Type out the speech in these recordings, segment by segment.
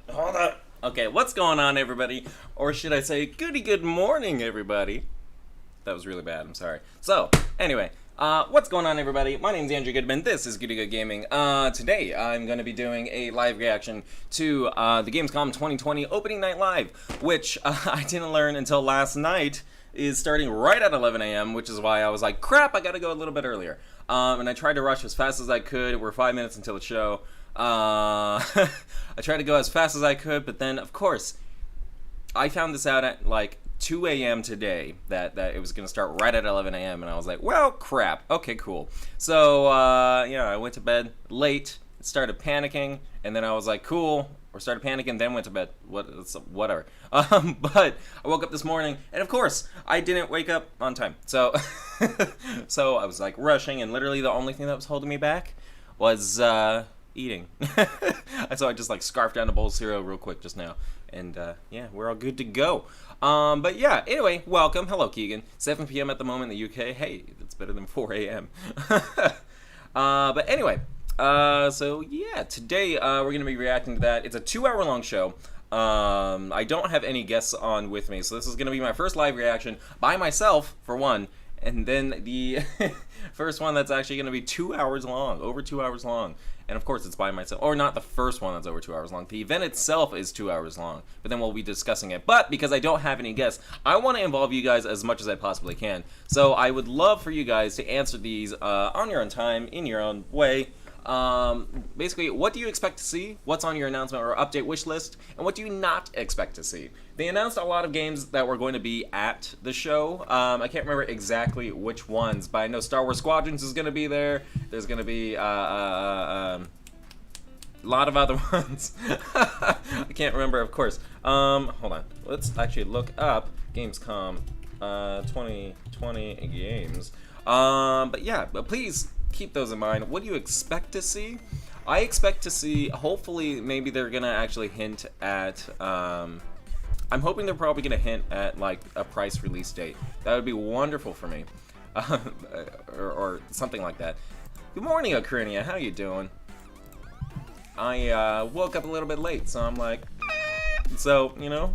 Hold up. Okay, what's going on, everybody? Or should I say, goody good morning, everybody? That was really bad, I'm sorry. So, anyway, what's going on, everybody? My name's Andrew Goodman, this is Goody Good Gaming. Today, I'm going to be doing a live reaction to the Gamescom 2020 Opening Night Live, which I didn't learn until last night is starting right at 11 a.m., which is why I was like, crap, I gotta go a little bit earlier. And I tried to rush as fast as I could. We're 5 minutes until the show. I tried to go as fast as I could, but then, of course, I found this out at, like, 2 a.m. today, that it was going to start right at 11 a.m., and I was like, well, crap. Okay, cool. So, yeah, I went to bed late, started panicking, and then I was like, cool, or started panicking, then went to bed. Whatever. But I woke up this morning, and of course, I didn't wake up on time. So, so I was, like, rushing, and literally the only thing that was holding me back was, eating. So I just like scarfed down a bowl of cereal real quick just now, and yeah, we're all good to go. But yeah, anyway, welcome. Hello, Keegan. 7 p.m. at the moment in the UK. Hey, that's better than 4 a.m. But anyway, so yeah, today we're gonna be reacting to that. It's a 2-hour long show. I don't have any guests on with me, so this is gonna be my first live reaction by myself, for one. And then the first one that's actually going to be 2 hours long, over 2 hours long. And of course it's by myself, or not the first one that's over 2 hours long. The event itself is 2 hours long, but then we'll be discussing it. But because I don't have any guests, I want to involve you guys as much as I possibly can. So I would love for you guys to answer these on your own time, in your own way. Basically, what do you expect to see? What's on your announcement or update wish list? And what do you not expect to see? They announced a lot of games that were going to be at the show. I can't remember exactly which ones, but I know Star Wars Squadrons is going to be there. There's going to be a lot of other ones. I can't remember, of course. Hold on. Let's actually look up Gamescom 2020 games. But yeah, but please keep those in mind. What do you expect to see? I expect to see, hopefully, maybe they're gonna actually hint at, I'm hoping they're probably gonna hint at, like, a price release date. That would be wonderful for me. Or something like that. Good morning, Ocrinia, how you doing? I, woke up a little bit late, so I'm like, so, you know,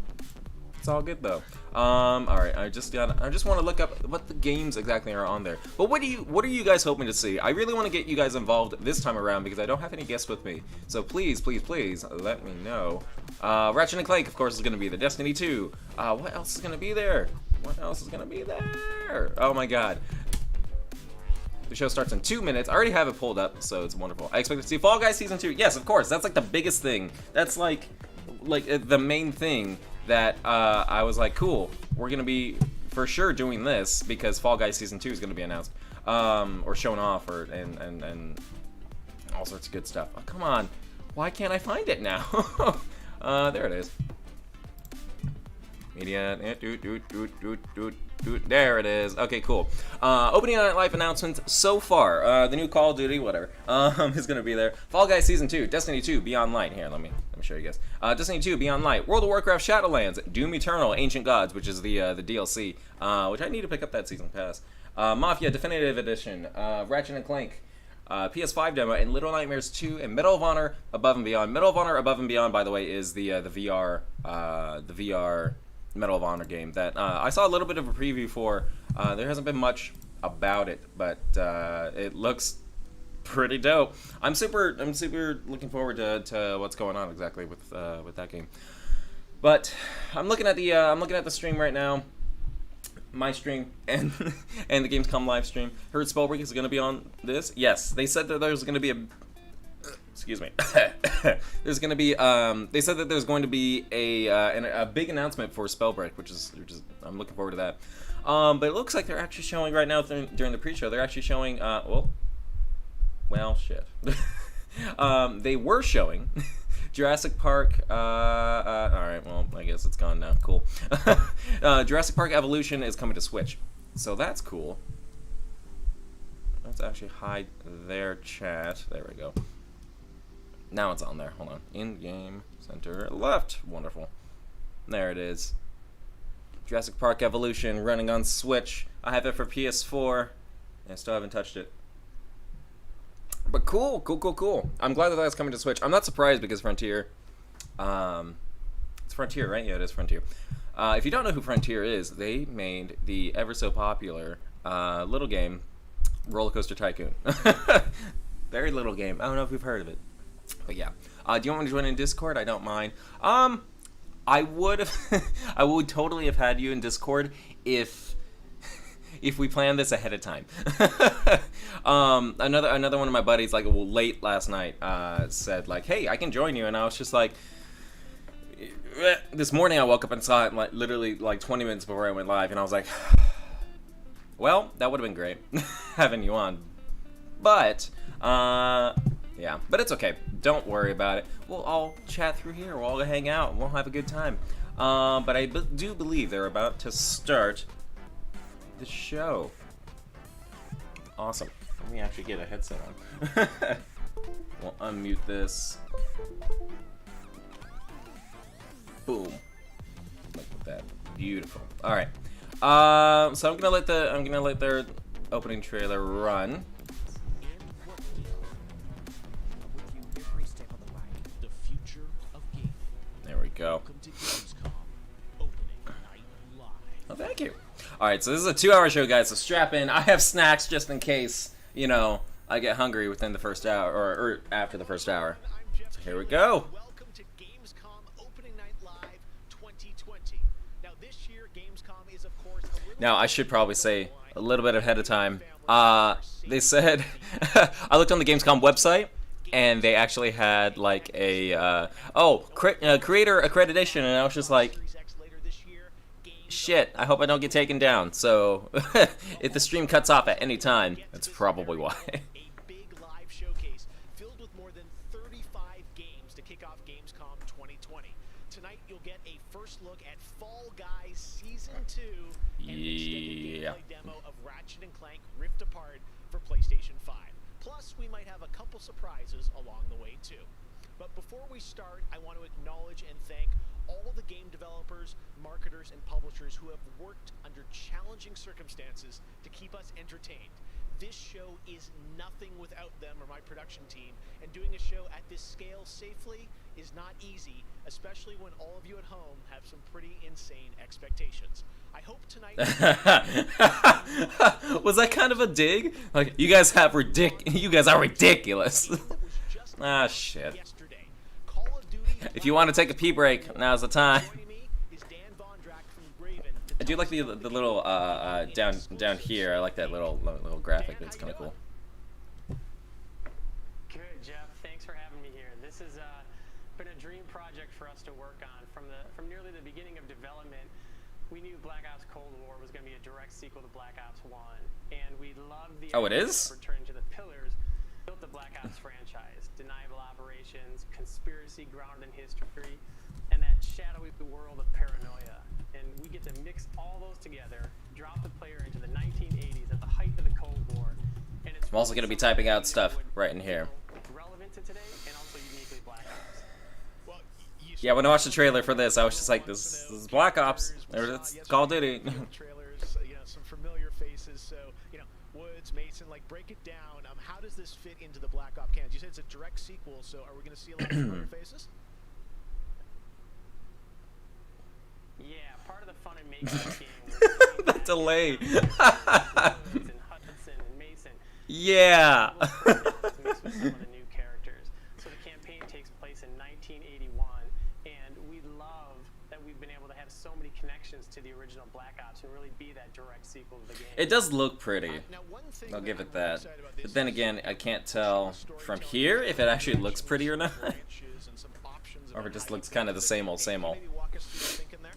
it's all good, though. Alright, I just want to look up what the games exactly are on there. But what are you guys hoping to see? I really want to get you guys involved this time around because I don't have any guests with me. So please, please, please, let me know. Ratchet and Clank, of course, is going to be there. Destiny 2. What else is going to be there? What else is going to be there? Oh my god. The show starts in 2 minutes. I already have it pulled up, so it's wonderful. I expect to see Fall Guys Season 2. Yes, of course. That's like the biggest thing. That's like the main thing that I was like, cool, we're gonna be for sure doing this because Fall Guys Season 2 is gonna be announced, or shown off, or and all sorts of good stuff. Oh, come on, why can't I find it now? There it is. Media, there it is. Okay, cool. Opening night live announcements so far. The new Call of Duty, whatever, is gonna be there. Fall Guys Season 2, Destiny 2, Beyond Light. Here, let me show you guys. Destiny 2, Beyond Light, World of Warcraft, Shadowlands, Doom Eternal, Ancient Gods, which is the DLC, which I need to pick up that season pass. Mafia Definitive Edition, Ratchet and Clank, PS5 demo, and Little Nightmares 2, and Medal of Honor Above and Beyond. Medal of Honor Above and Beyond, by the way, is the VR Medal of Honor game that I saw a little bit of a preview for. There hasn't been much about it, but it looks pretty dope. I'm super looking forward to what's going on exactly with that game. But I'm looking at the stream right now, my stream and and the Gamescom live stream. Heard Spellbreak is going to be on this. Yes, they said that there's going to be a. Excuse me. There's going to be. They said that there's going to be a big announcement for Spellbreak, which is I'm looking forward to that. But it looks like they're actually showing right now during the pre-show. They're actually showing. Well, shit. They were showing Jurassic Park. Alright, well, I guess it's gone now. Cool. Jurassic Park Evolution is coming to Switch. So that's cool. Let's actually hide their chat. There we go. Now it's on there. Hold on. In-game center left. Wonderful. There it is. Jurassic Park Evolution running on Switch. I have it for PS4. I still haven't touched it. But cool. I'm glad that that's coming to Switch. I'm not surprised because Frontier, it's Frontier, right? Yeah, it is Frontier. If you don't know who Frontier is, they made the ever so popular little game, Roller Coaster Tycoon. Very little game. I don't know if you've heard of it, but yeah. Do you want me to join in Discord? I don't mind. I would totally have had you in Discord if we planned this ahead of time. Another one of my buddies, like late last night, said like, "Hey, I can join you," and I was just like, this morning I woke up and saw it like literally like 20 minutes before I went live, and I was like, well, that would have been great having you on, but yeah, but it's okay. Don't worry about it. We'll all chat through here. We'll all hang out. We'll have a good time. But I do believe they're about to start the show. Awesome. Let me actually get a headset on. We'll unmute this. Boom. Look at that. Beautiful. All right. So I'm gonna let their opening trailer run. There we go. Oh, thank you. All right, so this is a 2-hour show, guys. So strap in. I have snacks just in case, you know, I get hungry within the first hour or after the first hour. So here we go. Welcome to Gamescom Opening Night Live 2020. Now this year, Gamescom is of course. Now I should probably say a little bit ahead of time. They said I looked on the Gamescom website, and they actually had like a creator accreditation, and I was just like, shit, I hope I don't get taken down. So if the stream cuts off at any time, that's probably why. A big live showcase filled with more than 35 games to kick off Gamescom 2020. Tonight you'll get a first look at Fall Guys Season 2 and an extended gameplay demo of Ratchet & Clank Rift Apart for PlayStation 5. Plus, we might have a couple surprises along the way too. But before we start, I want to acknowledge and thank all the game developers, marketers, and publishers who have worked under challenging circumstances to keep us entertained. This show is nothing without them or my production team, and doing a show at this scale safely is not easy, especially when all of you at home have some pretty insane expectations. I hope tonight... Was that kind of a dig? Like, you guys are ridiculous. Ah, shit. If you want to take a pee break, now's the time. I do like the little down here. I like that little graphic. It's kind of cool. Good, Jeff. Thanks for having me here. This has been a dream project for us to work on from nearly the beginning of development. We knew Black Ops Cold War was going to be a direct sequel to Black Ops 1, and we loved the it is? return to the pillars built the Black Ops franchise: deniable operations, conspiracy grounded in history, and that shadowy world of paranoia. And we get to mix all those together, drop the player into the 1980s at the height of the Cold War. And it's I'm also going to be typing out stuff right in here. Relevant to today and also uniquely Black Ops. Well, Yeah, when I watched the trailer for this, I was just like, this is Black Ops, or it's Call of Duty. Trailers, some familiar faces. So, Woods, Mason, like, break it down. How does this fit into the Black Ops canon? You said it's a direct sequel, so are we going to see a lot of familiar faces? Yeah, part of the fun in making this game was The delay. and Hudson and Mason. Yeah. Mixed with some of the new characters. So the campaign takes place in 1981, And we love that we've been able to have so many connections to the original Black Ops and really be that direct sequel to the game. It does look pretty. Now, one thing I'll give I'm it really that. excited about this But then is again, I can't tell from here if it actually looks pretty or not. branches and some options Or if it about just how you looks can kind of the build same it. old, Can same you old. maybe walk us through your thinking there?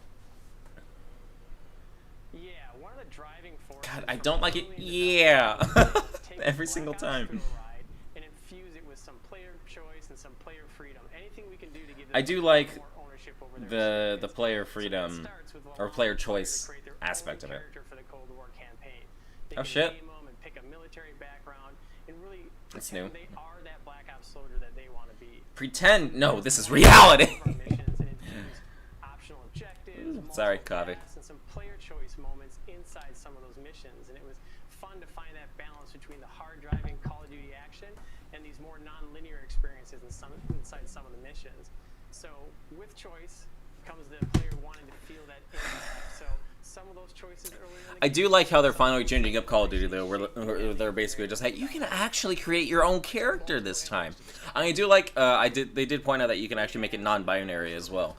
Yeah, one of the driving forces. God, I from don't like it. early Yeah. development is to take Every Black single Ops time. through a ride and infuse it with some player choice and some player freedom. Anything we can do to give I them do more like ownership over their the experience. player So freedom that starts with or allowing player the player to choice create their aspect own of it. character for the Cold War campaign. They Oh, can shit. name them and pick a military background and really That's pretend new. they are that Black Ops soldier that they want to be. Pretend. No, this is reality. Our missions and infuse optional objectives, Sorry, multiple Kavi. tasks, and some player choice moments inside some of those missions. And it was fun to find that balance between the hard driving Call of Duty action and these more non-linear experiences inside some of the missions. So with choice comes the player wanting to feel that impact. So some of those choices early in the I game, do like how they're finally changing up Call of Duty though, where they're basically just like you can actually create your own character this time. I do like they did point out that you can actually make it non-binary as well.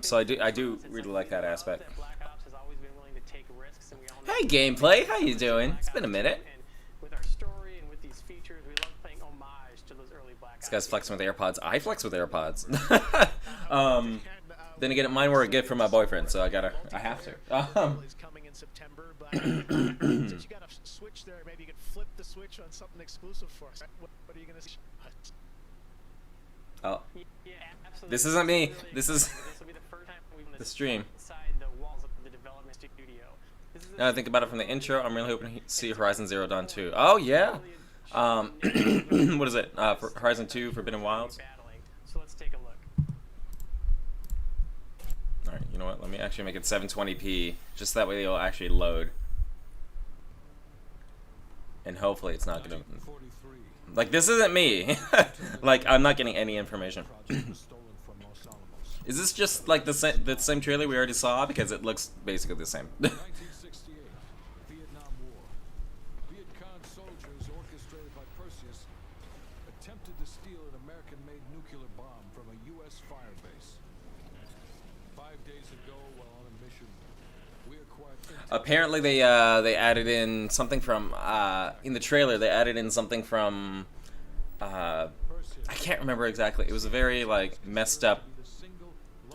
So I do really like that aspect. that Black Ops has always been willing to take risks, and we all know Hey gameplay, how you doing? It's been a minute. And with our story and with these features, we love paying homage to those early Black Ops. This guy's flexing with AirPods. I flex with AirPods. Then again, mine were a gift from my boyfriend, so I have to. Is coming in September, but since you got a switch there, maybe you could flip the switch on something exclusive for us. What are you gonna see? Oh, Yeah, absolutely. this isn't me. Really This is excited. This will be the first time we've done the this stream. inside the walls of the development studio. This is the Now I think about it from the intro. I'm really hoping to see Horizon Zero Dawn 2. Oh yeah. What is it? For Horizon 2 Forbidden Wilds. battling. So let's take a look. All right, you know what? Let me actually make it 720p, just that way it'll actually load. And hopefully it's not gonna. Like this isn't me. Like I'm not getting any information. Is this just like the same trailer we already saw? Because it looks basically the same. 1968, Vietnam War. Viet Cong soldiers, orchestrated by Perseus, attempted to steal an American-made nuclear bomb from a U.S. firebase. 5 days ago, while on a mission, we acquired. Apparently they added in something from in the trailer. They added in something from I can't remember exactly. It was a very like messed up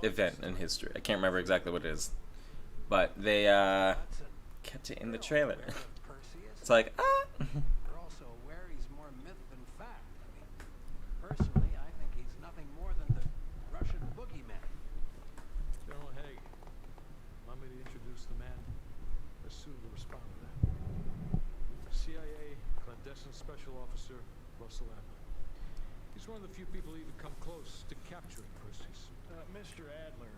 event in history. I can't remember exactly what it is, but they kept it in the trailer. It's like We're also aware he's more myth than fact. I mean, personally, I think he's nothing more than the Russian boogeyman. General Haig, allow me to introduce the man best suited to respond to that. CIA clandestine special officer Russell Adler. He's one of the few people who even come close to capturing Perseus. Mr. Adler,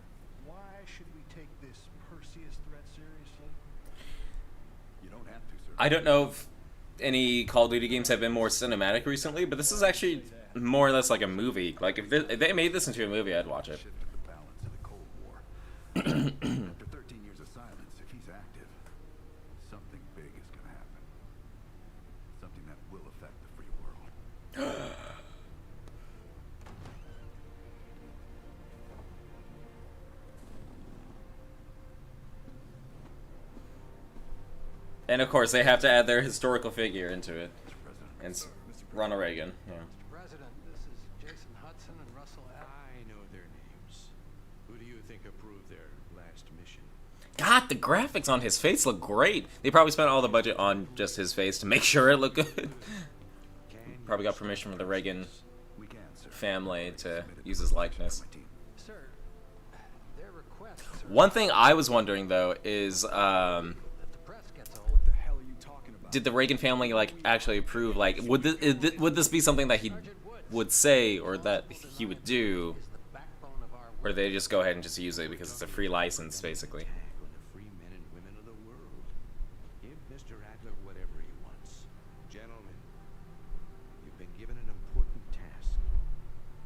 why should we take this Perseus threat seriously? You don't have to, sir. I don't know if any Call of Duty games have been more cinematic recently, but this is actually more or less like a movie. Like if they made this into a movie, I'd watch it. Shifted the balance of the Cold War. After 13 years of silence, if he's active, something big is going to happen. Something that will affect the free world. And of course, they have to add their historical figure into it. Mr. President. And it's Mr. President. Ronald Reagan. Yeah. Mr. President, this is Jason Hudson and Russell Adler. I know their names. Who do you think approved their last mission? God, the graphics on his face look great. They probably spent all the budget on just his face to make sure it looked good. Probably got permission from the Reagan We can, sir. family to Submitted use the his resolution likeness. to my team. Sir, their requests are One thing I was wondering though is, that the press gets old. What the hell are you talking about? did the Reagan family like actually approve? Like, would this be something that he would say or that he would do, Is the backbone of our or work. they just go ahead and just use it because it's a free license, basically? Tag on the free men and women of the world. Give Mr. Adler whatever he wants. Gentlemen, you've been given an important task.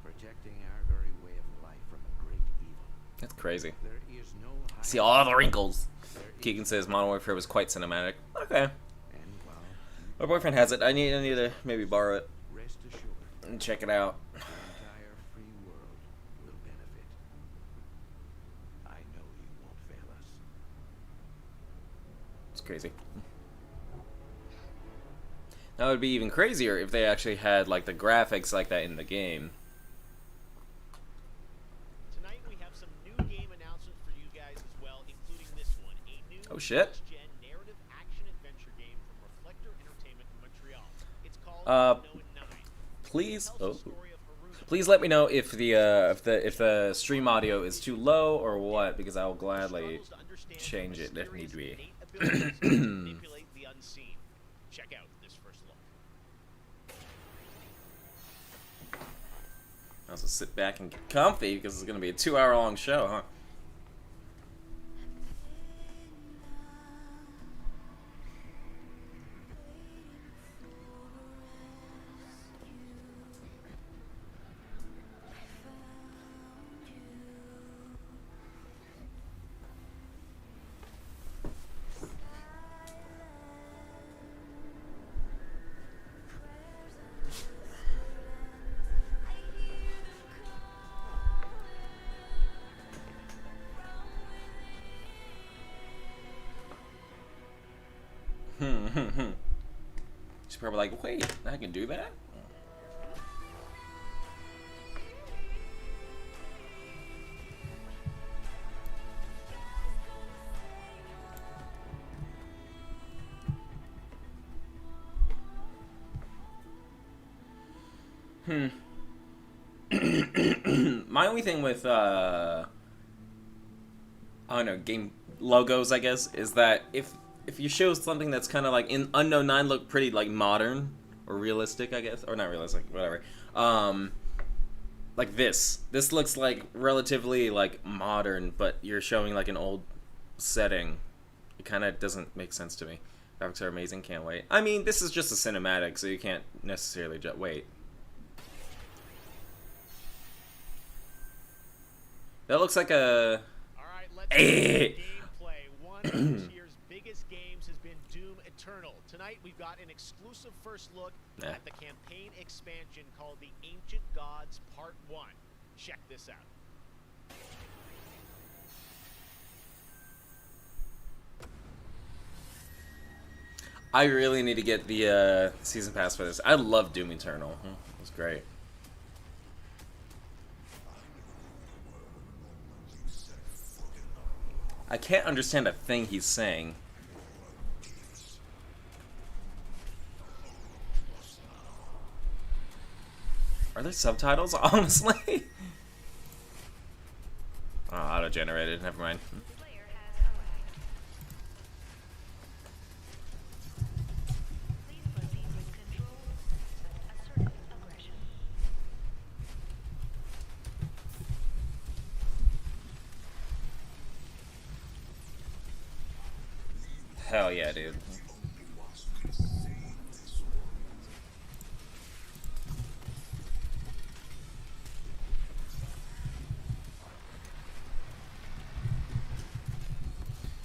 Protecting our very way of life from a great evil. That's crazy. There is no See all the wrinkles. There Keegan is says Modern Warfare was quite cinematic. Okay. And while My boyfriend has it. I need to maybe borrow it rest assured, and check it out. the entire free world will benefit. crazy. That would be even crazier if they actually had like the graphics like that in the game. Tonight we have some new game announcements for you guys as well, including this one, a new Oh shit. next-gen narrative action-adventure game from Reflector Entertainment in Montreal. It's called Unknown 9. Please, It tells oh, the story of Haruka, please let me know if the stream audio is too low or what, because I will gladly struggles to understand change her it if need mysterious be. innate abilities to manipulate the unseen. Check out this first look. Also sit back and get comfy because it's gonna be a 2-hour long show, huh? She's probably like, wait, I can do that? My only thing with I don't know, game logos, I guess, is that if you show something that's kind of like in Unknown 9 look pretty like modern or realistic, I guess, or not realistic, whatever. Like this looks like relatively like modern, but you're showing like an old setting. It kind of doesn't make sense to me. Graphics are amazing, can't wait. I mean, this is just a cinematic, so you can't necessarily just wait. That looks like a. All right, let's get gameplay. One of this year's biggest games has been Doom Eternal. Tonight we've got an exclusive first look at the campaign expansion called The Ancient Gods Part 1. Check this out. I really need to get the season pass for this. I love Doom Eternal. It was great. I can't understand a thing he's saying. Are there subtitles? Honestly? Oh, auto-generated. Never mind. Hell yeah, dude.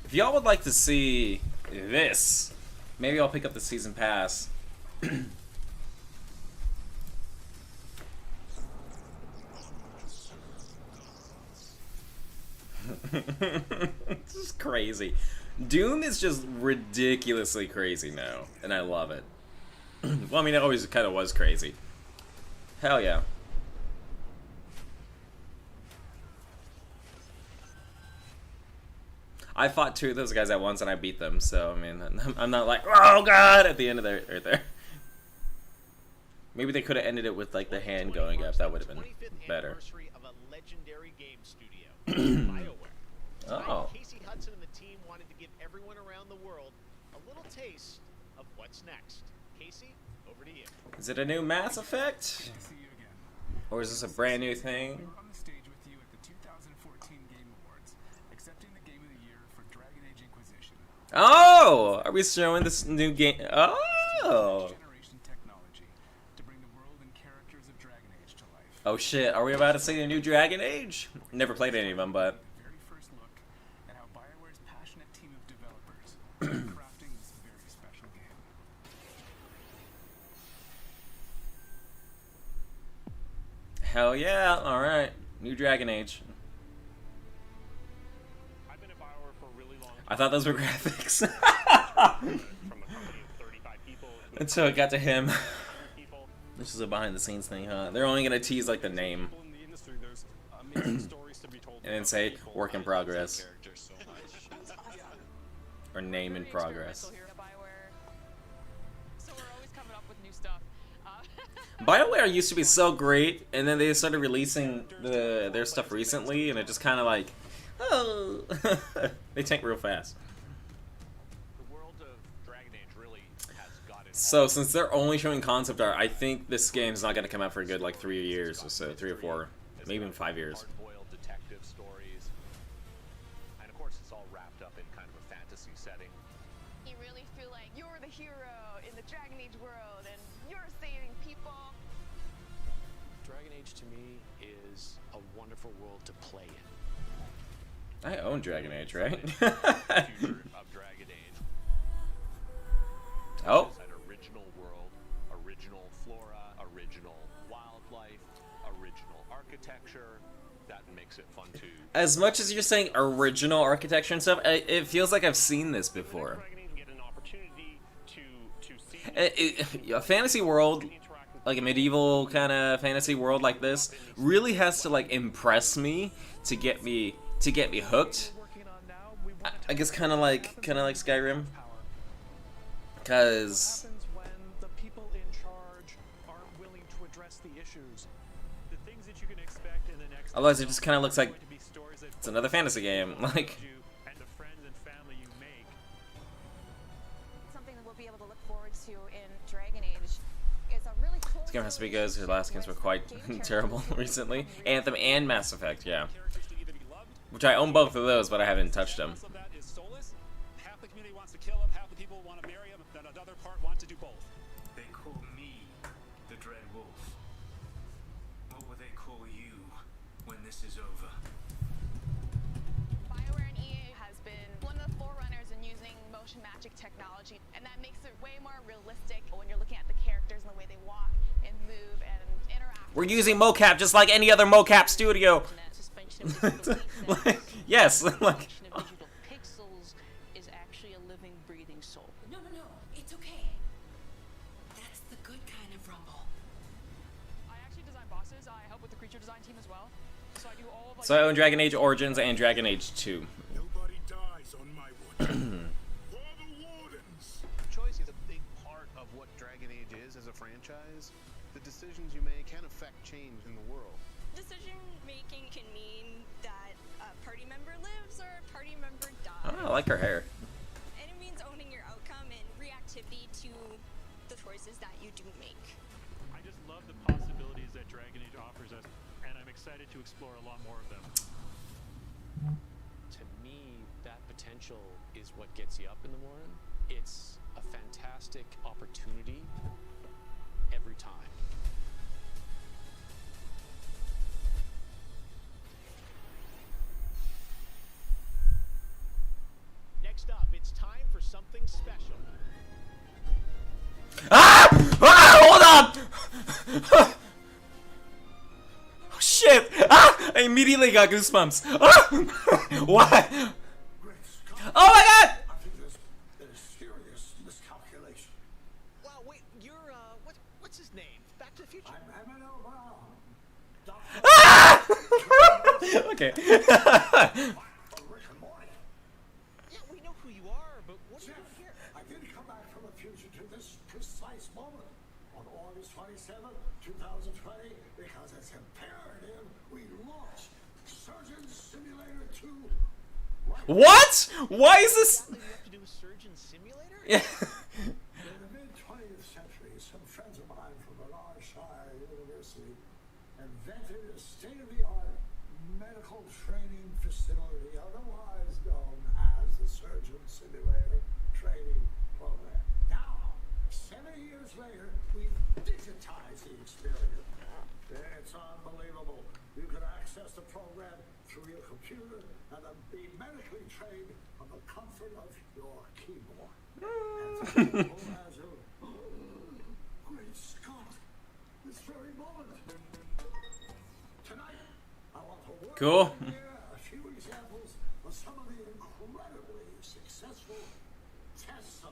If y'all would like to see this, maybe I'll pick up the season pass. This is crazy. Doom is just ridiculously crazy now, and I love it. Well, I mean, it always kind of was crazy. Hell yeah. I fought 2 of those guys at once, and I beat them, so, I mean, I'm not like, oh god, at the end of their, right there. Maybe they could have ended it with, like, the hand going up. That would have been better. Of a legendary game studio, BioWare. Oh. Casey Hudson and the team wanted to give everyone around the world a little taste of what's next. Casey, over to you. Is it a new Mass Effect? Or is this a brand new thing? On the stage with you at the 2014 Game Awards, accepting the Game of the Year for Dragon Age Inquisition. Oh! Are we showing this new game? Oh! Generation technology to bring the world and characters of Dragon Age to life. Oh shit, are we about to see a new Dragon Age? Never played any of them, but... The very first look at how BioWare's passionate team of developers are crafting this very special game. Hell yeah, alright. New Dragon Age. I've been at BioWare for a really long time. I thought those were graphics. from a company of 35 people. Until it got to him. People. This is a behind the scenes thing, huh? They're only gonna tease like the name. People in the industry, there's amazing stories to be told. And then say work in progress. Or name in progress. So we're always coming up with new stuff. BioWare used to be so great, and then they started releasing their stuff recently, and it just kind of like, oh, they tank real fast. The world of Dragon Age really has got it. So since they're only showing concept art, I think this game's not gonna come out for a good like 3 years or so, 3 or 4, maybe even 5 years. Hard-boiled detective stories, and of course, it's all wrapped up in kind of a fantasy setting. You really feel like you're the hero in the Dragon Age world, and you're saving people. Dragon Age to me is a wonderful world to play in. I own Dragon Age, right? Future of Dragon Age. Oh. It's an original world, original flora, original wildlife, original architecture. That makes it fun too. As much as you're saying original architecture and stuff, it feels like I've seen this before. Dragon Age, you get an opportunity to see A fantasy world, like a medieval kind of fantasy world like this, really has to like impress me to get me hooked. I guess kind of like Skyrim, because What happens when the people in charge aren't willing to address the issues? The things that you can expect in the next. otherwise it just kind of looks like going to be stories that it's another fantasy game. Like, you and the friends and family you make. Something that we'll be able to look forward to in Dragon Age is a really cool. this game has to be good. Because the last games were quite terrible recently. Anthem and Mass Effect, yeah. characters to either be loved. Which I own both of those, but I haven't touched them. Some of that is soulless. Half the community wants to kill him, half the people want to marry him, then another part want to do both. They call me the Dread Wolf. What will they call you when this is over? BioWare and EA has been one of the forerunners in using motion magic technology, and that makes it way more realistic when you're looking at the characters and the way they walk and move and interact. We're using mocap just like any other mocap studio. Like, yes, like. Digital pixels is actually a living, breathing soul. No, it's okay. That's the good kind of rumble. I actually design bosses. I help with the creature design team as well. So I do all of like. So I own Dragon Age Origins and Dragon Age 2. Nobody dies on my watch. For the Wardens. Choice is a big part of what Dragon Age is as a franchise. The decisions you make can affect change in the world. Decision making can mean that a party member lives or a party member dies. Oh, I like her hair. And it means owning your outcome and reactivity to the choices that you do make. I just love the possibilities that Dragon Age offers us, and I'm excited to explore a lot more of them. To me, that potential is what gets you up in the morning. It's a fantastic opportunity every time. Next up, it's time for something special. Ah! Ah! Hold on! Oh, shit! Ah! I immediately got goosebumps. Ah! What? Oh my god! I think there's serious miscalculation. Wow, wait, you're, what's his name? Back to the Future? I'm an over. Ah! Okay. Rick and Morty. Yeah, we know who you are, but what are you doing here? I did come back from the future to this precise moment on August 27th, 2020, because it's imperative we launch Surgeon Simulator 2. Right. What? Why is this? You have to do a Surgeon Simulator? Yeah. In the mid-20th century, some friends of mine from Shire University invented a state-of-the-art medical training facility, otherwise known as the Surgeon Simulator Training Program. Now, 7 years later, we've digitized the experience. It's unbelievable. You can access the program through your computer and then be medically trained from the comfort of your keyboard. As a great Scott, this very moment. Tonight, I want to work Cool. a few examples of some of the incredibly successful tests of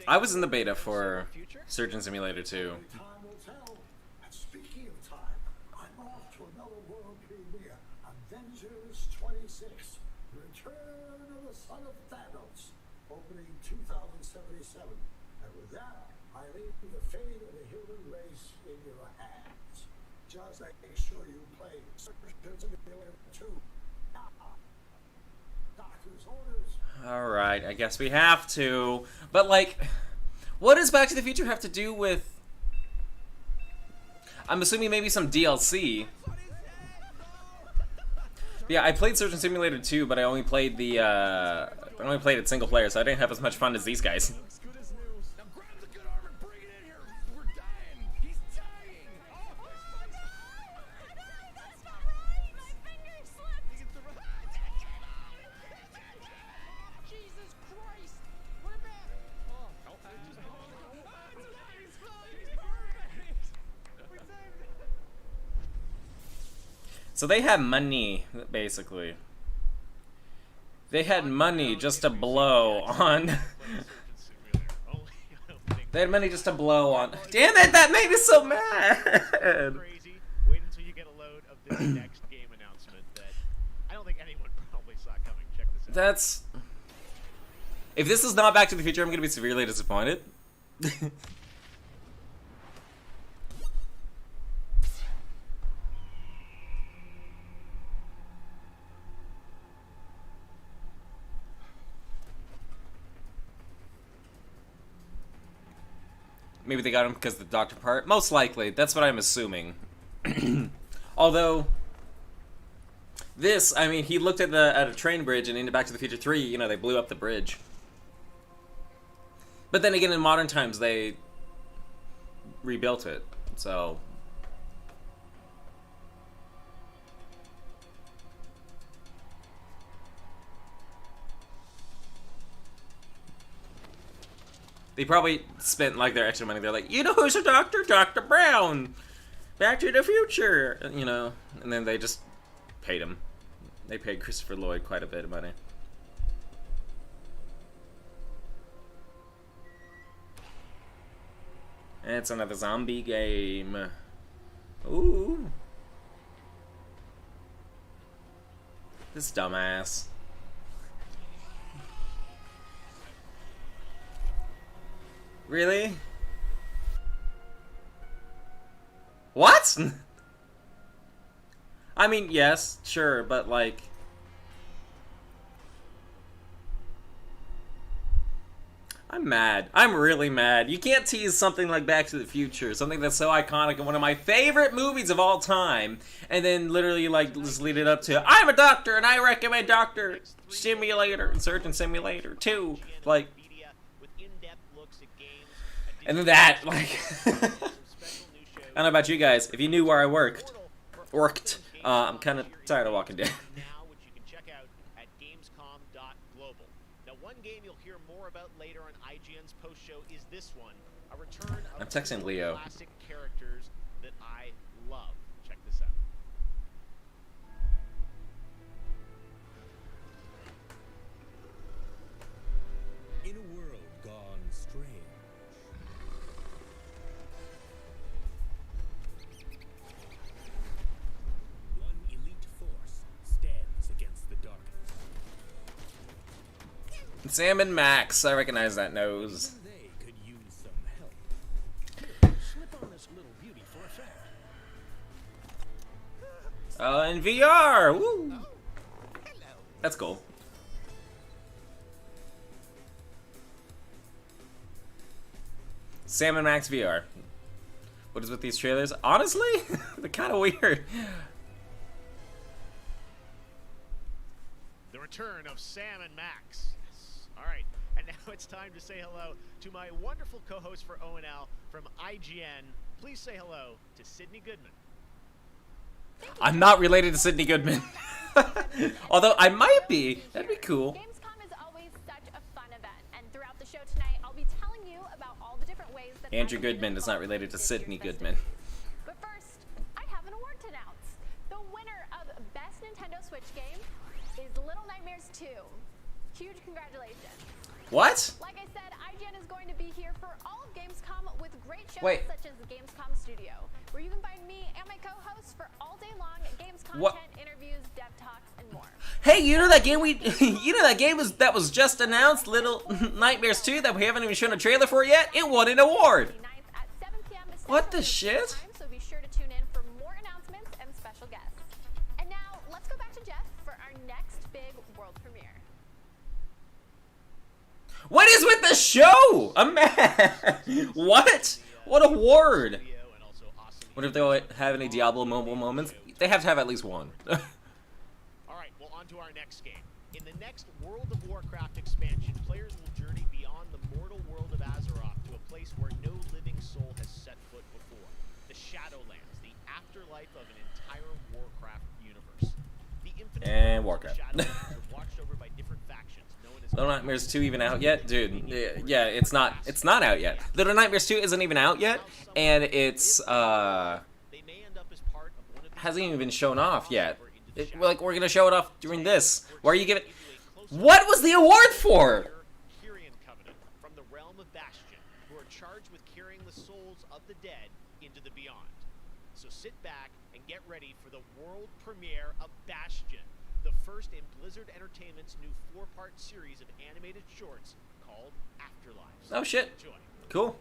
I was in the beta for Surgeon Simulator 2. Time will tell. And speaking of time, I'm off to another world premiere, Avengers 26, Return of the Son of Thanos, opening 2077. And with that, I leave the fate of the human race in your hands. Just make sure you play Surgeon Simulator 2. Doctor's orders. Alright, I guess we have to. But, like, what does Back to the Future have to do with... I'm assuming maybe some DLC. Yeah, I played Surgeon Simulator 2, but I only played the, I only played it single player, so I didn't have as much fun as these guys. So they had money, basically. They had money just to blow on... They had money just to blow on... Damn it, that made me so mad! Crazy. Wait until you get a load of this next game announcement that I don't think anyone probably saw coming. Check this out. That's... If this is not Back to the Future, I'm gonna be severely disappointed. Maybe they got him because of the doctor part. Most likely. That's what I'm assuming. Although, this, I mean, he looked at a train bridge, and in Back to the Future 3, you know, they blew up the bridge. But then again, in modern times, they rebuilt it. So... They probably spent, like, their extra money. They're like, you know who's a doctor? Dr. Brown! Back to the Future! You know, and then they just paid him. They paid Christopher Lloyd quite a bit of money. And it's another zombie game. Ooh. This dumbass. Really? What? I mean, yes, sure, but like... I'm mad. I'm really mad. You can't tease something like Back to the Future, something that's so iconic and one of my favorite movies of all time, and then literally, like, just lead it up to, I'm a doctor and I recommend Doctor Simulator, Surgeon Simulator 2. Like... And then that, like... I don't know about you guys. If you knew where I worked, I'm kind of tired of Walking Dead. Now, which you can check out at Gamescom.global. Now, one game you'll hear more about later on IGN's post-show is this one, a return of I'm texting Leo. classic characters that I love. Check this out. In a world gone strange, one elite force stands against the darkness. Sam and Max, I recognize that nose. They could use some help. Slip on this little beauty for effect. In VR! Woo! That's cool. Sam and Max VR. What is with these trailers? Honestly, they're kind of weird. The return of Sam and Max. Yes. All right, and now it's time to say hello to my wonderful co-host for ONL from IGN. Please say hello to Sydney Goodman. I'm not related to Sydney Goodman. Although I might be. That'd be cool. Gamescom is always such a fun event, and throughout the show tonight, I'll be telling you about all the different ways that Andrew Goodman is not related to Sydney Goodman. But first, I have an award to announce. The winner of Best Nintendo Switch Game is Little Nightmares 2. Huge congratulations. What? Like I said, IGN Content is going to be here for all of Gamescom with great shows Wait. such as the Gamescom Studio, where you can find me and my co-hosts for all day long games content, What? interviews, dev talks, and more. Hey, you know that game that was just announced, Little Nightmares 2, that we haven't even shown a trailer for yet? It won an award. At 7 p.m. What the shit? Time, so be sure to tune in for more announcements and special guests. And now let's go back to Jeff for our next big world premiere. What is with the show? A man. What? What award? What if they have any Diablo mobile moments? They have to have at least one. Alright, well, on to our next game. In the next World of Warcraft expansion, players will journey beyond the mortal world of Azeroth to a place where no living soul has set foot before. The Shadowlands, the afterlife of an entire Warcraft universe. The infinite And realms of Warcraft. Shadowlands are watched over by different factions known as Little Nightmares 2 even out yet? Dude, yeah, it's not out yet. Little Nightmares 2 isn't even out yet, and it's, hasn't even been shown off yet. We're gonna show it off during this. Why are you giving... What was the award for? from the realm of Bastion, who are charged with carrying the souls of the dead into the beyond. So sit back and get ready for the world premiere of Bastion, the first in Blizzard Entertainment's new 4-part series of animated shorts called Afterlives. Oh shit. Enjoy. Cool.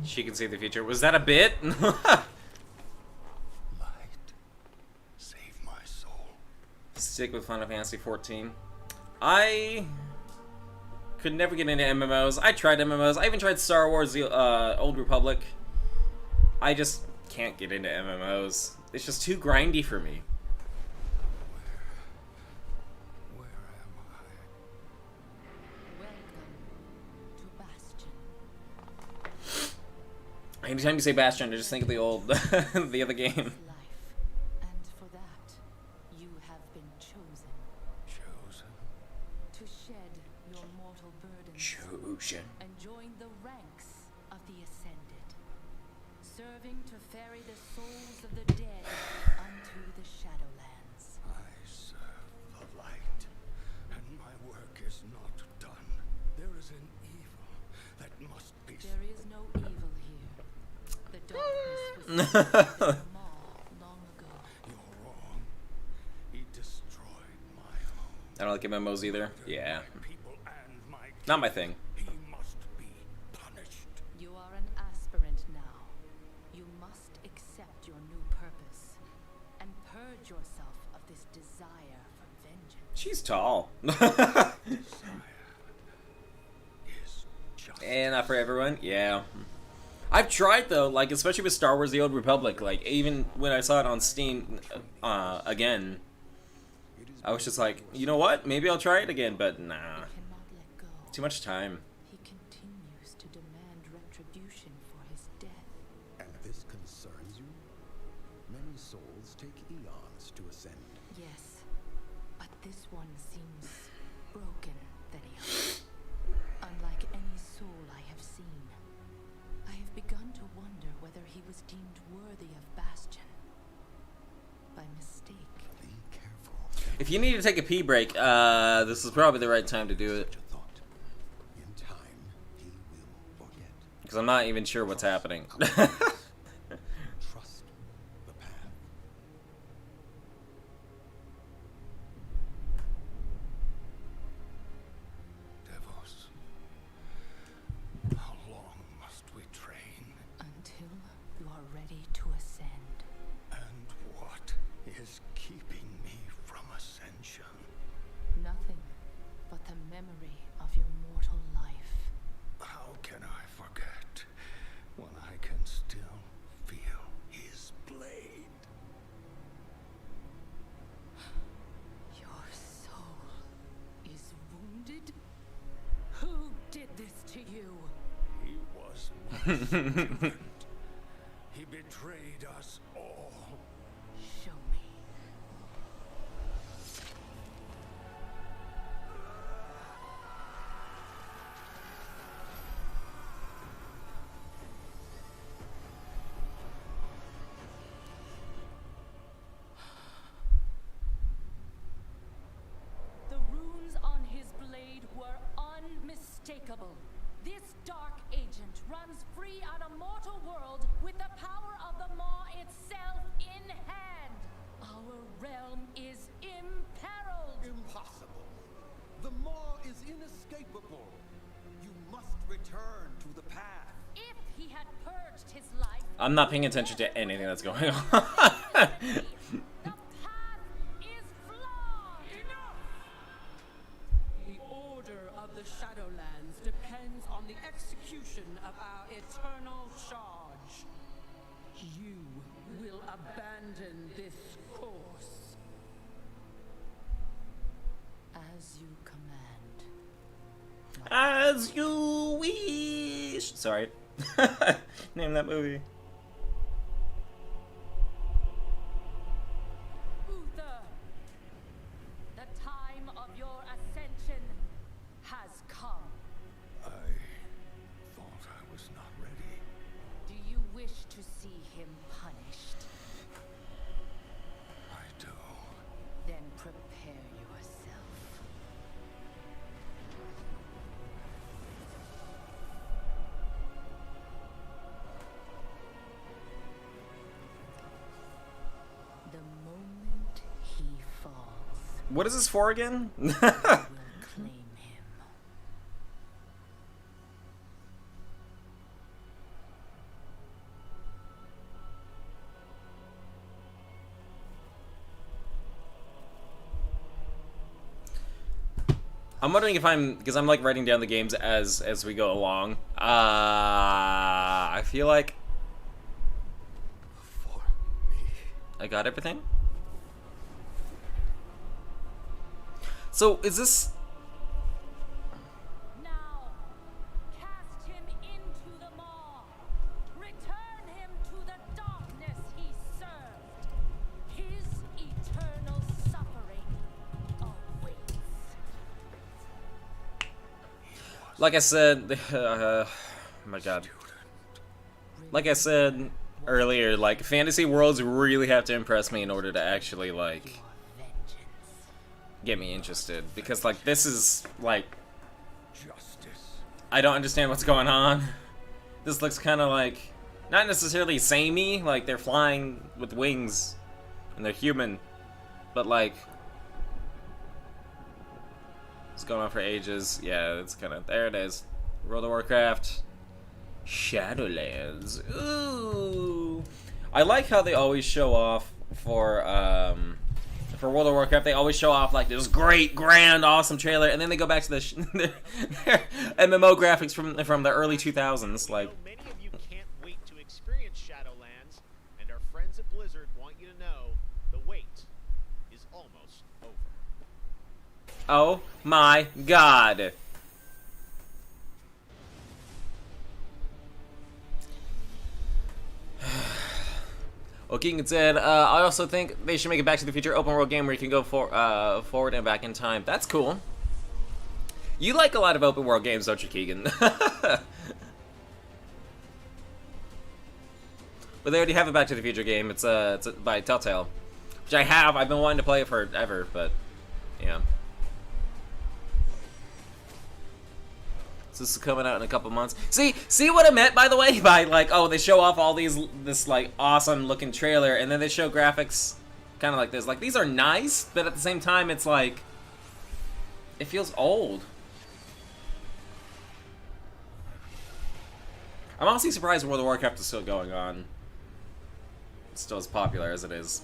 She can see the future. Was that a bit? Save my soul. Stick with Final Fantasy 14. I could never get into MMOs. I tried MMOs. I even tried Star Wars: The Old Republic. I just can't get into MMOs. It's just too grindy for me. Anytime you say Bastion, I just think of the old, the other game. And for that, you have been chosen. Chosen? To shed your mortal burdens. Chosen. And join the ranks of the Ascended. Serving to ferry the souls of the dead unto the Shadowlands. I serve the light, and my work is not done. There is an evil that must be... There is no evil here. The darkness was from all long ago. You're wrong. He destroyed my home. I don't like MMOs either. Yeah. People and my Not my thing. He must be punished. You are an aspirant now. You must accept your new purpose and purge yourself of this desire for vengeance. She's tall. And not for everyone. Yeah. I've tried though, like especially with Star Wars: The Old Republic. Like even when I saw it on Steam again, I was just like, you know what? Maybe I'll try it again. But nah, too much time. He continues to demand retribution for his death. And this concerns you? Many souls take eons to ascend. Yes, but this one seems broken, Thenia. Unlike any soul I have seen, I have begun to wonder whether he was deemed worthy of Bastion. By mistake. Be careful. If you need to take a pee break, this is probably the right time to do it. In time, he will forget. Because I'm not even sure what's happening. Trust the path. Devos, how long must we train? Until you are ready to ascend. And what is keeping me from ascension? Nothing but the memory of your mortal life. How can I forget when I can still He betrayed us all. Show me. The runes on his blade were unmistakable. This dark agent runs free on a mortal world with the power of the Maw itself in hand. Our realm is imperiled. Impossible. The Maw is inescapable. You must return to the path. If he had purged his life, I'm not paying attention to anything that's going on. The order of the Shadowlands depends on the execution of our eternal charge. You will abandon this course. as you command. As you wish. Sorry. Name that movie. Uther, the time of your ascension has come. I thought I was not ready. Do you wish to see him punished? I do. Then prepare yourself. The moment he falls, What is this for again? will claim him. I'm wondering if because I'm like writing down the games as we go along. I feel like I got everything. So is this? Now, cast him into the maw. Return him to the darkness he served. His eternal suffering awaits. Like I said, my God. Like I said earlier, like fantasy worlds really have to impress me in order to actually like get me interested. Because like this is like, I don't understand what's going on. This looks kind of like not necessarily samey, like they're flying with wings and they're human, but like it's going on for ages. Yeah, it's kind of there. It is. World of Warcraft, Shadowlands. Ooh, I like how they always show off for World of Warcraft. They always show off like this great, grand, awesome trailer, and then they go back to their MMO graphics from the early 2000s. Like, Many of you can't wait to experience Shadowlands, and our friends at Blizzard want you to know the wait is almost over. oh my God. Well, Keegan said, I also think they should make a Back to the Future open world game where you can go forward and back in time. That's cool. You like a lot of open world games, don't you, Keegan? But they already have a Back to the Future game. It's by Telltale, which I have. I've been wanting to play it forever, but yeah. So this is coming out in a couple months. See what I meant, by the way, by like, oh, they show off all this like awesome looking trailer, and then they show graphics kind of like this. Like, these are nice, but at the same time, it's like, it feels old. I'm honestly surprised World of Warcraft is still going on. It's still as popular as it is.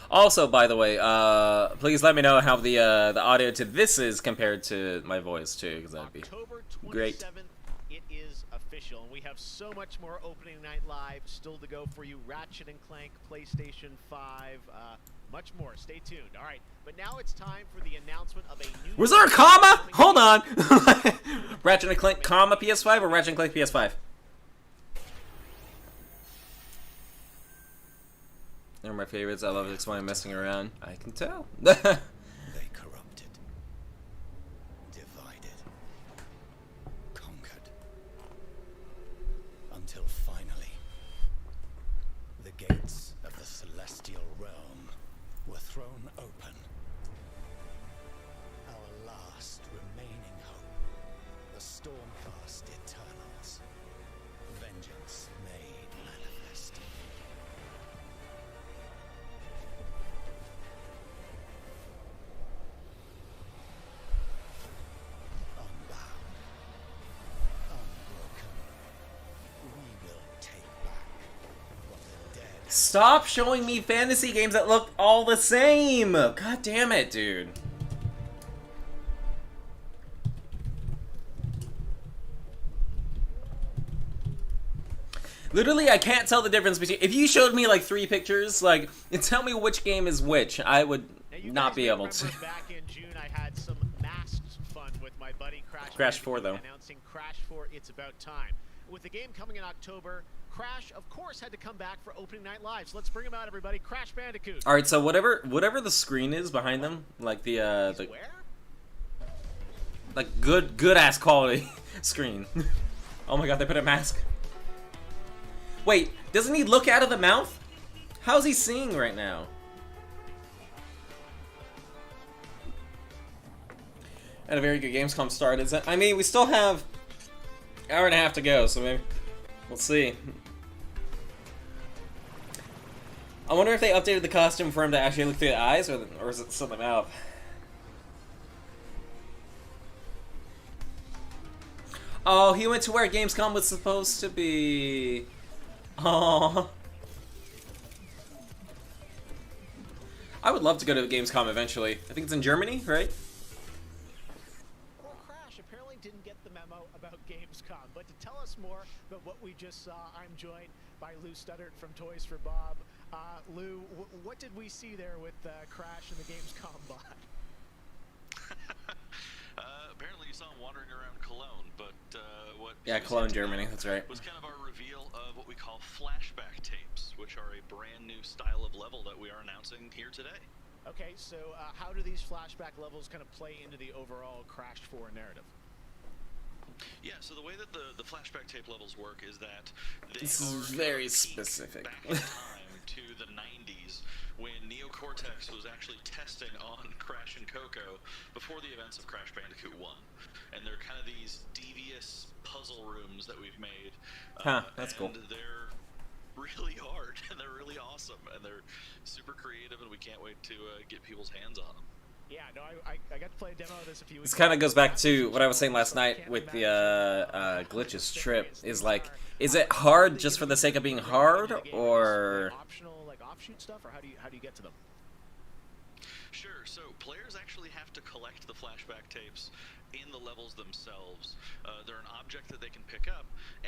Also, by the way, please let me know how the audio to this is compared to my voice too, because that'd be October 27th, great. it is official, and we have so much more opening night live still to go for you. Ratchet and Clank, PlayStation 5, much more. Stay tuned. All right, but now it's time for the announcement of a new... Was there a comma? Hold on. Ratchet and Clank, comma PS5 or Ratchet and Clank PS5? They're my favorites. I love it. It's why I'm messing around. I can tell. They corrupted, divided, conquered, until finally the gates of the celestial realm were thrown open. Our last remaining hope, the Stormcast Eternals, vengeance made manifest. Stop showing me fantasy games that look all the same! God damn it, dude. Literally, I can't tell the difference between... If you showed me, like, 3 pictures, like, and tell me which game is which, I would not be able to. Back in June, I had some masked fun with my buddy Crash 4, though. Announcing Crash 4, It's About Time. With the game coming in October, Crash, of course, had to come back for opening night live. So let's bring him out, everybody. Crash Bandicoot. All right, so whatever the screen is behind them, like the like good ass quality screen. Oh my god, they put a mask. Wait, doesn't he look out of the mouth? How's he seeing right now? And a very good Gamescom start. Is that? I mean, we still have an hour and a half to go, so maybe we'll see. I wonder if they updated the costume for him to actually look through the eyes, or is it still the mouth? Oh, he went to where Gamescom was supposed to be. Oh. I would love to go to Gamescom eventually. I think it's in Germany, right? Well, Crash apparently didn't get the memo about Gamescom, but to tell us more about what we just saw, I'm joined by Lou Studdert from Toys for Bob. Lou, what did we see there with Crash and the Gamescom bot? Apparently you saw him wandering around Cologne, but what... Yeah, Cologne, Germany, that's right. ...was kind of our reveal of what we call flashback tapes, which are a brand new style of level that we are announcing here today. Okay, so how do these flashback levels kind of play into the overall Crash 4 narrative? Yeah, so the way that the flashback tape levels work is that they this is very specific. Back in time to the 90s, when Neo Cortex was actually testing on Crash and Coco before the events of Crash Bandicoot 1. And they're kind of these devious puzzle rooms that we've made. That's cool. And they're really hard, and they're really awesome, and they're super creative, and we can't wait to get people's hands on them. Yeah, no, I got to play a demo of this a few weeks This kind of goes back to what I was saying last night with the glitches trip. Is like, is it hard just for the sake of being hard, or optional, like offshoot stuff, or how do you get to them? Sure. So players actually have to collect the flashback tapes in the levels themselves. They're an object that they can pick up,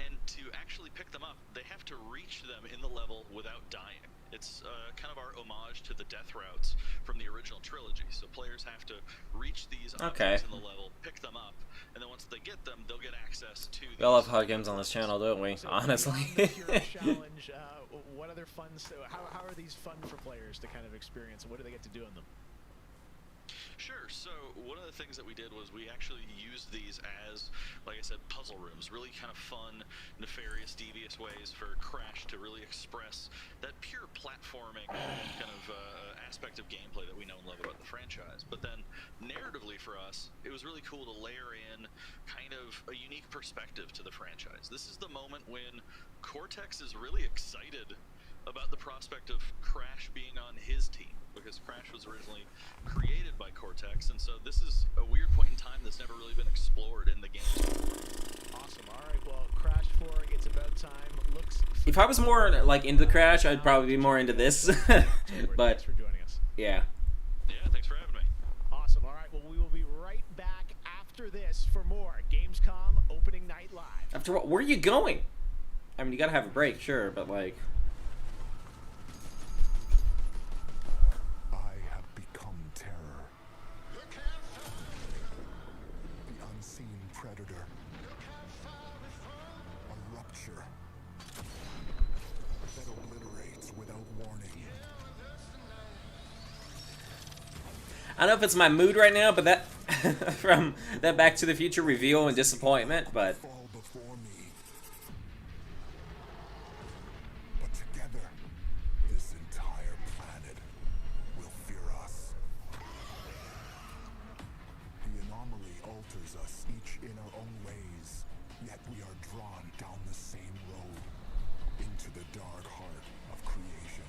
and to actually pick them up, they have to reach them in the level without dying. It's kind of our homage to the death routes from the original trilogy. So players have to reach these objects in the level, pick them up, and then once they get them, they'll get access to. We all love hard games on this channel, don't we? So honestly. Challenge. What other fun? How are these fun for players to kind of experience, and what do they get to do in them? Sure. So one of the things that we did was we actually used these as, like I said, puzzle rooms. Really kind of fun, nefarious, devious ways for Crash to really express that pure platforming kind of aspect of gameplay that we know and love about the franchise. But then narratively for us, it was really cool to layer in kind of a unique perspective to the franchise. This is the moment when Cortex is really excited about the prospect of Crash being on his team, because Crash was originally created by Cortex, and so this is a weird point in time that's never really been explored in the game. Awesome. All right, well, Crash 4, It's About Time looks... If I was more like into Crash, I'd probably be more into this. But thanks for joining us. Yeah. Yeah, thanks for having me. Awesome. All right, well, we will be right back after this for more Gamescom opening night live. After what? Where are you going? I mean, you gotta have a break, sure, but like... I don't know if it's my mood right now, but that from that Back to the Future reveal and disappointment, but Fall before me. But together, this entire planet will fear us. The anomaly alters us each in our own ways, yet we are drawn down the same road into the dark heart of creation.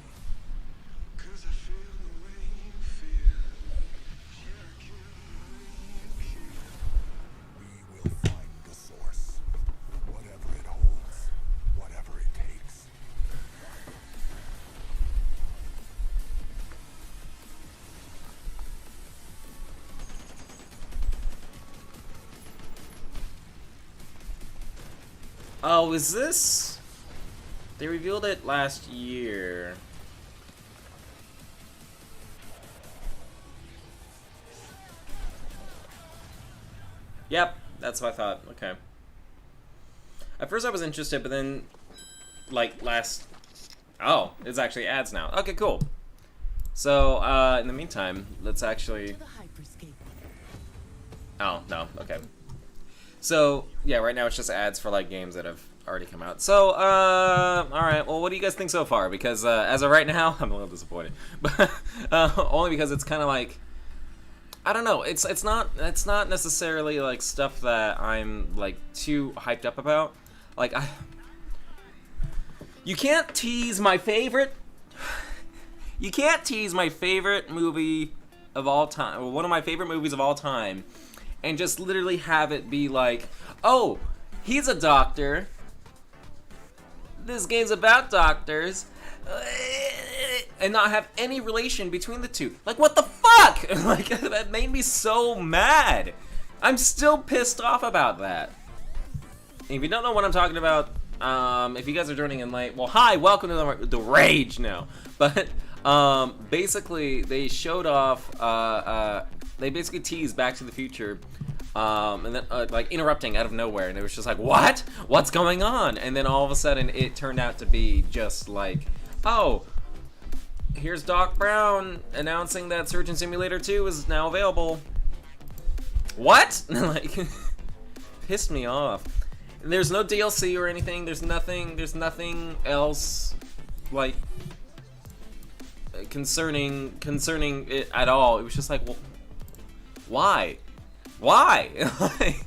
'Cause I feel the way you feel. Yeah, I kill the way you kill. We will find the source, whatever it holds, whatever it takes. oh, is this? They revealed it last year. Yep, that's what I thought. Okay. At first I was interested, but then, like, oh, it's actually ads now. Okay, cool. So, in the meantime, let's actually... Oh, no, okay. So, yeah, right now it's just ads for, like, games that have already come out. So, alright, well, what do you guys think so far? Because, as of right now, I'm a little disappointed. But, only because it's kind of like... I don't know. It's not necessarily like stuff that I'm like too hyped up about. Like you can't tease my favorite. You can't tease my favorite movie of all time, or one of my favorite movies of all time, and just literally have it be like, oh, he's a doctor. This game's about doctors. And not have any relation between the two. Like, what the fuck? Like, that made me so mad. I'm still pissed off about that. And if you don't know what I'm talking about, if you guys are joining in late, well, hi, welcome to the rage now. But, basically, they showed off, they basically teased Back to the Future, and then, like, interrupting out of nowhere, and it was just like, what? What's going on? And then all of a sudden, it turned out to be just like, oh, here's Doc Brown announcing that Surgeon Simulator 2 is now available. What? Like, pissed me off. There's no DLC or anything. There's nothing else, like, concerning it at all. It was just like, well, why? Why? Like,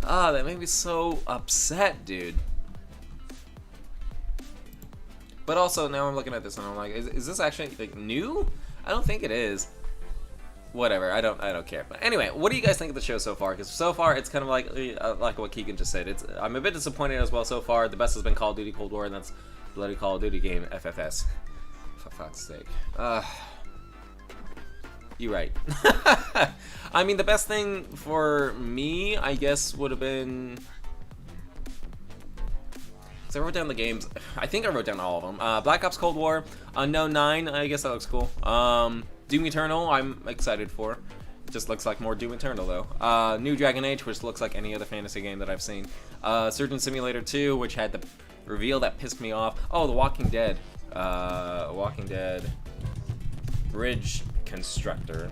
that made me so upset, dude. But also, now I'm looking at this and I'm like, is this actually, like, new? I don't think it is. Whatever, I don't care. But anyway, what do you guys think of the show so far? Because so far, it's kind of like what Keegan just said. I'm a bit disappointed as well so far. The best has been Call of Duty Cold War, and that's bloody Call of Duty game, FFS. For fuck's sake. You're right. I mean, the best thing for me, I guess, would have been... So I wrote down the games. I think I wrote down all of them. Black Ops Cold War, Unknown 9, I guess that looks cool. Doom Eternal, I'm excited for. It just looks like more Doom Eternal, though. New Dragon Age, which looks like any other fantasy game that I've seen. Surgeon Simulator 2, which had the reveal that pissed me off. Oh, The Walking Dead. Walking Dead Bridge Constructor.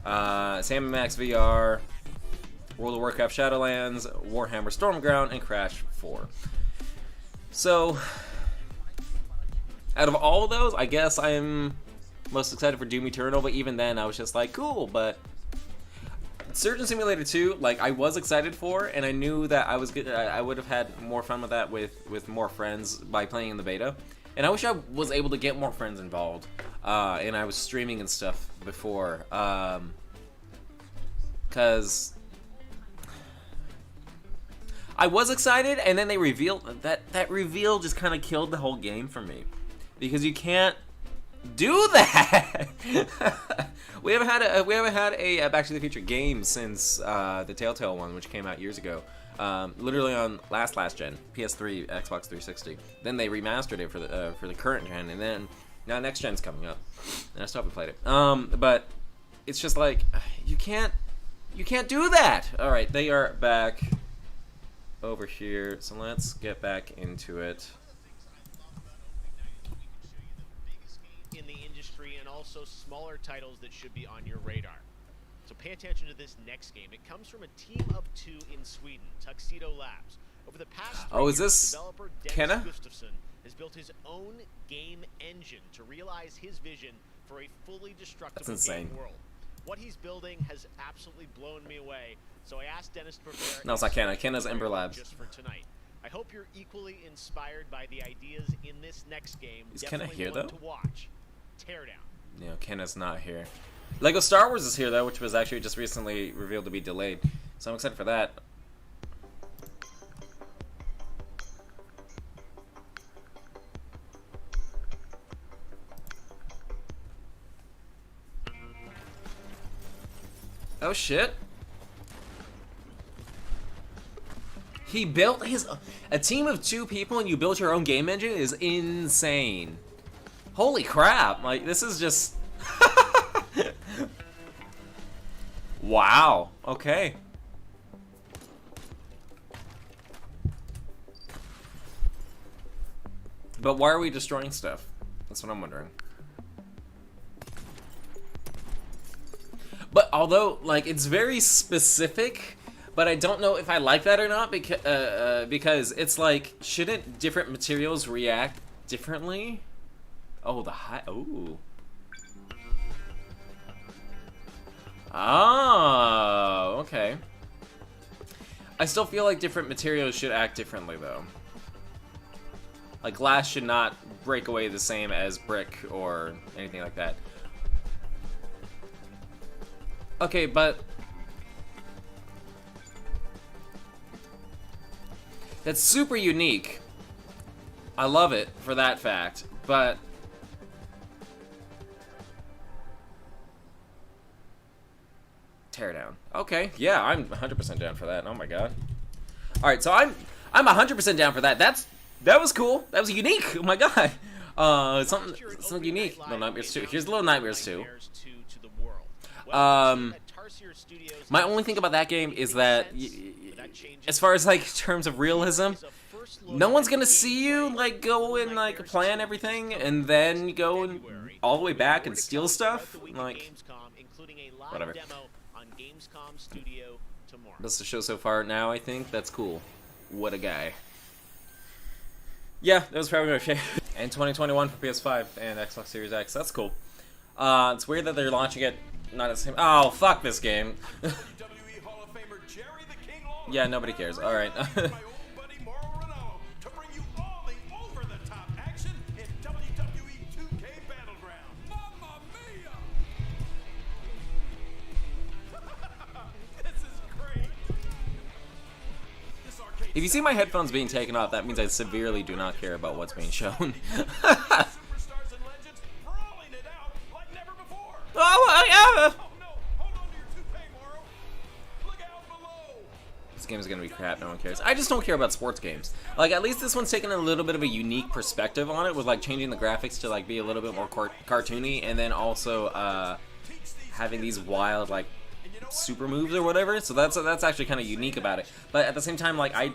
Sam & Max VR. World of Warcraft Shadowlands, Warhammer Stormground, and Crash 4. So, out of all of those, I guess I'm most excited for Doom Eternal, but even then, I was just like, cool, but... Surgeon Simulator 2, like, I was excited for, and I knew that I would have had more fun with that with more friends by playing in the beta. And I wish I was able to get more friends involved, and I was streaming and stuff before, because... I was excited, and then they revealed that reveal just kind of killed the whole game for me, because you can't do that. we haven't had a Back to the Future game since the Telltale one, which came out years ago, literally on last gen, PS3, Xbox 360. Then they remastered it for the current gen, and then now next gen's coming up, and I still haven't played it. But it's just like you can't do that. All right, they are back over here, so let's get back into it. In the industry, also smaller titles that should be on your radar. So pay attention to this next game. It comes from a team of 2 in Sweden, Tuxedo Labs. Over the past 3 is years, this developer Kenna? Dennis Gustafsson has built his own game engine to realize his vision for a fully destructible game world. What he's building has absolutely blown me away, so I asked Dennis to prepare. No, it's not Kenna. Kenna's Ember Labs. Just for tonight. I hope you're equally inspired by the ideas in this next game. Is Kenna here, one though? To watch. Teardown. No, Kenna's not here. Lego Star Wars is here, though, which was actually just recently revealed to be delayed. So I'm excited for that. Oh, shit. He built a team of 2 people and you built your own game engine is insane. Holy crap. Like, this is just... Wow. Okay. But why are we destroying stuff? That's what I'm wondering. But although, like, it's very specific, but I don't know if I like that or not, because it's like, shouldn't different materials react differently? Oh, the high... Ooh. Oh, okay. I still feel like different materials should act differently, though. Like, glass should not break away the same as brick or anything like that. Okay, but... That's super unique. I love it for that fact, but... Teardown. Okay, yeah, I'm 100% down for that. Oh my god. Alright, so I'm 100% down for that. That was cool. That was unique. Oh my god. Something unique. Little Nightmares 2. Here's Little Nightmares 2. My only thing about that game is that, as far as like in terms of realism, no one's gonna see you like go and like plan everything and then go and all the way back and steal stuff. Like, whatever. That's the show so far now. I think that's cool. What a guy. Yeah, that was probably my favorite. And 2021 for PS5 and Xbox Series X. That's cool. It's weird that they're launching it not at the same. Oh, fuck this game. Yeah, nobody cares. All right. If you see my headphones being taken off, that means I severely do not care about what's being shown. Oh, yeah. This game is gonna be crap, no one cares. I just don't care about sports games. Like, at least this one's taking a little bit of a unique perspective on it, with like changing the graphics to like be a little bit more cartoony, and then also having these wild like super moves or whatever. So that's actually kind of unique about it. But at the same time, like I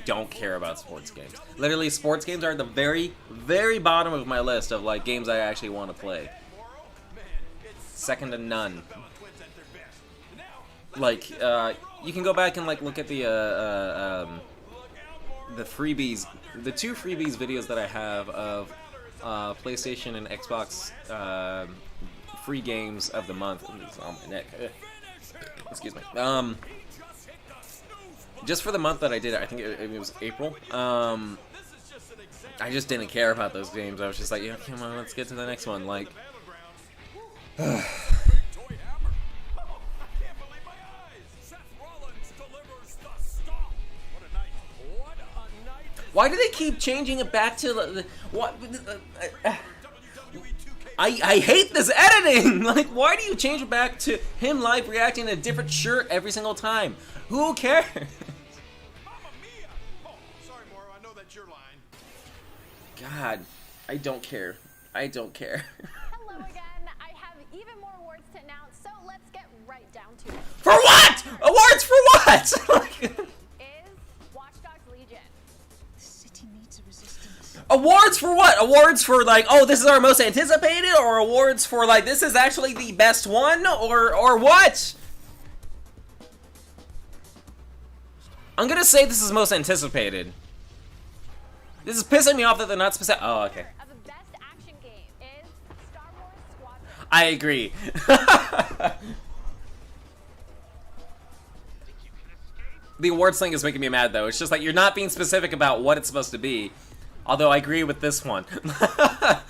don't care about sports games. Literally, sports games are at the very, very bottom of my list of like games I actually want to play. Second to none. Like, you can go back and like look at the freebies, the 2 freebies videos that I have of PlayStation and Xbox free games of the month. It's on my neck. Excuse me. Just for the month that I did it, I think it was April. I just didn't care about those games. I was just like, yeah, come on, let's get to the next one. Like, why do they keep changing it back to the what? I hate this editing! Like, why do you change it back to him live reacting to a different shirt every single time? Who cares? God, I don't care. I don't care. Hello again. I have even more awards to announce, so let's get right down to it. For what? Awards for what? Is Watch Dogs Legion. The city needs a resistance. Awards for what? Awards for like, oh, this is our most anticipated, or awards for like, this is actually the best one, or what? I'm gonna say this is most anticipated. This is pissing me off that they're not specific. Oh, okay. Of the best action game is Star Wars Squadron. I agree. The awards thing is making me mad, though. It's just like, you're not being specific about what it's supposed to be. Although I agree with this one. But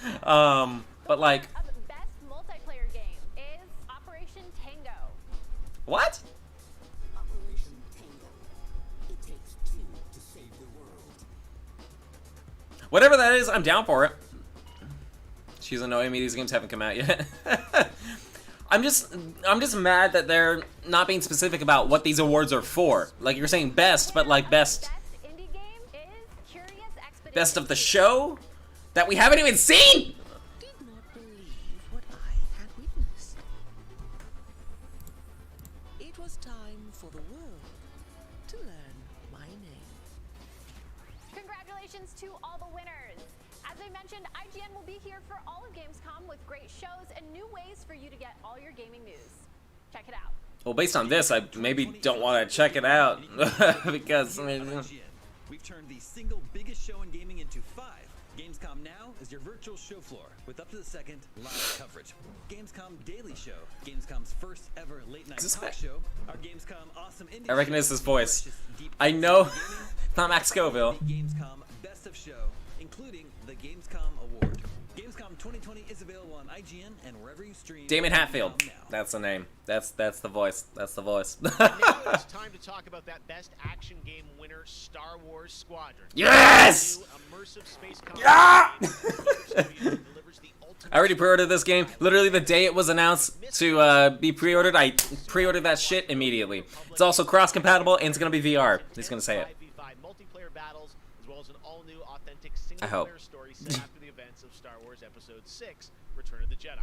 like... Of the best multiplayer game is Operation Tango. What? Operation Tango. It takes two to save the world. Whatever that is, I'm down for it. She's annoying me, these games haven't come out yet. I'm just mad that they're not being specific about what these awards are for. Like, you're saying best, but like best Indie game is Curious Expedition. best of the show that we haven't even seen. Did not believe what I had witnessed. It was time for the world to learn my name. Congratulations to all the winners. As I mentioned, IGN will be here for all of Gamescom with great shows and new ways for you to get all your gaming news. Check it out. Well, based on this, I maybe don't want to check it out because I mean, we've turned the single biggest show in gaming into 5. Gamescom Now is your virtual show floor with up to the second live coverage. Gamescom Daily Show, Gamescom's first ever late night talk show. Our Gamescom Awesome Indie I recognize his voice. I know it's not Max Scoville. Gamescom Best of Show, including the Gamescom Award. Gamescom 2020 is available on IGN and wherever you stream. Damon Hatfield. That's the name. That's the voice. That's the voice. Now it's time to talk about that best action game winner, Star Wars Squadron. Yes! New immersive space Yeah! game delivers the ultimate I already pre-ordered this game. Literally the day it was announced to be pre-ordered, I pre-ordered that shit immediately. It's also cross-compatible and it's gonna be VR. He's gonna say it. 5v5 multiplayer battles, as well as an all-new authentic I hope. single-player story set after the events of Star Wars Episode 6, Return of the Jedi.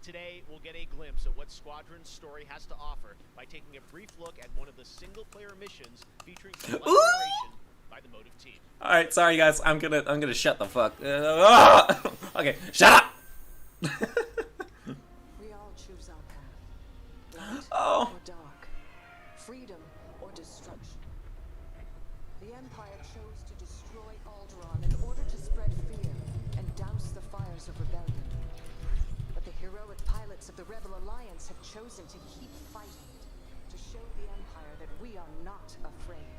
Today, we'll get a glimpse of what Squadron's story has to offer by taking a brief look at one of the single-player missions featuring some collaboration by the Motive team. All right, sorry guys. I'm gonna shut the fuck. Okay, shut up. We all choose our path. Light Oh. or dark. Freedom or destruction. The Empire chose to destroy Alderaan in order to spread fear and douse the fires of rebellion. But the heroic pilots of the Rebel Alliance have chosen to keep fighting, to show the Empire that we are not afraid.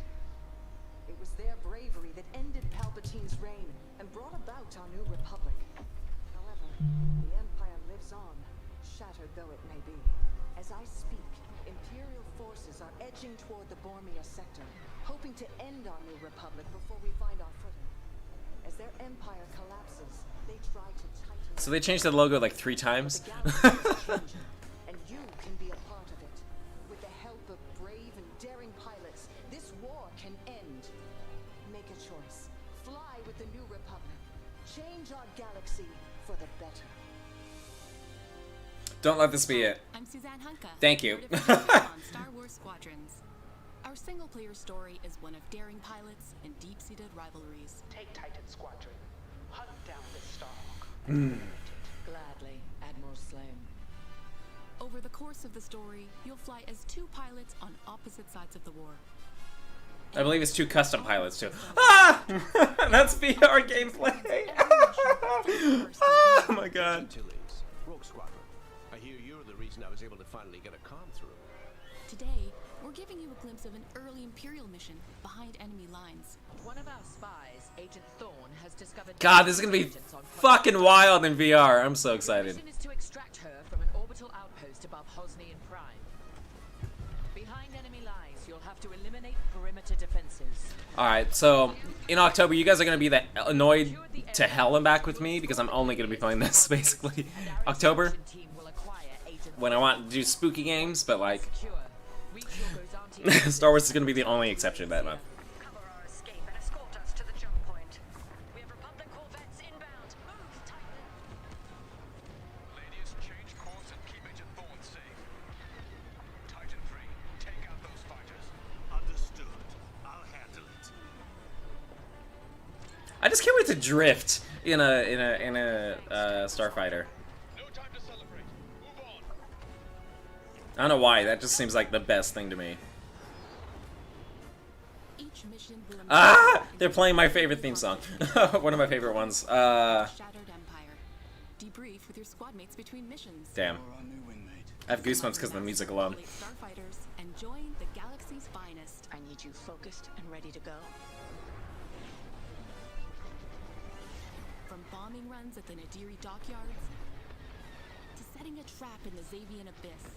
It was their bravery that ended Palpatine's reign and brought about our new republic. However, the Empire lives on, shattered though it may be. As I speak, Imperial forces are edging toward the Bormia sector, hoping to end our new republic before we find our footing. As their empire collapses, they try to tighten. So they changed the logo like 3 times. And you can be a part of it. With the help of brave and daring pilots, this war can end. Make a choice. Fly with the new republic. Change our galaxy for the better. Don't let this be it. I'm Suzanne Hunka. Thank you. On Star Wars Squadrons. Our single-player story is one of daring pilots and deep-seated rivalries. Take Titan Squadron. Hunt down this Starhawk. Gladly, Admiral Slane. Over the course of the story, you'll fly as 2 pilots on opposite sides of the war. I believe it's 2 custom pilots too. Ah! That's VR gameplay. Oh my god. Rogue Squadron. I hear you're the reason I was able to finally get a comm through. Today, we're giving you a glimpse of an early Imperial mission behind enemy lines. One of our spies, Agent Thorne, has discovered. God, this is gonna be fucking wild in VR. I'm so excited. The mission is to extract her from an orbital outpost above Hosnian Prime. Behind enemy lines, you'll have to eliminate perimeter defenses. Alright, so in October, you guys are gonna be that annoyed to hell and back with me because I'm only gonna be playing this basically. October, when I want to do spooky games, but like Star Wars is gonna be the only exception that month. Cover our escape and escort us to the jump point. We have Republic corvettes inbound. Move, Titan. Ladies, change course and keep Agent Thorne safe. Titan 3, take out those fighters. Understood. I'll handle it. I just can't wait to drift in a starfighter. I don't know why. That just seems like the best thing to me. Ah! They're playing my favorite theme song. One of my favorite ones. Shattered Empire. Debrief with your squad mates between missions. Damn. I have goosebumps because of the music alone. Starfighters and join the galaxy's finest. I need you focused and ready to go. From bombing runs at the Nadiri dockyards to setting a trap in the Xavian abyss.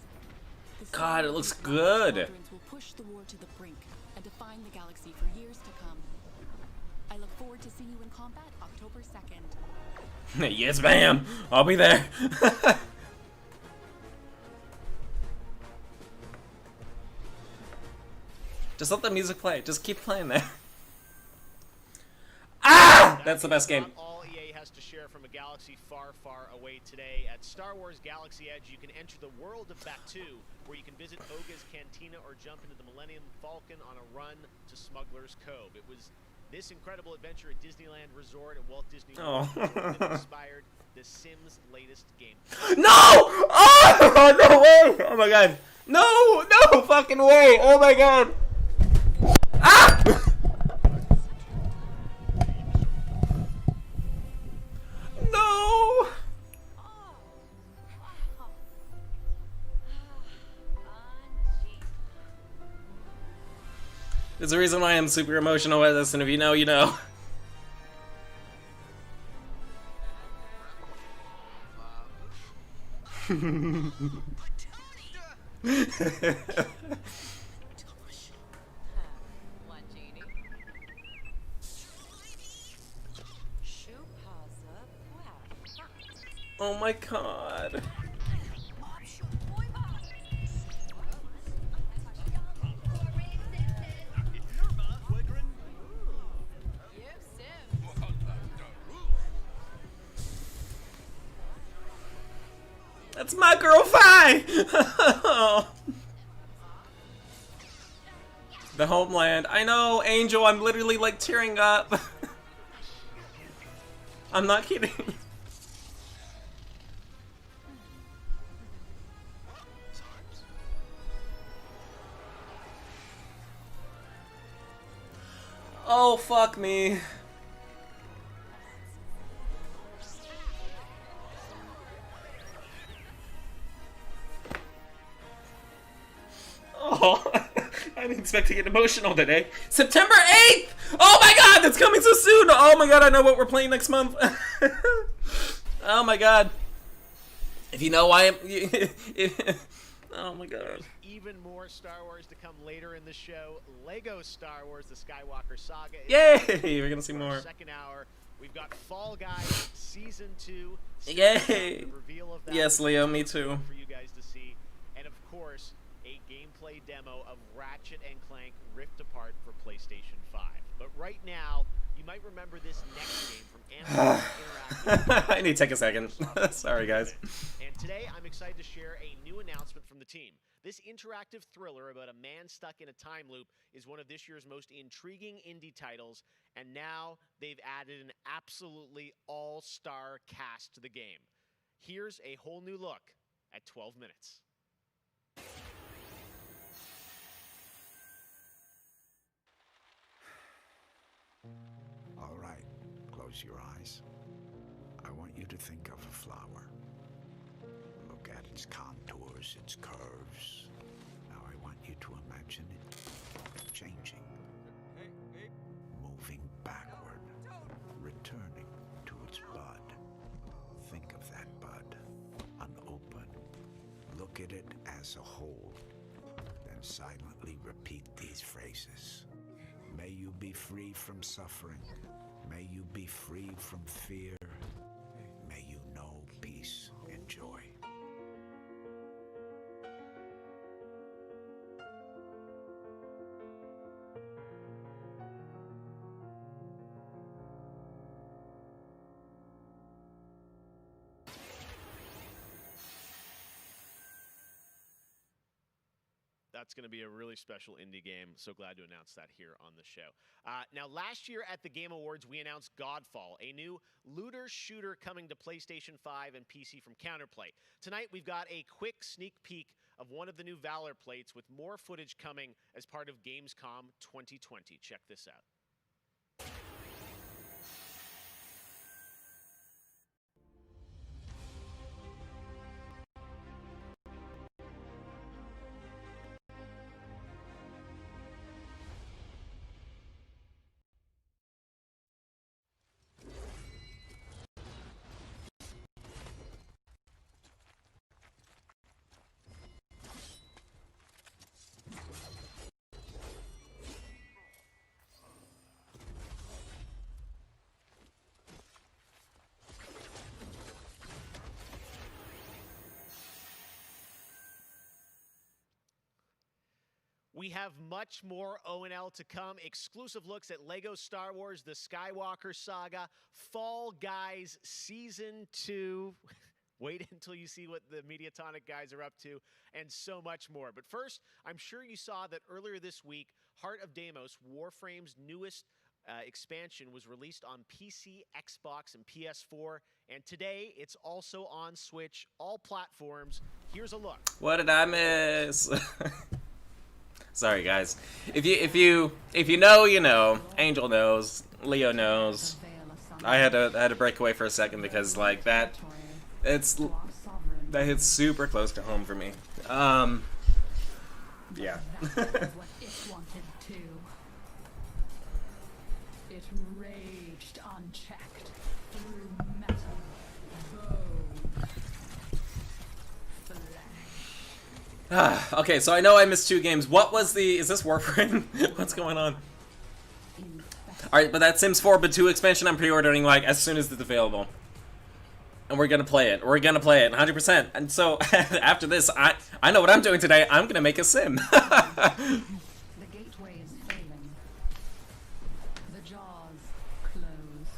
God, it looks good. Squadrons will push the war to the brink and define the galaxy for years to come. I look forward to seeing you in combat October 2nd. Yes, ma'am. I'll be there. Just let the music play. Just keep playing there. Ah! That's the best game. All EA has to share from a galaxy far, far away today. At Star Wars Galaxy Edge, you can enter the world of Batuu, where you can visit Oga's Cantina or jump into the Millennium Falcon on a run to Smuggler's Cove. It was this incredible adventure at Disneyland Resort at Walt Disney World that inspired The Sims' latest game. No! Oh! No way! Oh my god. No! No fucking way! Oh my god! Ah! No! There's a reason why I'm super emotional with this, and if you know, you know. Oh my god. That's my girl Fi! The homeland. I know, Angel, I'm literally like tearing up. I'm not kidding. Oh, fuck me. Oh, I didn't expect to get emotional today. September 8th! Oh my god, that's coming so soon! Oh my god, I know what we're playing next month. Oh my god. If you know why I'm... Oh my god. Even more Star Wars to come later in the show. Lego Star Wars: The Skywalker Saga. Yay! We're gonna see more. Second hour. We've got Fall Guys Season 2. Yay! Reveal of that. Yes, Leo, me too. For you guys to see, and of course, a gameplay demo of Ratchet and Clank Rift Apart for PlayStation 5. But right now, you might remember this next game from Amazon Interactive. I need to take a second. Sorry, guys. And today, I'm excited to share a new announcement from the team. This interactive thriller about a man stuck in a time loop is one of this year's most intriguing indie titles, and now they've added an absolutely all-star cast to the game. Here's a whole new look at 12 minutes. All right, close your eyes. I want you to think of a flower. Look at its contours, its curves. Now I want you to imagine it changing, moving backward, returning to its bud. Think of that bud, unopened. Look at it as a whole, then silently repeat these phrases. May you be free from suffering. May you be free from fear. May you know peace and joy. That's going to be a really special indie game. So glad to announce that here on the show. Now, last year at the Game Awards, we announced Godfall, a new looter shooter coming to PlayStation 5 and PC from Counterplay. Tonight, we've got a quick sneak peek of one of the new Valor plates with more footage coming as part of Gamescom 2020. Check this out. We have much more ONL to come. Exclusive looks at LEGO Star Wars, The Skywalker Saga, Fall Guys Season 2. Wait until you see what the Mediatonic guys are up to, and so much more. But first, I'm sure you saw that earlier this week, Heart of Deimos, Warframe's newest expansion, was released on PC, Xbox, and PS4. And today, it's also on Switch, all platforms. Here's a look. What did I miss? Sorry, guys. If you know, you know. Angel knows. Leo knows. I had to break away for a second because like that hits super close to home for me. Yeah. It raged unchecked through metal, bone, Okay, so I know I missed 2 games. What was the... Is this Warframe? What's going on? Alright, but that Sims 4 but 2 expansion I'm pre-ordering like as soon as it's available. And we're gonna play it. We're gonna play it 100%. And so after this, I know what I'm doing today. I'm gonna make a sim. The gateway is failing. The jaws close.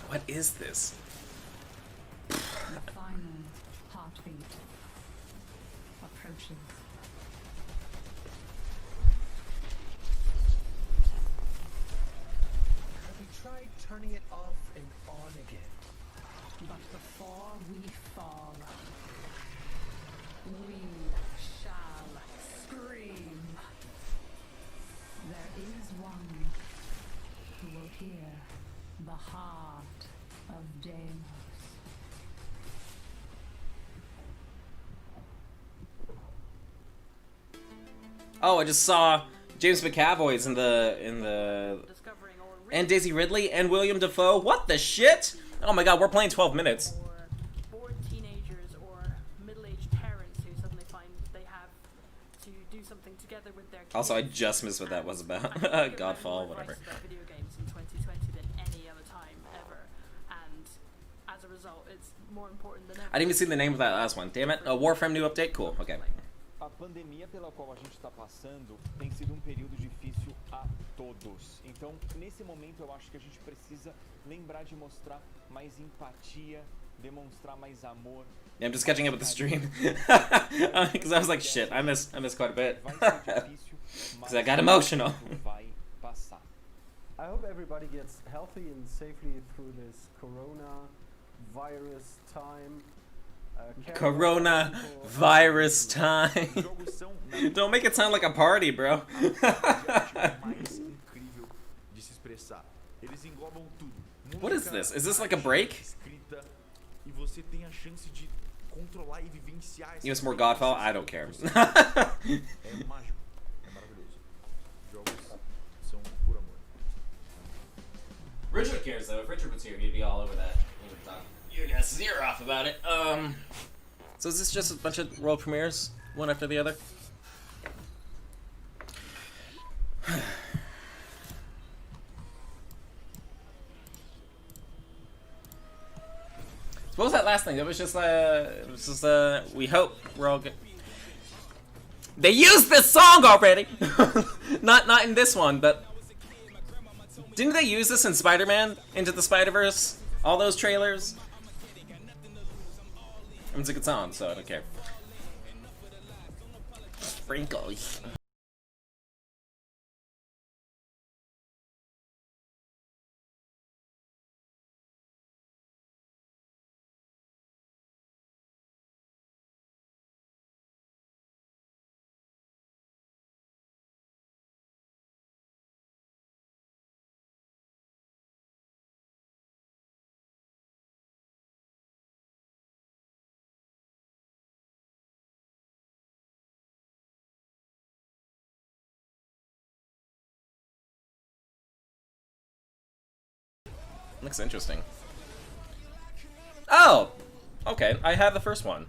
What is this? The final heartbeat approaches. Have you tried turning it off and on again? But before we fall, we shall scream. There is one who will hear the heart of Deimos. Oh, I just saw James McAvoy's in the and Daisy Ridley and William Dafoe. What the shit? Oh my god, we're playing 12 minutes. Bored teenagers or middle-aged parents who suddenly find they have to do something together with their kids. Also, I just missed what that was about. Godfall, whatever. About video games in 2020 than any other time ever, and as a result, it's more important than ever. I didn't even see the name of that last one. Damn it. Warframe new update? Cool. Okay. A pandemia pela qual a gente está passando tem sido período difícil a todos. Então, nesse momento, eu acho que a gente precisa lembrar de mostrar mais empatia, demonstrar mais amor. Yeah, I'm just catching up with the stream because I was like, shit, I missed quite a bit because I got emotional. I hope everybody gets healthy and safely through this coronavirus time. Corona virus time. Don't make it sound like a party, bro. What is this? Is this like a break? You have some more Godfall? I don't care. Richard cares though. If Richard was here, he'd be all over that. He would talk your guys' ear off about it. So is this just a bunch of world premieres, one after the other? So what was that last thing? It was just we hope we're all good. They used this song already. not in this one, but didn't they use this in Spider-Man Into the Spider-Verse? All those trailers. I mean, it's a good song, so I don't care. Sprinkles. Looks interesting. Oh! Okay, I have the first one.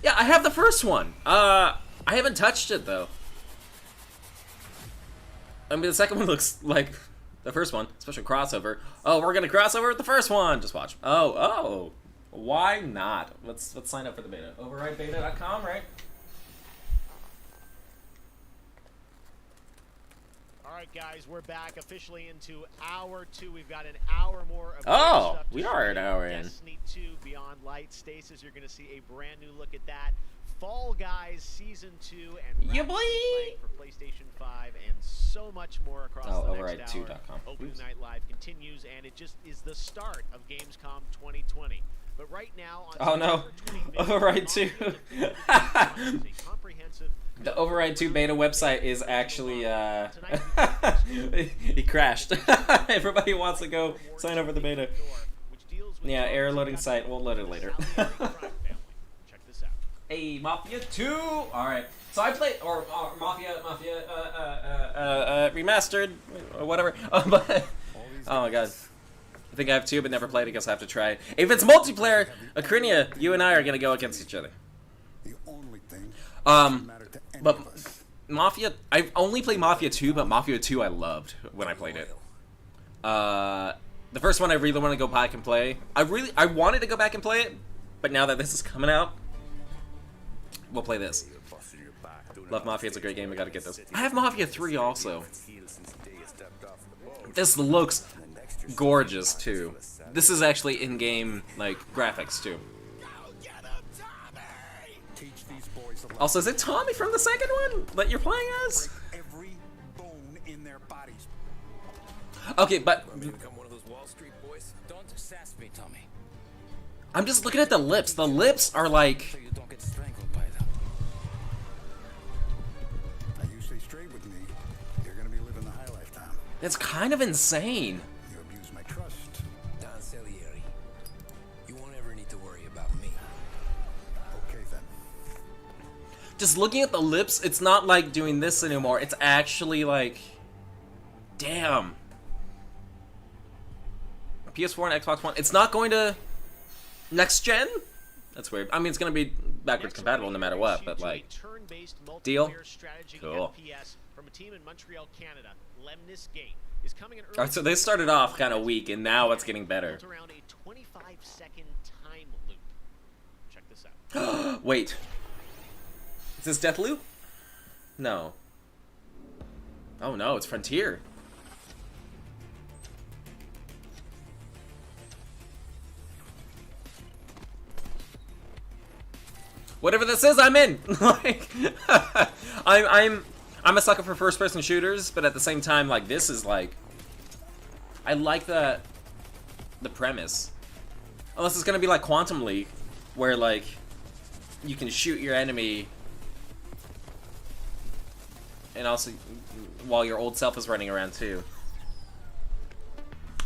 Yeah, I have the first one. I haven't touched it, though. I mean, the second one looks like the first one. Special crossover. Oh, we're gonna cross over with the first one! Just watch. Oh. Why not? Let's sign up for the beta. Overridebeta.com, right? All right, guys, we're back officially into hour 2. We've got an hour more of Oh, we are an hour in. Destiny 2 Beyond Light. Stasis, you're going to see a brand new look at that. Fall Guys Season 2 and yeah, boy! For PlayStation 5 and so much more across the next hour. Override2.com. Opening Night Live continues, and it just is the start of Gamescom 2020. But right now, on Override 2. The Override 2 beta website is actually, it crashed. Everybody wants to go sign up for the beta. Yeah, error loading site. We'll load it later. Hey, Mafia 2! Alright. So I played, or Mafia, remastered, or whatever. Oh my god. I think I have 2, but never played it. I guess I have to try it. If it's multiplayer, Acrinia, you and I are gonna go against each other. But Mafia, I've only played Mafia 2, but Mafia 2 I loved when I played it. The first one I really want to go back and play. I wanted to go back and play it, but now that this is coming out, we'll play this. Love Mafia, it's a great game, I gotta get this. I have Mafia 3 also. This looks gorgeous too. This is actually in-game, like, graphics too. Also, is it Tommy from the second one that you're playing as? Okay, but I'm just looking at the lips. The lips are like. That's kind of insane. You abuse my trust. Don Salieri, you won't ever need to worry about me. Okay then. Just looking at the lips, it's not like doing this anymore. It's actually like, damn. PS4 and Xbox One. It's not going to next gen. That's weird. I mean, it's going to be backwards compatible no matter what, but like, deal. Cool. From a team in Montreal, Canada, Lemnis Gate is coming in early. Alright, so they started off kind of weak, and now it's getting better. Around a 25-second time loop. Check this out. Wait. Is this Deathloop? No. Oh no, it's Frontier. Whatever this is, I'm in. Like, I'm a sucker for first-person shooters, but at the same time, like, this is like, I like the premise. Unless it's gonna be like Quantum Leap, where like you can shoot your enemy, and also while your old self is running around too.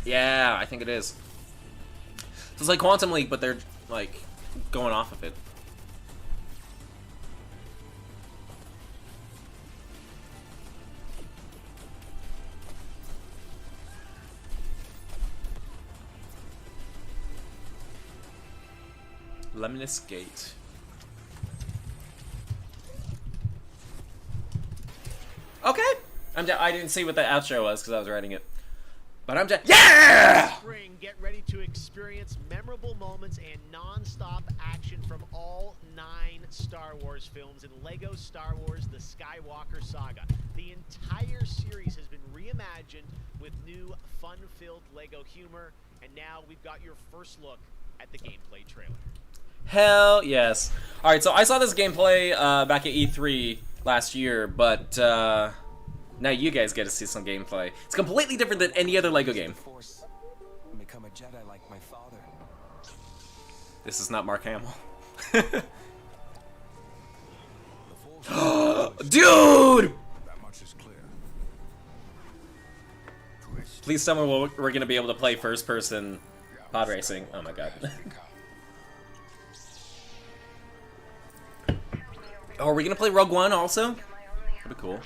Yeah, I think it is. So it's like Quantum Leap, but they're like going off of it. Lemnis Gate. Okay! I didn't see what the outro was because I was writing it. But I'm just. Yeah! Spring, get ready to experience memorable moments and non-stop action from all 9 Star Wars films in LEGO Star Wars The Skywalker Saga. The entire series has been reimagined with new fun-filled LEGO humor, and now we've got your first look at the gameplay trailer. Hell yes. All right, so I saw this gameplay back at E3 last year, but now you guys get to see some gameplay. It's completely different than any other LEGO game. Become a Jedi like my father. This is not Mark Hamill. Dude! That much is clear. Please tell me we're gonna be able to play first-person pod racing. Oh my god. Oh, are we gonna play Rogue One also? That'd be cool.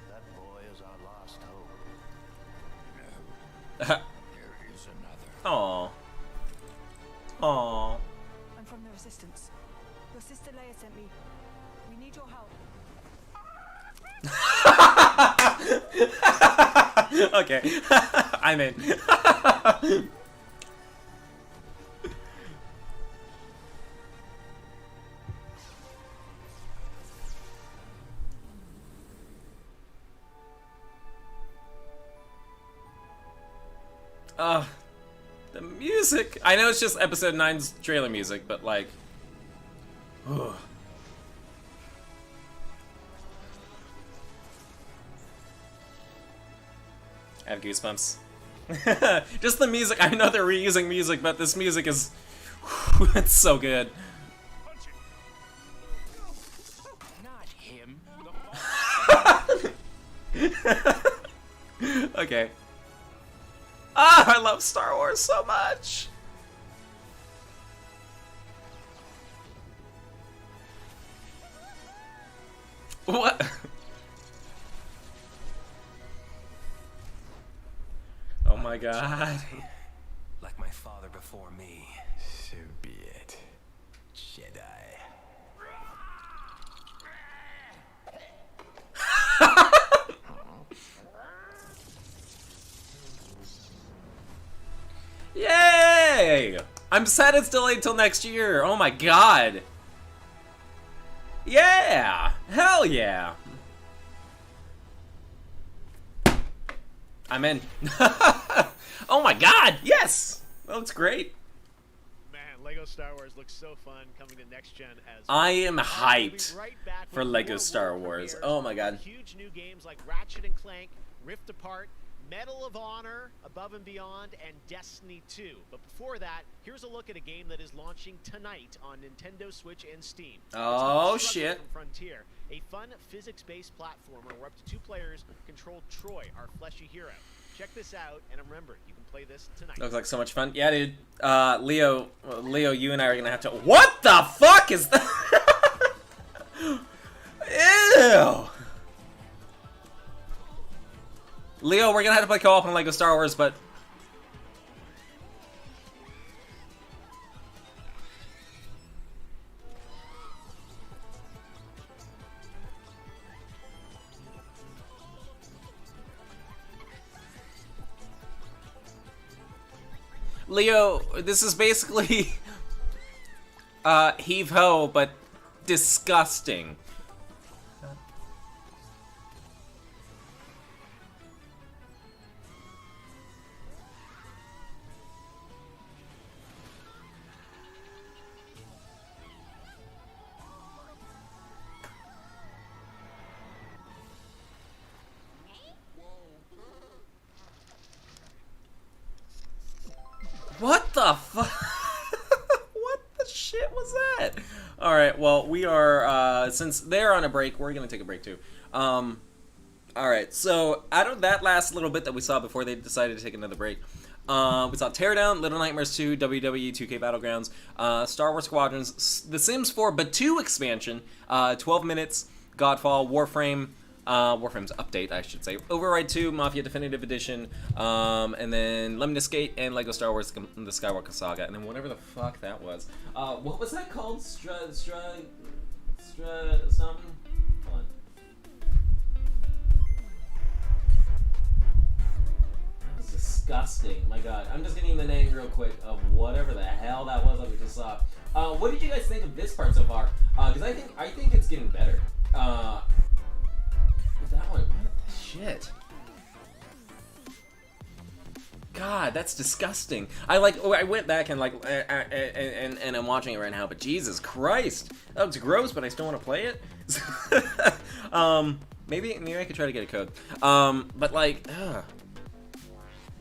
That boy is our last hope. There is another. Aww. Aww. I'm from the Resistance. Your sister Leia sent me. We need your help. Okay. I'm in. The music. I know it's just episode 9's trailer music, but like, ugh. I have goosebumps. Just the music. I know they're reusing music, but this music is, it's so good. Not him. Okay. Ah, I love Star Wars so much. What? Oh my god. Like my father before me. So be it. Jedi. Yay! I'm sad it's delayed till next year. Oh my god. Yeah! Hell yeah! I'm in. Oh my god, yes! That looks great. Man, Lego Star Wars looks so fun coming to next gen as I am hyped We'll be right back for with Lego more Star world Wars. premieres Oh my of god. Huge new games like Ratchet and Clank, Rift Apart, Medal of Honor, Above and Beyond, and Destiny 2. But before that, here's a look at a game that is launching tonight on Nintendo Switch and Steam. It's Oh called shit. Struggle from Frontier, a fun physics-based platformer where up to 2 players control Troy, our fleshy hero. Check this out, and remember, you can play this tonight. Looks like so much fun. Yeah, dude. Leo, you and I are gonna have to. What the fuck is that? Ew. Leo, we're gonna have to play co-op on Lego Star Wars, but. Leo, this is basically heave-ho, but disgusting. What the fuck? What the shit was that? Alright, well, we are, since they're on a break, we're gonna take a break too. Alright, so out of that last little bit that we saw before they decided to take another break, we saw Teardown, Little Nightmares 2, WWE 2K Battlegrounds, Star Wars Squadrons, The Sims 4, but 2 expansion, 12 minutes, Godfall, Warframe, Warframe's update, I should say, Override 2, Mafia Definitive Edition, and then Lemon Skate and Lego Star Wars: The Skywalker Saga, and then whatever the fuck that was. What was that called? Something? Hold on. That was disgusting. My god. I'm just getting the name real quick of whatever the hell that was that we just saw. What did you guys think of this part so far? Because I think it's getting better. That one, what the shit? God, that's disgusting. I went back and and I'm watching it right now, but Jesus Christ, that looks gross. But I still want to play it. Maybe I could try to get a code. But like,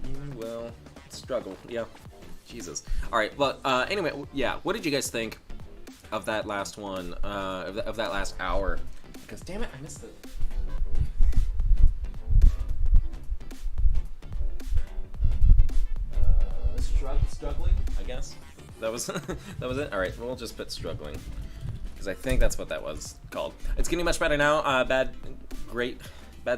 you will struggle. Yeah, Jesus. All right. Well, anyway, yeah. What did you guys think of that last one? Of that last hour? Because damn it, I missed the. Struggling, I guess. That was that was it. All right, we'll just put struggling because I think that's what that was called. It's getting much better now. Bad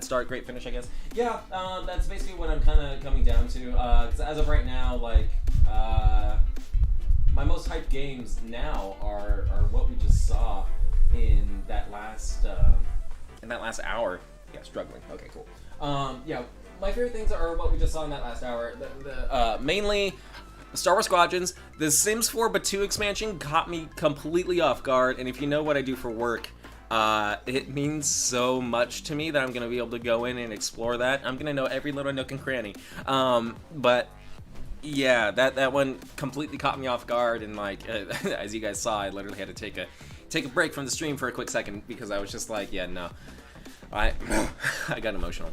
start, great finish, I guess. Yeah, that's basically what I'm kind of coming down to. Because as of right now, like my most hyped games now are what we just saw in that last hour. Yeah, struggling. Okay, cool. Yeah. My favorite things are what we just saw in that last hour. Mainly Star Wars Squadrons. The Sims 4 but 2 expansion caught me completely off guard, and if you know what I do for work, it means so much to me that I'm going to be able to go in and explore that. I'm going to know every little nook and cranny. But yeah, that one completely caught me off guard, and like as you guys saw, I literally had to take a break from the stream for a quick second because I was just like, yeah, no. I got emotional.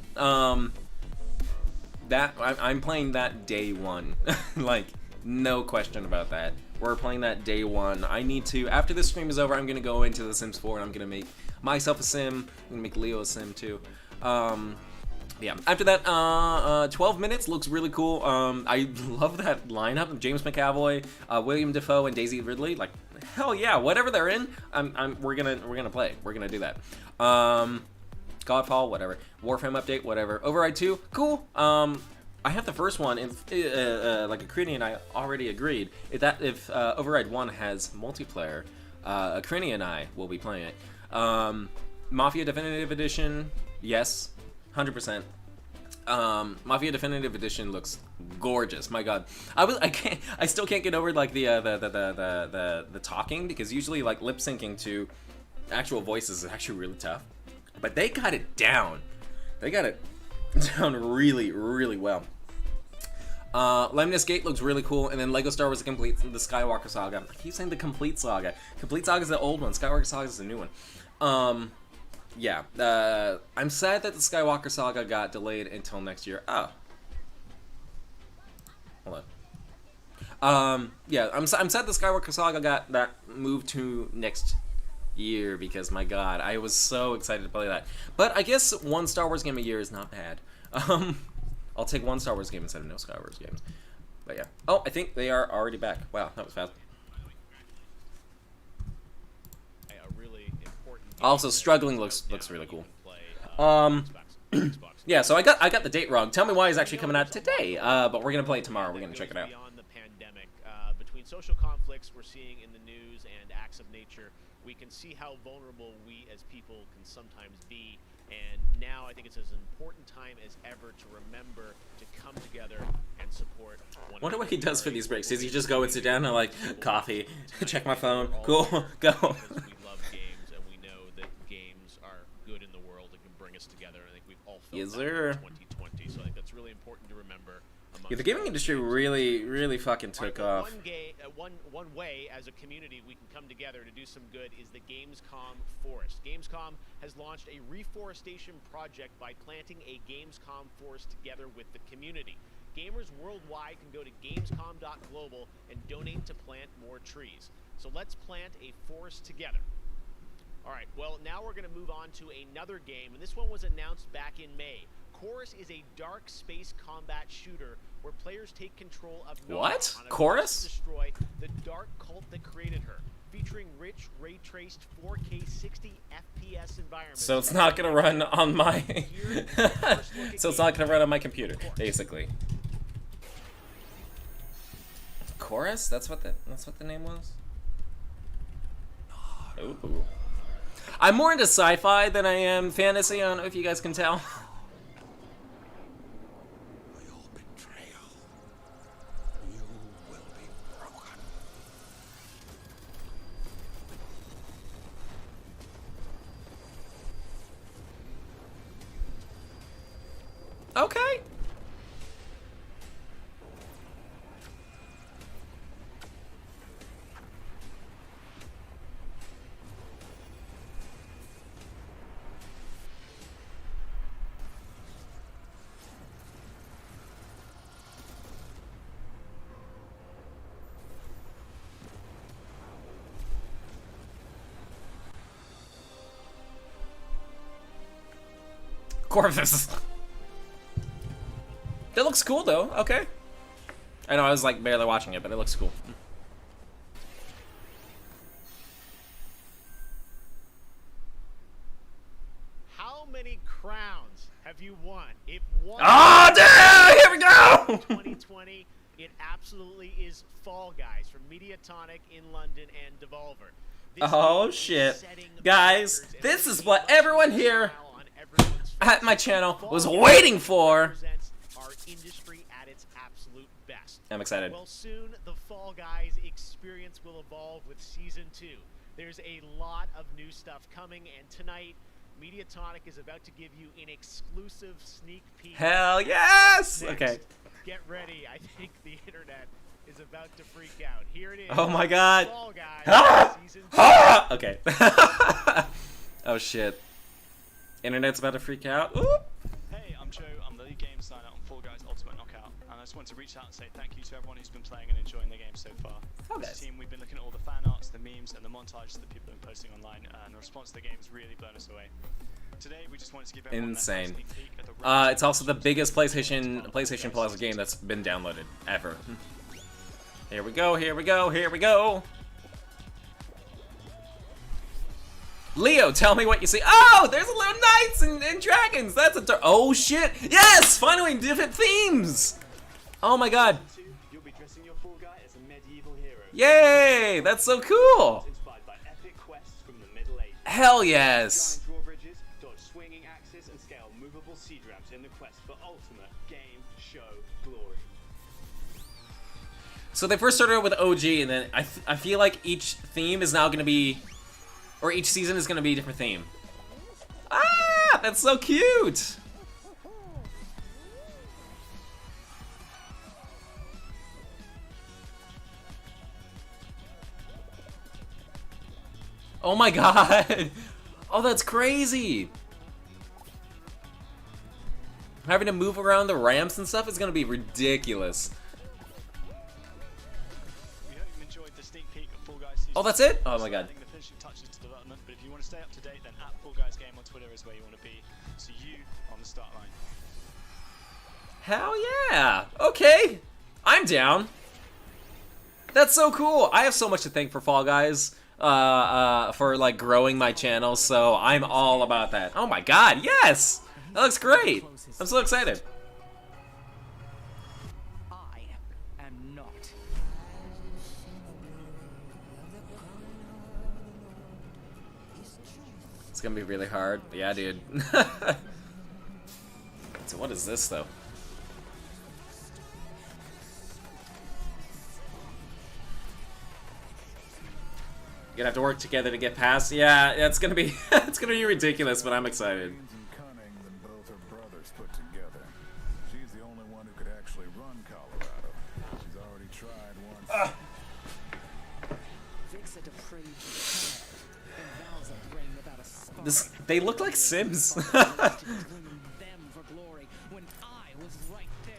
I'm playing that day one. Like, no question about that. We're playing that day one. I need to, after this stream is over, I'm gonna go into The Sims 4 and I'm gonna make myself a sim. I'm gonna make Leo a sim too. Yeah, after that, 12 minutes looks really cool. I love that lineup of James McAvoy, William Dafoe, and Daisy Ridley. Like, hell yeah, whatever they're in, we're gonna play. We're gonna do that. Godfall, whatever. Warframe update, whatever. Override 2, cool. I have the first one, and like Akrini and I already agreed. If Override 1 has multiplayer, Akrini and I will be playing it. Mafia Definitive Edition, yes, 100%. Mafia Definitive Edition looks gorgeous. My God, I still can't get over like the talking, because usually like lip syncing to actual voices is actually really tough. But they got it down. They got it down really, really well. Lemnis Gate looks really cool, and then Lego Star Wars the Skywalker Saga. I keep saying the Complete Saga. Complete Saga is the old one. Skywalker Saga is the new one. Yeah. I'm sad that the Skywalker Saga got delayed until next year. Oh. Hold on. Yeah, I'm sad the Skywalker Saga got that moved to next year, because my God, I was so excited to play that. But I guess one Star Wars game a year is not bad. I'll take one Star Wars game instead of no Star Wars games. But yeah. Oh, I think they are already back. Wow, that was fast. Also, struggling looks really cool. Yeah, so I got the date wrong. Tell me why it's actually coming out today. But we're gonna play it tomorrow. We're gonna check it out. Beyond the pandemic, between social conflicts we're seeing in the news and acts of nature, we can see how vulnerable we as people can sometimes be. And now I think it's as important time as ever to remember to come together and support one another. Wonder what he does for these breaks. Does he just go and sit down and like coffee, check my phone, cool, go. We love games, and we know that games are good in the world and can bring us together. I think we've all felt yes, that sir. in 2020. So I think that's really important to remember. Yeah, the gaming industry really fucking took off. One way as a community we can come together to do some good is the Gamescom Forest. Gamescom has launched a reforestation project by planting a Gamescom forest together with the community. Gamers worldwide can go to gamescom.global and donate to plant more trees. So let's plant a forest together. All right, well, now we're going to move on to another game, and this one was announced back in May. Chorus is a dark space combat shooter where players take control of what? On a Chorus? quest to destroy the dark cult that created her, featuring rich ray-traced 4K 60 FPS environments. So it's not gonna run on my. So it's not gonna run on my computer, basically. Chorus? That's what the name was. Ooh. I'm more into sci-fi than I am fantasy. I don't know if you guys can tell. Okay. corpses. That looks cool though. Okay. I know I was like barely watching it, but it looks cool. How many crowns have you won? If one. Oh, damn! Here we go. 2020, it absolutely is Fall Guys from Mediatonic in London and Devolver. Oh shit, guys! This is what everyone here at my channel was waiting for. Our industry at its absolute best. I'm excited. Well, soon the Fall Guys experience will evolve with Season 2. There's a lot of new stuff coming, and tonight, Mediatonic is about to give you an exclusive sneak peek. Hell yes! Next. Okay. Get ready. I think the internet is about to freak out. Here it is. Oh my god. Fall Guys, Ah! Season 2. Ah! Okay. Oh shit. Internet's about to freak out. Ooh. Hey, I'm Joe. I'm the lead game designer on Fall Guys Ultimate Knockout, and I just want to reach out and say thank you to everyone who's been playing and enjoying the game so far. As a team, we've been looking at all the fan arts, the memes, and the montages that people have been posting online, and the response to the game has really blown us away. Today, we just wanted to give everyone Insane. a sneak peek at the It's also the biggest PlayStation Plus game that's been downloaded ever. Here we go, here we go, here we go. Leo, tell me what you see. Oh, there's a little knights and dragons. That's a oh shit. Yes, finally different themes. Oh my god. You'll be dressing your Fall Guy as a medieval hero. Yay, that's so cool. Inspired by epic quests from the Middle Ages. Hell yes. Giant drawbridges, dodge swinging axes, and scale movable siege ramps in the quest for ultimate game show glory. So they first started out with OG, and then I feel like each theme is now going to be, or each season is going to be a different theme. Ah, that's so cute. Oh my god. Oh, that's crazy. Having to move around the ramps and stuff is going to be ridiculous. We hope you enjoyed the sneak peek of Fall Guys Season Oh, that's it? Oh my god. The finishing touches to development, but if you want to stay up to date, then at Fall Guys Game on Twitter is where you want to be. See you on the start line. Hell yeah. Okay. I'm down. That's so cool. I have so much to thank for Fall Guys. For like growing my channel, so I'm all about that. Oh my god, yes! That looks great! I'm so excited. I am not. It's gonna be really hard. Yeah, dude. So what is this though? You're gonna have to work together to get past. Yeah, it's gonna be it's gonna be ridiculous, but I'm excited. Cunning than both her brothers put together. She's the only one who could actually run Colorado. She's already tried once. Vixen depraved with power, and vows a ring without a spark. This they look like Sims. Them for glory when I was right there.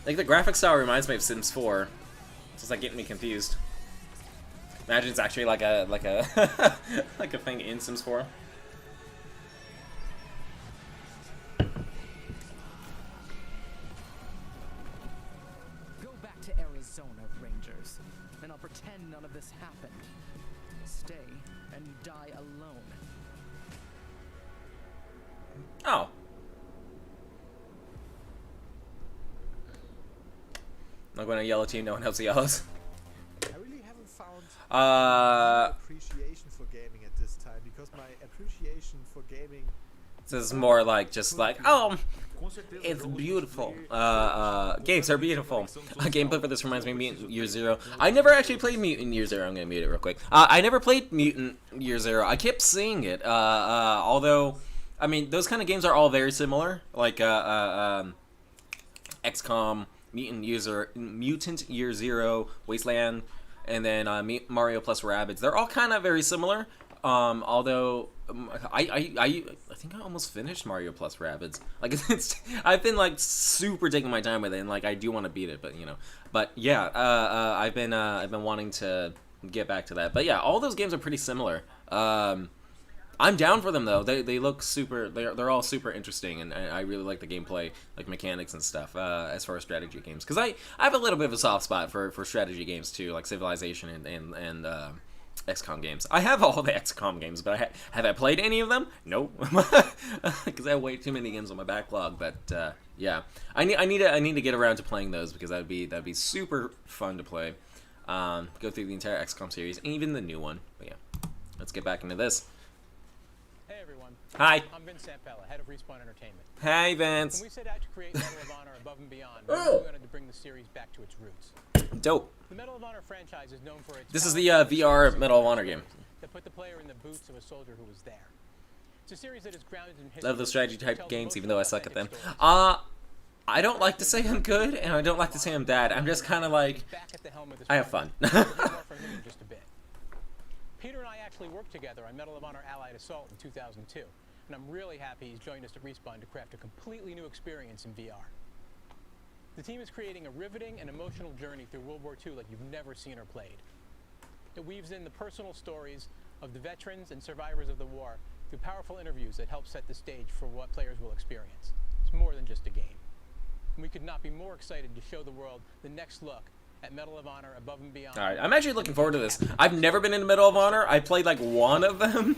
Like the graphic style reminds me of Sims 4. So it's like getting me confused. Imagine it's actually like a like a thing in Sims 4. Go back to Arizona, Rangers, and I'll pretend none of this happened. Stay and die alone. Oh. I'm going to yellow team, no one helps the yellows. I really haven't found appreciation for gaming at this time, because my appreciation for gaming This is more like just like, oh, it's beautiful. Games are beautiful. Gameplay for this reminds me of Mutant Year Zero. I never actually played Mutant Year Zero. I'm gonna mute it real quick. I never played Mutant Year Zero. I kept seeing it. Although, I mean, those kind of games are all very similar. Like XCOM, Mutant Year Zero, Wasteland, and then Mario plus Rabbids. They're all kind of very similar. Although I think I almost finished Mario plus Rabbids. Like I've been like super taking my time with it, and like I do want to beat it, but you know. But yeah, I've been wanting to get back to that. But yeah, all those games are pretty similar. I'm down for them though. They look super. They're all super interesting, and I really like the gameplay, like mechanics and stuff. As far as strategy games, because I have a little bit of a soft spot for strategy games too, like Civilization and XCOM games. I have all the XCOM games, but have I played any of them? Nope, because I have way too many games on my backlog. But yeah, I need to get around to playing those because that'd be super fun to play. Go through the entire XCOM series and even the new one. But yeah, let's get back into this. Hey everyone. Hi. I'm Vince Sampella, head of Respawn Entertainment. Hey Vince. When we set out to create Medal of Honor Above and Beyond, we wanted to bring the series back to its roots. Dope. The Medal of Honor franchise is known for its This is the VR Medal of Honor game. that put the player in the boots of a soldier who was there. It's a series that is grounded in history. Love the strategy type games, even though I suck at them. I don't like to say I'm good, and I don't like to say I'm bad. I'm just kind of like, I have fun. Peter and I actually worked together on Medal of Honor Allied Assault in 2002, and I'm really happy he's joined us at Respawn to craft a completely new experience in VR. The team is creating a riveting and emotional journey through World War II like you've never seen or played. It weaves in the personal stories of the veterans and survivors of the war through powerful interviews that help set the stage for what players will experience. It's more than just a game. And we could not be more excited to show the world the next look at Medal of Honor Above and Beyond. Alright, I'm actually looking forward to this. I've never been into Medal of Honor. I played like one of them.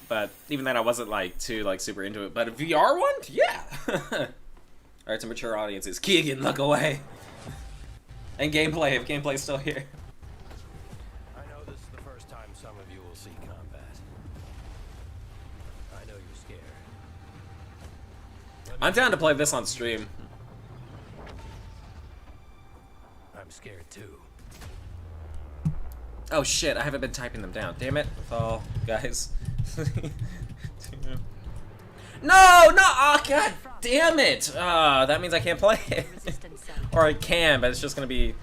But even then I wasn't like too like super into it. But a VR one? Yeah. Alright, to mature audiences. Keegan, look away. And gameplay, if gameplay's still here. I know this is the first time some of you will see combat. I know you're scared. I'm down to play this on stream. I'm scared too. Oh shit, I haven't been typing them down. Damn it. Oh, guys. No, no, oh god damn it. That means I can't play it. Or I can, but it's just gonna be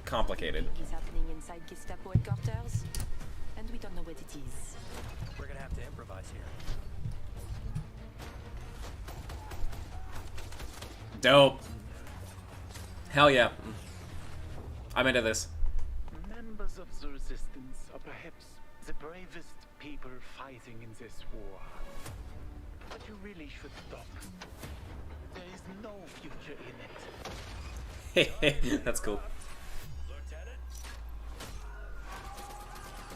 complicated. It's happening inside Gestapo headquarters, and we don't know what it is. We're gonna have to improvise here. Dope. Hell yeah. I'm into this. Members of the Resistance are perhaps the bravest people fighting in this war. But you really should stop. There is no future in it. That's cool.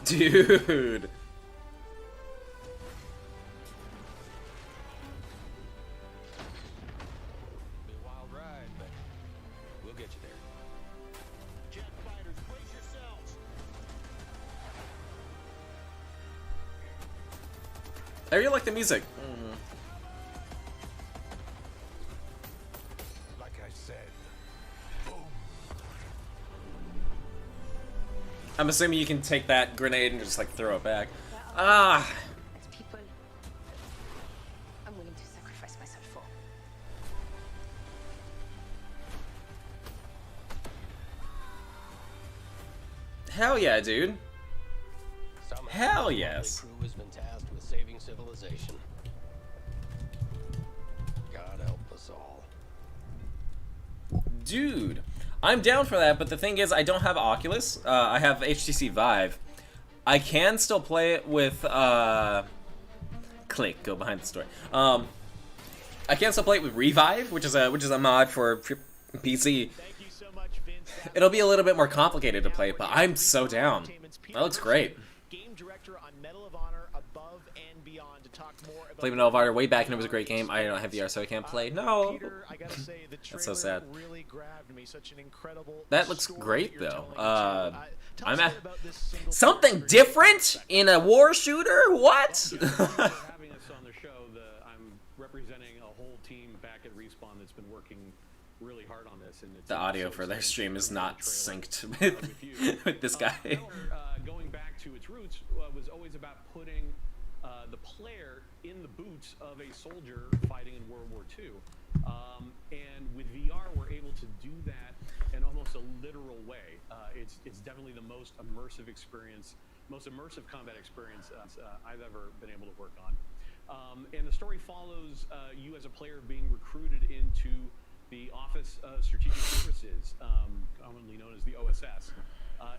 Dude. I really like the music. Like I said, I'm assuming you can take that grenade and just like throw it back. Ah. As people, I'm willing to sacrifice myself for. Hell yeah, dude. somehow Hell the yes. crew has been tasked with saving civilization. God help us all. Dude, I'm down for that, but the thing is, I don't have Oculus. I have HTC Vive. I can still play it with, click, go behind the story. I can still play it with Revive, which is a mod for PC. It'll be a little bit more complicated to play, but I'm so down. That looks great. Game director on Medal of Honor Above and Beyond to talk more about Played Medal of Honor way back and it was a great game. I don't have VR, so I can't play. No. Peter, I gotta say, the That's so sad. really grabbed me. Such an incredible That looks great though. I'm at something different in a war shooter. What? Having us on the show, I'm representing a whole team back at Respawn that's been working really hard on this. And it's The audio for their stream is not synced with this guy. Going back to its roots was always about putting the player in the boots of a soldier fighting in World War II. And with VR, we're able to do that in almost a literal way. It's definitely the most immersive experience, most immersive combat experience I've ever been able to work on. And the story follows you as a player being recruited into the Office of Strategic Services, commonly known as the OSS.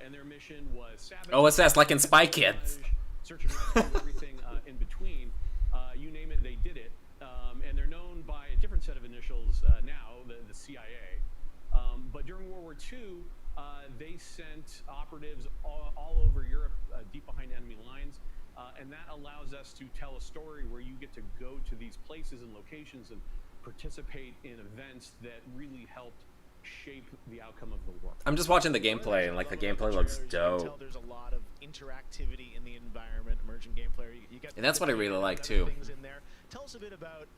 and their mission was sabotage. OSS, like in Spy Kids. Search and rescue, everything in between. You name it, they did it. And they're known by a different set of initials now, the CIA. But during World War II, they sent operatives all over Europe, deep behind enemy lines. And that allows us to tell a story where you get to go to these places and locations and participate in events that really helped shape the outcome of the war. I'm just watching the gameplay, and like the gameplay looks dope. There's a lot of interactivity in the environment, emerging gameplay. You got And that's what I really like too. things in there. Tell us a bit about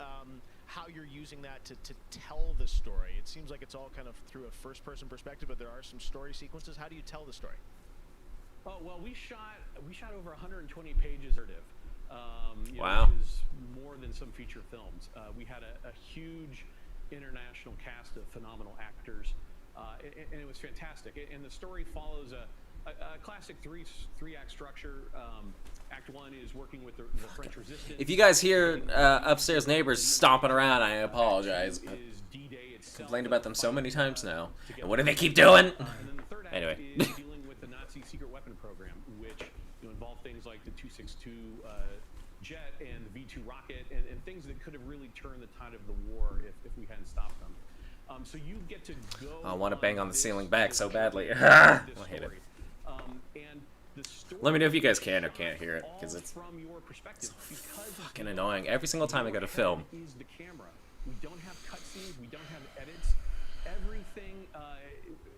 how you're using that to tell the story. It seems like it's all kind of through a first-person perspective, but there are some story sequences. How do you tell the story? Oh well, we shot over 120 pages of narrative. Wow. Which is more than some feature films. We had a huge international cast of phenomenal actors, and it was fantastic. And the story follows a classic three-act structure. Act 1 is working with the French resistance. If you guys hear upstairs neighbors stomping around, I apologize. I've complained about them so many times now. And what do they keep doing? And then the third act Anyway. is dealing with the Nazi secret weapon program, which involved things like the 262 jet and the V2 rocket and things that could have really turned the tide of the war if we hadn't stopped them. So you get to go. I want to bang on the ceiling back so badly. I hate it. And the story Let me know if you guys can or can't hear it, because it's from your perspective. Because fucking annoying. Every single time I go to film. is the camera. We don't have cutscenes. We don't have edits.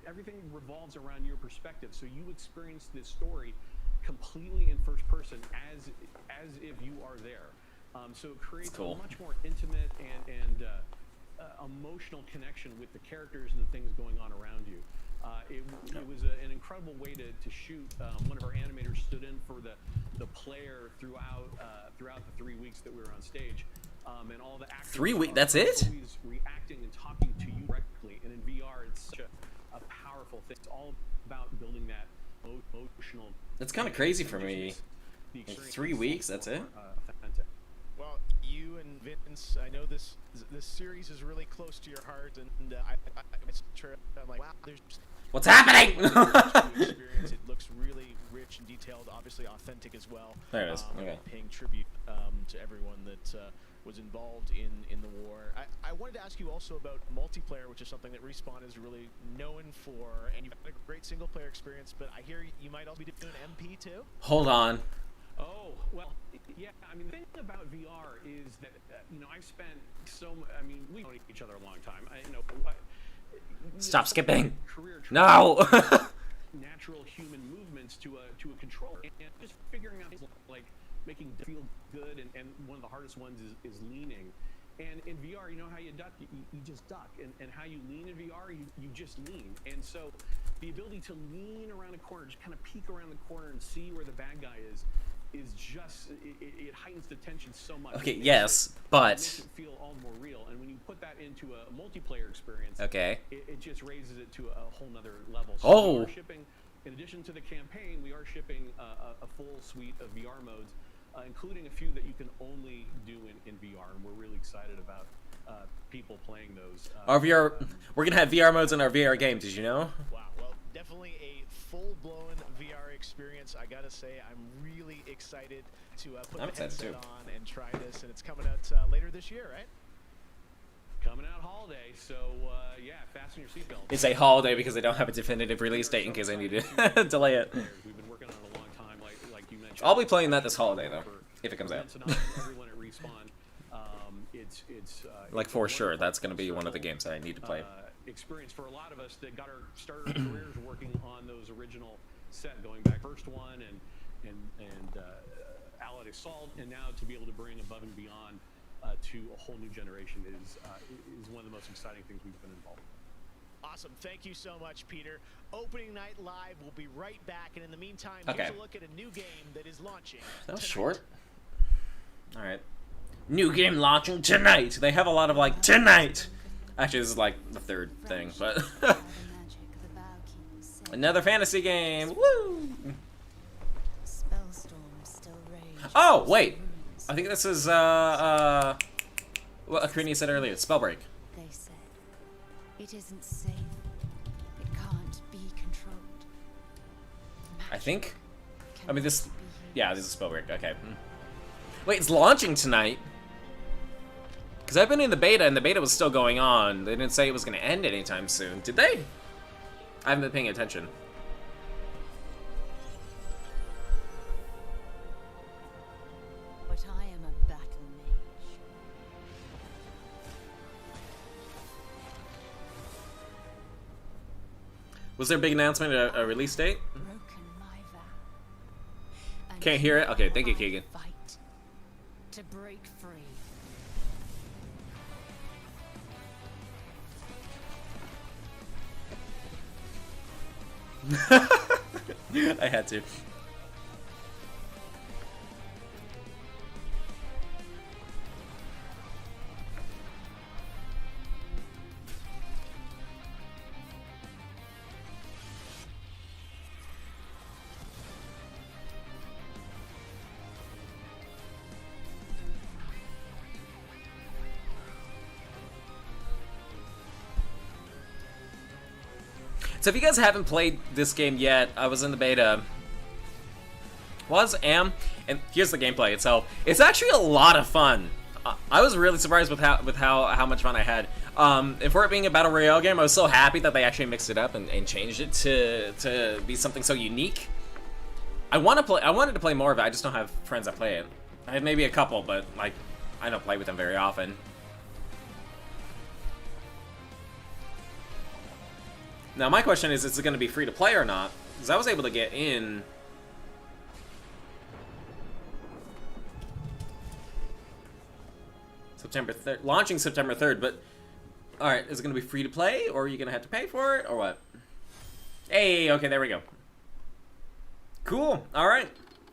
Everything revolves around your perspective. So you experience this story completely in first person, as if you are there. So it creates a much more intimate and emotional connection with the characters and the things going on around you. It was an incredible way to shoot. One of our animators stood in for the player throughout the 3 weeks that we were on stage, and all the actors. 3 weeks? That's it? Always reacting and talking to you directly, and in VR, it's such a powerful thing. It's all about building that emotional. That's kind of crazy for me. Like 3 weeks, that's it? Authentic. Well, you and Vince, I know this series is really close to your heart, and I'm like, wow, there's what's happening? Experience. It looks really rich and detailed, obviously authentic as well. There it is. Okay. Paying tribute to everyone that was involved in the war. I wanted to ask you also about multiplayer, which is something that Respawn is really known for, and you've had a great single-player experience, but I hear you might also be doing MP too? Hold on. Oh, well, yeah, I mean, the thing about VR is that, I've spent we've known each other a long time. Stop skipping. Career No! natural human movements to a controller, and just figuring out things like making feel good, and one of the hardest ones is leaning. And in VR, you know how you duck, you just duck, and how you lean in VR, you just lean. And so the ability to lean around a corner, just kind of peek around the corner and see where the bad guy is just, it heightens the tension so much. Okay, yes, but... It makes it feel all the more real, and when you put that into a multiplayer experience, okay, it just raises it to a whole nother level. So oh! we are shipping, in addition to the campaign, we are shipping a full suite of VR modes, including a few that you can only do in VR, and we're really excited about people playing those. Our VR, we're gonna have VR modes in our VR game. Did you know? Wow, well, definitely a full-blown VR experience. I gotta say, I'm really excited to put the headset on and try this, and it's coming out later this year, right? Coming out holiday, so yeah, fasten your seatbelt. It's a holiday because they don't have a definitive release date in case I need to delay it. We've been working on it a long time, like you mentioned. I'll be playing that this holiday though, if it comes out. Everyone at Respawn, it's like for sure, that's going to be one of the games that I need to play. Experience for a lot of us that got our started our careers working on those original set, going back first one and Allied Assault, and now to be able to bring Above and Beyond to a whole new generation is one of the most exciting things we've been involved in. Awesome. Thank you so much, Peter. Opening Night Live. We'll be right back. And in the meantime, okay, here's a look at a new game that is launching. That was short. All right. New game launching tonight. They have a lot of like tonight. Actually, this is like the third thing, but another fantasy game. Woo! Oh wait, I think this is what Akrini said earlier. Spellbreak. They said it isn't safe. It can't be controlled. I think. I mean, this... Yeah, this is Spellbreak. Okay. Wait, it's launching tonight? Because I've been in the beta, and the beta was still going on. They didn't say it was going to end anytime soon. Did they? I haven't been paying attention. But I am a battle mage. Was there a big announcement, a release date? Can't hear it? Okay, thank you, Keegan. Fight to break free. I had to. So if you guys haven't played this game yet, I was in the beta. And here's the gameplay itself. It's actually a lot of fun. I was really surprised with how much fun I had. And for it being a battle royale game, I was so happy that they actually mixed it up and changed it to be something so unique. I wanted to play more of it. I just don't have friends that play it. I have maybe a couple, but like I don't play with them very often. Now my question is it going to be free to play or not? Because I was able to get in. September 3rd, launching September 3rd, but alright, is it going to be free to play, or are you going to have to pay for it, or what? Hey, okay, there we go. Cool, alright.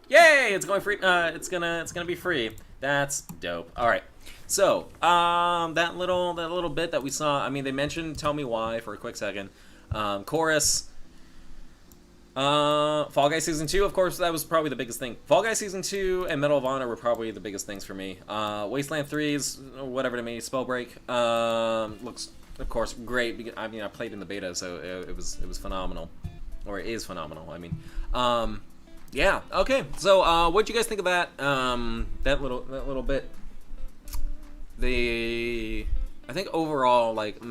Yay, it's going free, it's gonna be free. That's dope. Alright, so, that little bit that we saw, I mean, they mentioned Tell Me Why for a quick second. Chorus. Fall Guys Season 2, of course, that was probably the biggest thing. Fall Guys Season 2 and Medal of Honor were probably the biggest things for me. Wasteland 3 is whatever to me. Spellbreak looks, of course, great. I mean, I played in the beta, so it was phenomenal. Or it is phenomenal, I mean. Yeah, okay. So, what'd you guys think of that, that little bit? I think overall, like...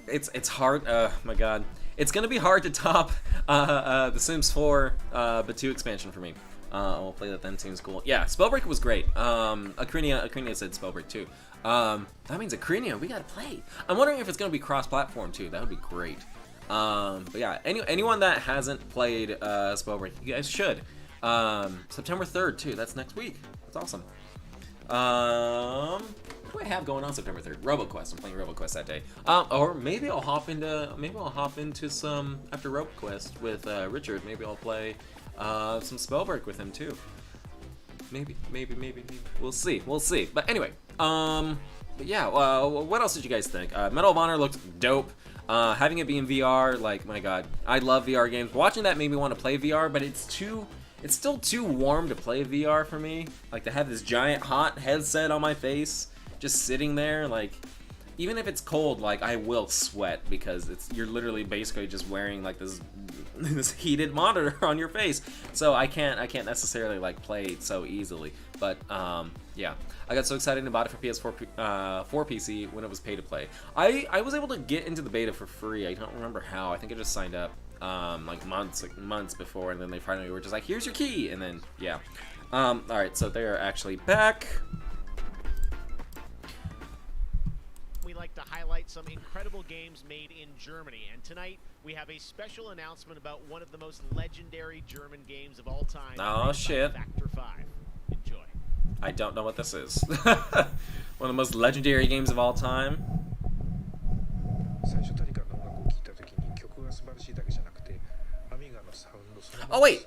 It's hard. My God, it's gonna be hard to top the Sims 4 Batu expansion for me. I'll play that then. Seems cool. Yeah, Spellbreak was great. Acrinia said Spellbreak too. That means Acrinia, we gotta play. I'm wondering if it's gonna be cross-platform too. That would be great. But yeah, anyone that hasn't played Spellbreak, you guys should. September 3rd too. That's next week. That's awesome. What do I have going on September 3rd? RoboQuest. I'm playing RoboQuest that day. Or maybe I'll hop into some after RoboQuest with Richard. Maybe I'll play some Spellbreak with him too. Maybe. We'll see. But anyway, but yeah. What else did you guys think? Medal of Honor looked dope. Having it be in VR, like my God, I love VR games. Watching that made me want to play VR, but it's still too warm to play VR for me. Like to have this giant hot headset on my face, just sitting there, like even if it's cold, like I will sweat because you're literally basically just wearing like this heated monitor on your face. So I can't necessarily like play it so easily. But yeah, I got so excited about it for PS4 for PC when it was pay to play. I was able to get into the beta for free. I don't remember how. I think I just signed up like months before, and then they finally were just like, here's your key, and then yeah. Alright, so they are actually back. We like to highlight some incredible games made in Germany, and tonight we have a special announcement about one of the most legendary German games of all time. Oh shit. Factor 5. Enjoy. I don't know what this is. One of the most legendary games of all time. Oh wait!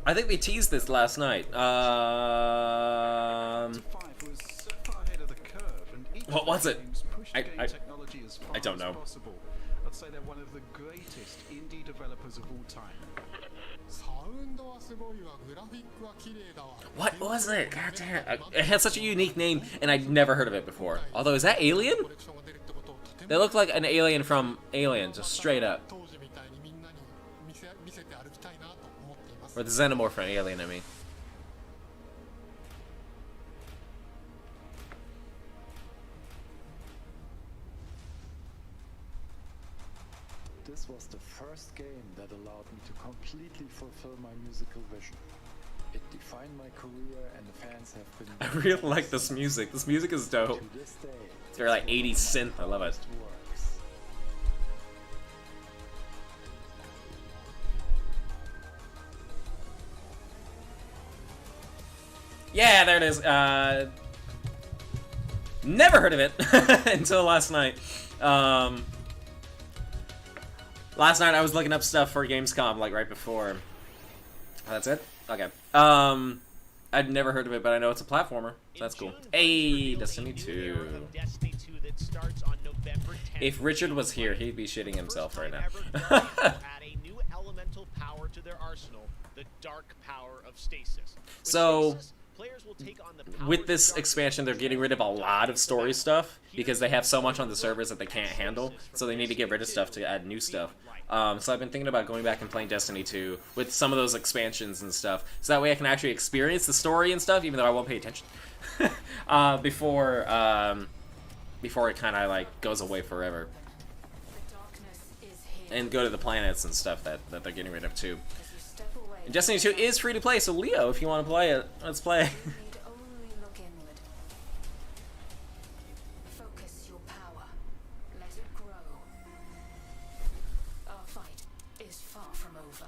I think they teased this last night. What was it? I don't know. I'd say they're one of the greatest indie developers of all time. What was it? God damn. It had such a unique name, and I'd never heard of it before. Although, is that Alien? They look like an alien from Alien, just straight up. Or the xenomorph alien, I mean. This was the first game that allowed me to completely fulfill my musical vision. It defined my career, and the fans have been... I really like this music. This music is dope. To this day, It's very like 80s synth. I love it. works. Yeah, there it is. Never heard of it until last night. Last night I was looking up stuff for Gamescom, like right before. Oh, that's it? Okay. I'd never heard of it, but I know it's a platformer. So that's cool. Hey, Destiny 2. If Richard was here, he'd be shitting himself right now. Add a new elemental power to their arsenal, the dark power of stasis. So, with this expansion, they're getting rid of a lot of story stuff because they have so much on the servers that they can't handle. So they need to get rid of stuff to add new stuff. So I've been thinking about going back and playing Destiny 2 with some of those expansions and stuff, so that way I can actually experience the story and stuff, even though I won't pay attention before it kind of like goes away forever. And go to the planets and stuff that they're getting rid of too. And Destiny 2 is free to play, so Leo, if you want to play it, let's play. Focus your power. Let it grow. Our fight is far from over.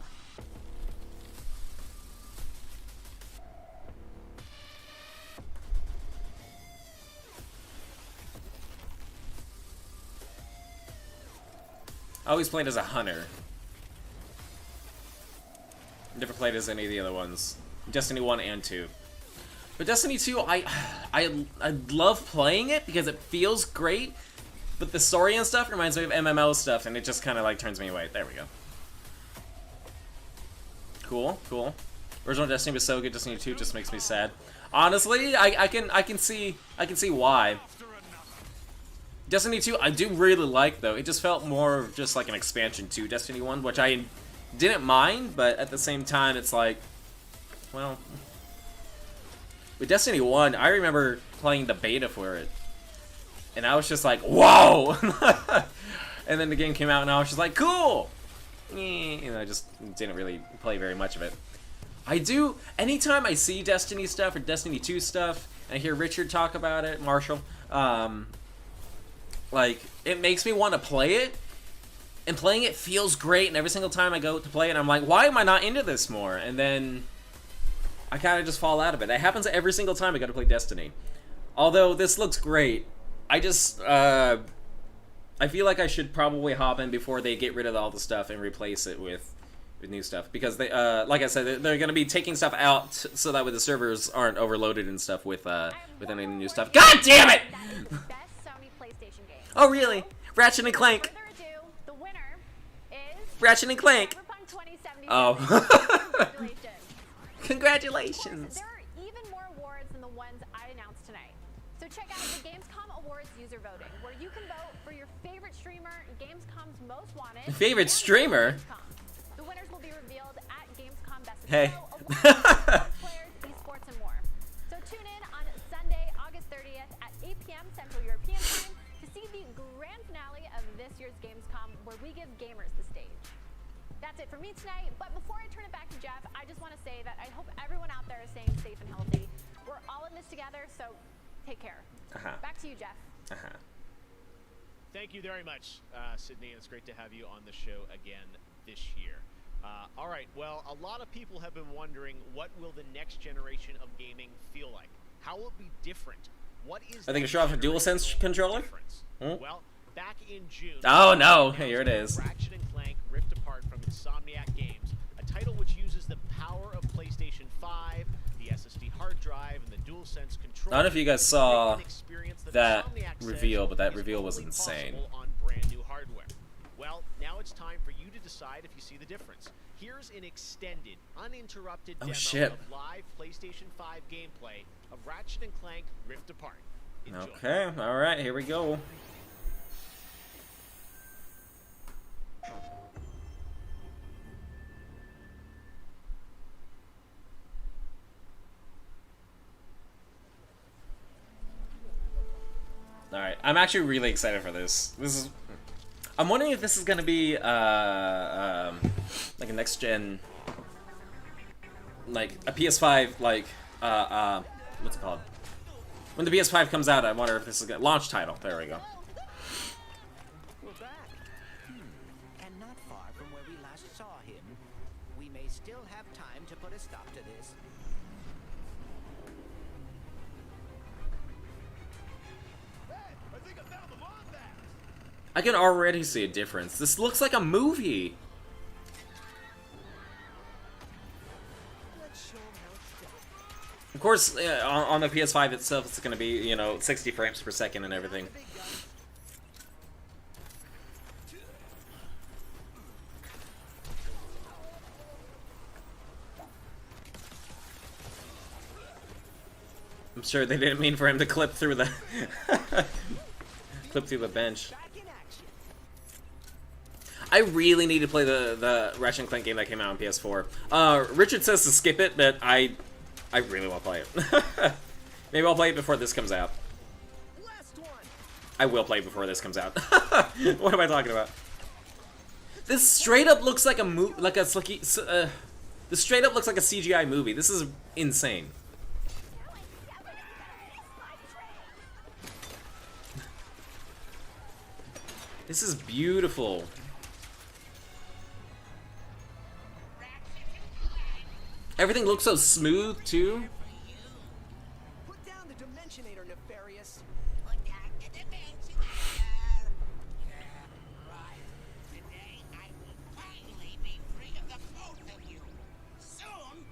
I always played as a hunter. Never played as any of the other ones. Destiny 1 and 2. But Destiny 2, I love playing it because it feels great, but the story and stuff reminds me of MMO stuff, and it just kind of like turns me away. There we go. Cool, cool. Original Destiny was so good. Destiny 2 just makes me sad. Honestly, I can see why. Destiny 2 I do really like, though. It just felt more of just like an expansion to Destiny 1, which I didn't mind, but at the same time, it's like, well, with Destiny 1, I remember playing the beta for it, and I was just like, whoa! And then the game came out, and I was just like, cool! You know, I just didn't really play very much of it. I do, anytime I see Destiny stuff or Destiny 2 stuff, and I hear Richard talk about it, Marshall, like, it makes me want to play it, and playing it feels great, and every single time I go to play it, I'm like, why am I not into this more? And then I kind of just fall out of it. It happens every single time I go to play Destiny. Although this looks great, I just, I feel like I should probably hop in before they get rid of all the stuff and replace it with new stuff. Because they, like I said, they're going to be taking stuff out so that way the servers aren't overloaded and stuff with any new stuff. God damn it! Oh, really? Ratchet and Clank. Ratchet and Clank. Oh. Congratulations. There are even more awards than the ones I announced tonight. So check out the Gamescom Awards user voting, where you can vote for your favorite streamer, Gamescom's most wanted. Favorite streamer? The winners will be revealed at Gamescom Best of Hey. players, esports, and more. So tune in on Sunday, August 30th at 8 p.m. Central European Time to see the grand finale of this year's Gamescom, where we give gamers the stage. That's it for me tonight, but before I turn it back to Jeff, I just want to say that I hope everyone out there is staying safe and healthy. We're all in this together, so take care. Back to you, Jeff. Thank you very much, Sydney, and it's great to have you on the show again this year. All right, well, a lot of people have been wondering, what will the next generation of gaming feel like? How will it be different? What is I think it should have a DualSense controller. Well, back in June... Oh no, here it is. Ratchet and Clank Rift Apart from Insomniac Games, a title which uses the power of PlayStation 5, the SSD hard drive, and the DualSense controller. I don't know if you guys saw that reveal, but that reveal was insane. On brand new hardware. Well, now it's time for you to decide if you see the difference. Here's an extended, uninterrupted demo of live PlayStation 5 gameplay of Ratchet and Clank Rift Apart. Enjoy. Okay, alright, here we go. I'm actually really excited for this. I'm wondering if this is gonna be like a next gen, like a PS5, like what's it called? When the PS5 comes out, I wonder if this is gonna launch title. There we go. We're back. And not far from where we last saw him. We may still have time to put a stop to this. I can already see a difference. This looks like a movie. Of course, on the PS5 itself, it's going to be, you know, 60 frames per second and everything. I'm sure they didn't mean for him to clip through the bench. I really need to play the Ratchet & Clank game that came out on PS4. Richard says to skip it, but I really want to play it. Maybe I'll play it before this comes out. I will play it before this comes out. What am I talking about? This straight up looks like a this straight up looks like a CGI movie. This is insane. This is beautiful. Everything looks so smooth too. Put down the Dimensionator, Nefarious. Today I will finally be free of the both of you. Soon,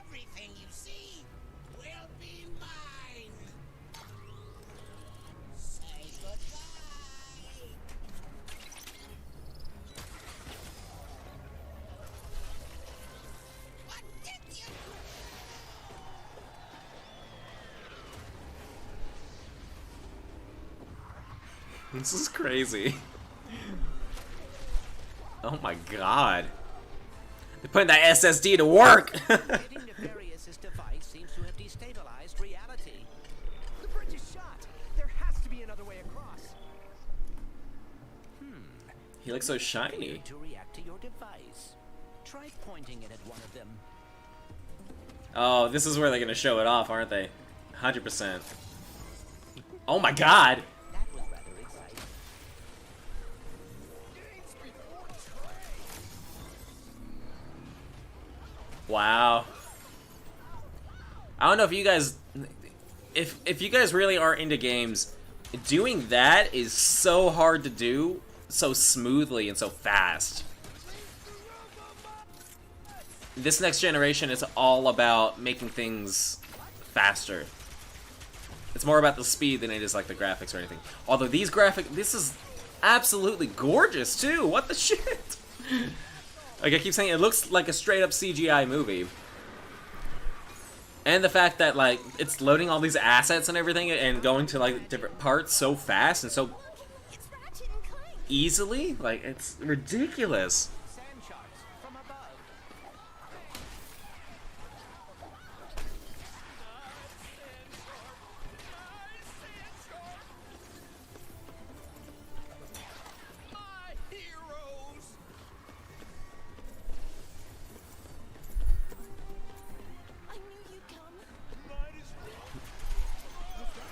everything you see will be mine. Say goodbye. This is crazy. Oh my god. They're putting that SSD to work! Hitting Nefarious's device seems to have destabilized reality. The bridge is shot. There has to be another way across. He looks so shiny. To react to your device. Try pointing it at one of them. Oh, this is where they're gonna show it off, aren't they? 100%. Oh my god! Wow. I don't know if you guys, if you guys really are into games, doing that is so hard to do so smoothly and so fast. This next generation is all about making things faster. It's more about the speed than it is like the graphics or anything. Although this is absolutely gorgeous too. What the shit? Like I keep saying, it looks like a straight up CGI movie. And the fact that like it's loading all these assets and everything and going to like different parts so fast and so easily, like it's ridiculous.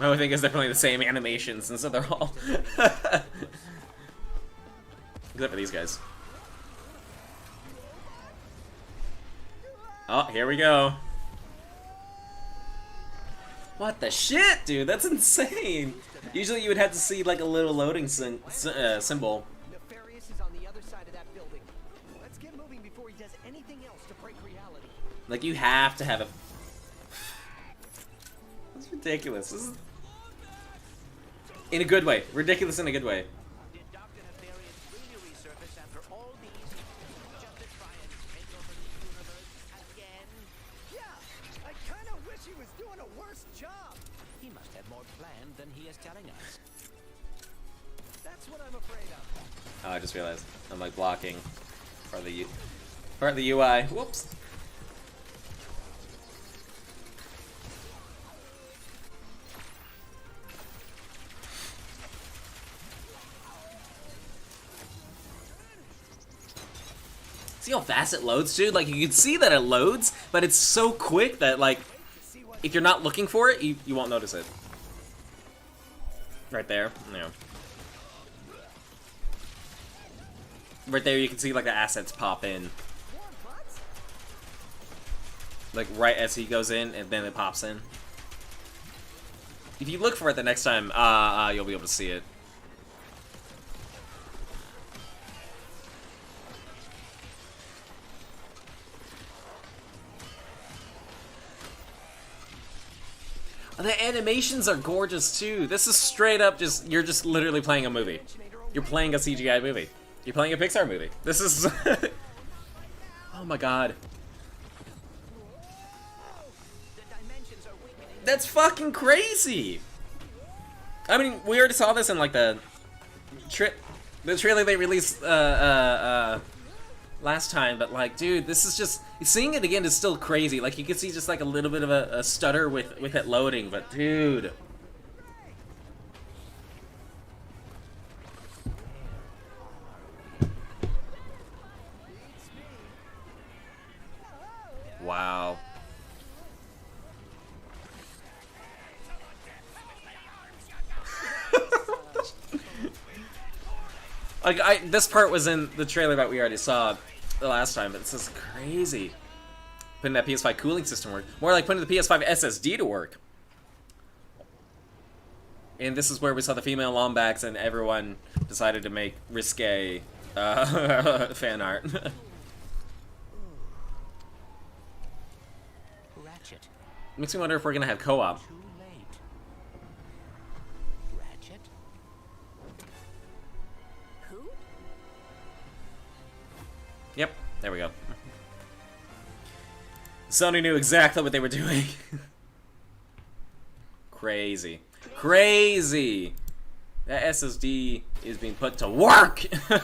My only thing is they're playing the same animations, and so they're all... Except for these guys. Oh, here we go. What the shit, dude? That's insane! Usually you would have to see, like, a little loading symbol. Nefarious is on the other side of that building. Let's get moving before he does anything else to break reality. Like, you have to have a... That's ridiculous. This is... In a good way. Ridiculous in a good way. Did Dr. Nefarious really resurface after all these just to try and take over the universe again? Yeah, I kind of wish he was doing a worse job. He must have more planned than he is telling us. That's what I'm afraid of. Oh, I just realized. I'm like blocking part of the UI. Whoops. See how fast it loads, dude? Like, you can see that it loads, but it's so quick that, like, if you're not looking for it, you won't notice it. Right there. Yeah. Right there, you can see, like, the assets pop in. Like, right as he goes in, and then it pops in. If you look for it the next time, you'll be able to see it. The animations are gorgeous too. This is straight up just, you're just literally playing a movie. You're playing a CGI movie. You're playing a Pixar movie. This is... oh my god. That's fucking crazy! I mean, we already saw this in like the trailer they released last time, but like, dude, this is just, seeing it again is still crazy. Like, you can see just like a little bit of a stutter with it loading, but dude. Wow. Like, this part was in the trailer that we already saw the last time, but this is crazy. Putting that PS5 cooling system to work. More like putting the PS5 SSD to work. And this is where we saw the female Lombax and everyone decided to make risque fan art. Ratchet. Makes me wonder if we're gonna have co-op. Too late. Ratchet? Who? Yep, there we go. Sony knew exactly what they were doing. Crazy. Crazy! That SSD is being put to work! There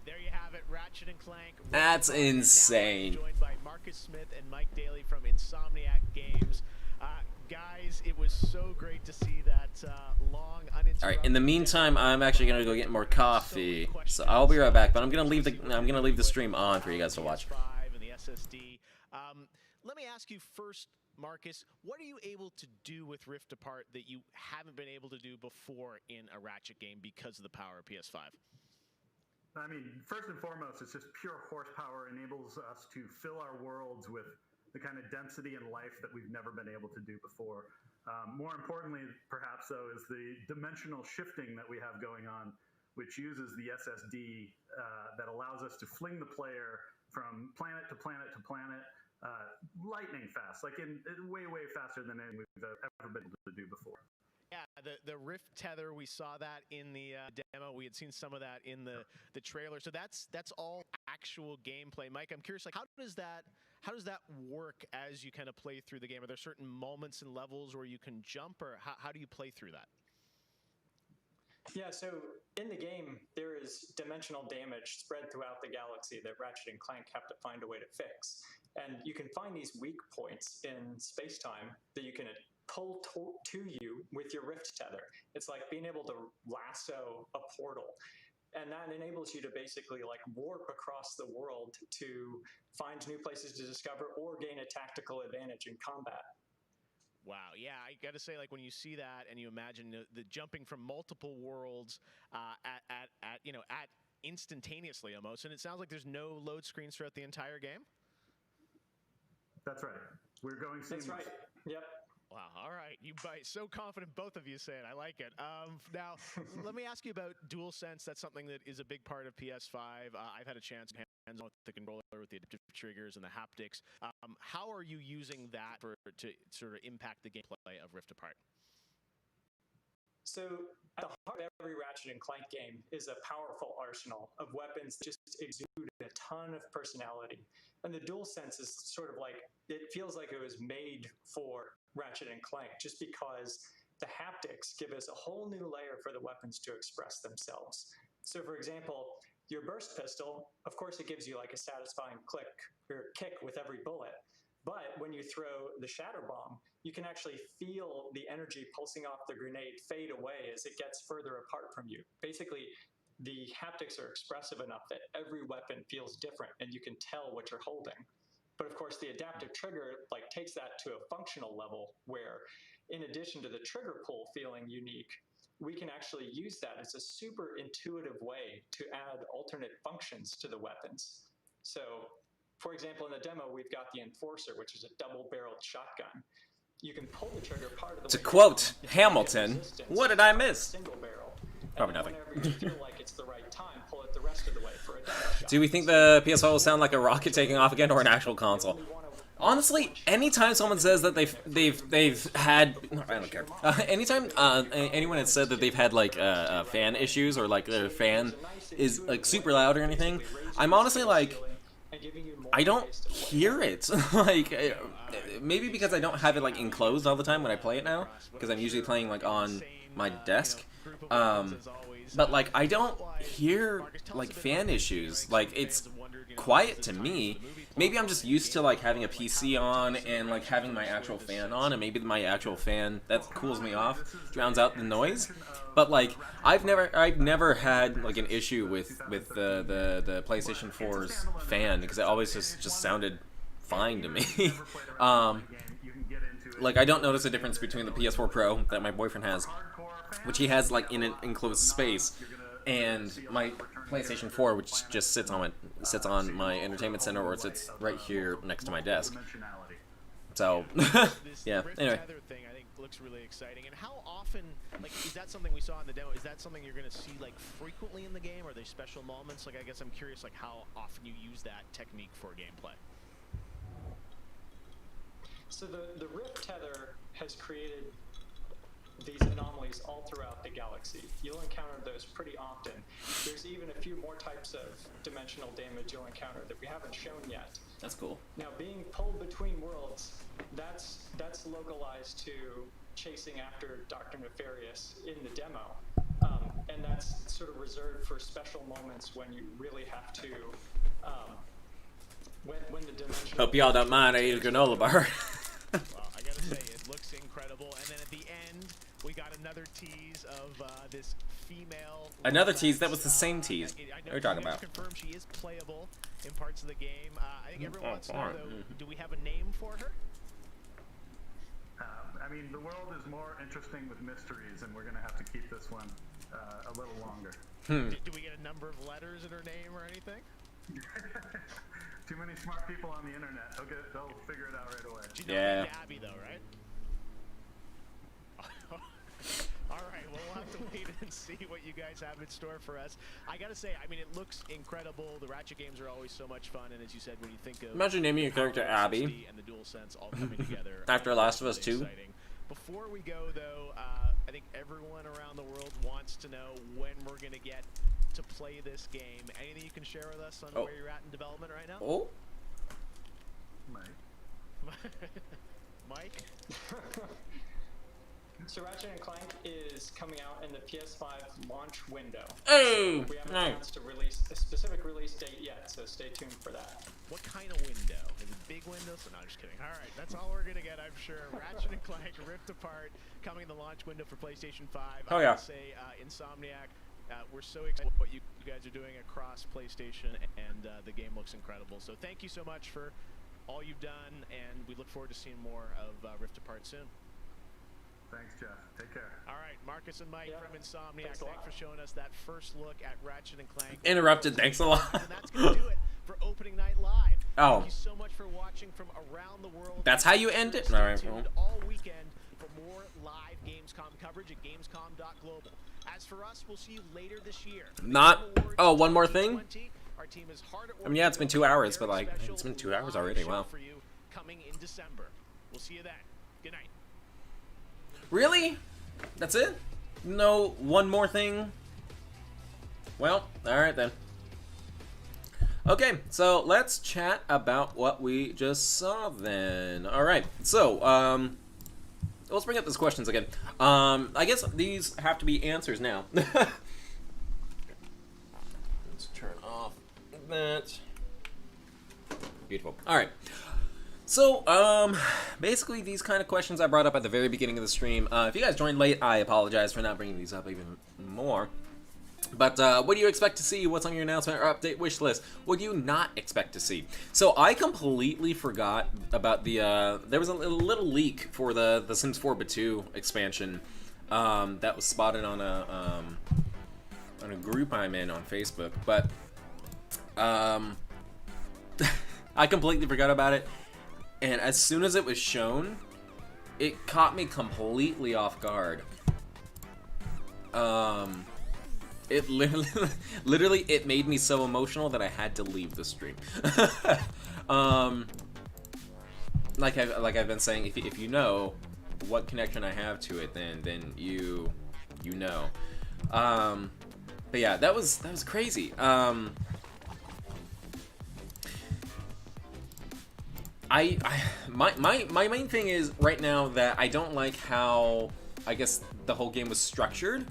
you have it, Ratchet and Clank. That's insane. Joined by Marcus Smith and Mike Daly from Insomniac Games. Guys, it was so great to see that long, uninterrupted. Alright, in the meantime, I'm actually gonna go get more coffee. So I'll be right back, but I'm gonna leave the stream on for you guys to watch. And the SSD. Let me ask you first, Marcus, what are you able to do with Rift Apart that you haven't been able to do before in a Ratchet game because of the power of PS5? I mean, first and foremost, it's just pure horsepower, enables us to fill our worlds with the kind of density and life that we've never been able to do before. More importantly, perhaps, though, is the dimensional shifting that we have going on, which uses the SSD that allows us to fling the player from planet to planet to planet, lightning fast, like in way faster than anything we've ever been able to do before. Yeah, the Rift tether, we saw that in the demo. We had seen some of that in the trailer. So that's all actual gameplay. Mike, I'm curious, like, how does that work as you kind of play through the game? Are there certain moments and levels where you can jump, or how do you play through that? Yeah, so in the game, there is dimensional damage spread throughout the galaxy that Ratchet and Clank have to find a way to fix. And you can find these weak points in space-time that you can pull to you with your Rift tether. It's like being able to lasso a portal. And that enables you to basically like warp across the world to find new places to discover or gain a tactical advantage in combat. Wow, yeah, I got to say, like, when you see that and you imagine the jumping from multiple worlds at instantaneously almost, and it sounds like there's no load screens throughout the entire game. That's right. We're going seamless. That's right. Yep. Wow, all right. You bite. So confident, both of you say it. I like it. Now, let me ask you about DualSense. That's something that is a big part of PS5. I've had a chance to hands-on with the controller, with the adaptive triggers and the haptics. How are you using that to sort of impact the gameplay of Rift Apart? So at the heart of every Ratchet and Clank game is a powerful arsenal of weapons that just exude a ton of personality. And the DualSense is sort of like, it feels like it was made for Ratchet and Clank just because the haptics give us a whole new layer for the weapons to express themselves. So for example, your burst pistol, of course it gives you like a satisfying click or kick with every bullet. But when you throw the shatter bomb, you can actually feel the energy pulsing off the grenade fade away as it gets further apart from you. Basically, the haptics are expressive enough that every weapon feels different and you can tell what you're holding. But of course, the adaptive trigger like takes that to a functional level where, in addition to the trigger pull feeling unique, we can actually use that as a super intuitive way to add alternate functions to the weapons. So, for example, in the demo, we've got the Enforcer, which is a double-barreled shotgun. You can pull the trigger part of the To way quote down Hamilton, what did I miss? single barrel. Probably nothing. Whenever you feel like it's the right time, pull it the rest of the way for a double shot. Do we think the PS5 will sound like a rocket taking off again, or an actual console? Honestly, anytime someone says that they've had, I don't care. Anytime anyone has said that they've had like fan issues or like their fan is like super loud or anything, I'm honestly like, I don't hear it. Like maybe because I don't have it like enclosed all the time when I play it now, because I'm usually playing like on my desk. But like I don't hear like fan issues. Like it's quiet to me. Maybe I'm just used to like having a PC on and like having my actual fan on, and maybe my actual fan that cools me off drowns out the noise. But like I've never had like an issue with the PlayStation 4's fan, because it always just sounded fine to me. Like I don't notice a difference between the PS4 Pro that my boyfriend has, which he has like in an enclosed space, and my PlayStation 4, which just sits on my entertainment center, or it sits right here next to my desk. So yeah. Anyway. Thing I think looks really exciting. And how often, like, is that something we saw in the demo? Is that something you're going to see like frequently in the game? Are there special moments? Like, I guess I'm curious, like, how often you use that technique for gameplay. So the Rift tether has created these anomalies all throughout the galaxy. You'll encounter those pretty often. There's even a few more types of dimensional damage you'll encounter that we haven't shown yet. That's cool. Now, being pulled between worlds, that's localized to chasing after Dr. Nefarious in the demo. And that's sort of reserved for special moments when you really have to, when the dimension... Hope y'all don't mind, I eat a granola bar. Well, I gotta say, it looks incredible. And then at the end, we got another tease of this female... Another tease? That was the same tease. What are you talking about? Confirmed she is playable in parts of the game. I think everyone wants to know, though, do we have a name for her? I mean, the world is more interesting with mysteries, and we're going to have to keep this one a little longer. Do we get a number of letters in her name or anything? Too many smart people on the internet. They'll figure it out right away. Yeah. Abby, though, right? All right, well, we'll have to wait and see what you guys have in store for us. I gotta say, I mean, it looks incredible. The Ratchet games are always so much fun, and as you said, when you think of... Imagine naming your character Abby. And the DualSense all coming together. After Last of Us 2. Before we go, though, I think everyone around the world wants to know when we're gonna get to play this game. Anything you can share with us on where you're at in development right now? Oh. Mike? So Ratchet & Clank is coming out in the PS5 launch window. Oh, we haven't announced a specific release date yet, so stay tuned for that. What kind of window? Is it big window? So, no, just kidding. All right, that's all we're going to get, I'm sure. Ratchet & Clank Rift Apart coming in the launch window for PlayStation 5. Oh, yeah. I would say Insomniac, we're so excited what you guys are doing across PlayStation, and the game looks incredible. So thank you so much for all you've done, and we look forward to seeing more of Rift Apart soon. Thanks, Jeff. Take care. All right, Marcus and Mike from Insomniac, thanks for showing us that first look at Ratchet & Clank. Interrupted, thanks a lot. And that's going to do it for Opening Night Live. Oh. Thank you so much for watching from around the world. That's how you end it? All right, well. All weekend for more live Gamescom coverage at Gamescom.global. As for us, we'll see you later this year. Oh, one more thing? Our team is hard at work. I mean, yeah, it's been 2 hours, but like, it's been 2 hours already, wow. For you coming in December. We'll see you then. Good night. Really? That's it? No, one more thing? Well, alright then. Okay, so let's chat about what we just saw then. Alright, so, let's bring up these questions again. I guess these have to be answers now. Let's turn off that. Beautiful. Alright. So, basically these kind of questions I brought up at the very beginning of the stream. If you guys joined late, I apologize for not bringing these up even more. But what do you expect to see? What's on your announcement or update wish list? What do you not expect to see? So I completely forgot about the, there was a little leak for the Sims 4 Batu expansion that was spotted on a group I'm in on Facebook. But I completely forgot about it. And as soon as it was shown, it caught me completely off guard. It literally, it made me so emotional that I had to leave the stream. Like I've been saying, if you know what connection I have to it, then you know. But yeah, that was crazy. My main thing is right now that I don't like how, I guess, the whole game was structured.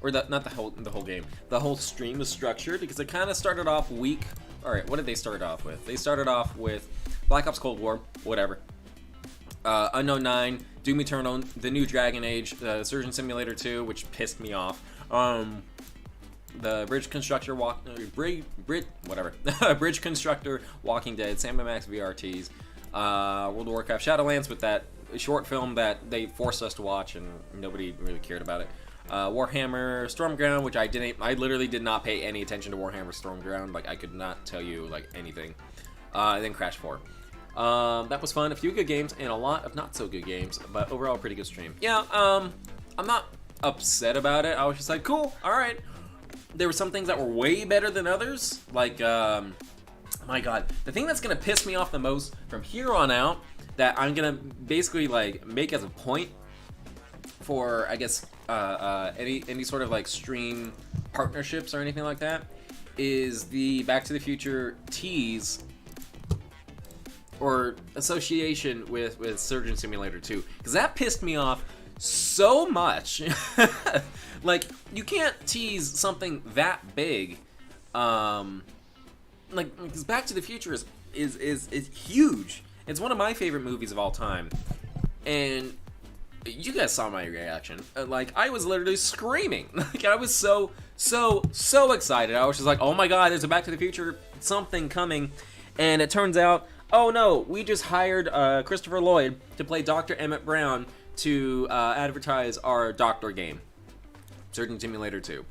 Or not the whole game. The whole stream was structured because it kind of started off weak. All right, what did they start off with? They started off with Black Ops Cold War, whatever. Unknown 9, Doom Eternal, the new Dragon Age, Surgeon Simulator 2, which pissed me off. The Bridge Constructor Bridge Constructor, Walking Dead, Sam & Max VRTs, World of Warcraft, Shadowlands with that short film that they forced us to watch and nobody really cared about it. Warhammer Stormground, which I literally did not pay any attention to Warhammer Stormground. Like, I could not tell you, like, anything. And then Crash 4. That was fun. A few good games and a lot of not so good games, but overall pretty good stream. Yeah, I'm not upset about it. I was just like, cool, alright. There were some things that were way better than others. Like, my god. The thing that's gonna piss me off the most from here on out, that I'm gonna basically, like, make as a point for, I guess, any sort of like stream partnerships or anything like that, is the Back to the Future tease or association with Surgeon Simulator 2, because that pissed me off so much. Like, you can't tease something that big, like, because Back to the Future is huge. It's one of my favorite movies of all time, and you guys saw my reaction. Like, I was literally screaming. Like, I was so excited. I was just like, oh my god, there's a Back to the Future something coming. And it turns out, oh no, we just hired Christopher Lloyd to play Dr. Emmett Brown to advertise our doctor game, Surgeon Simulator 2.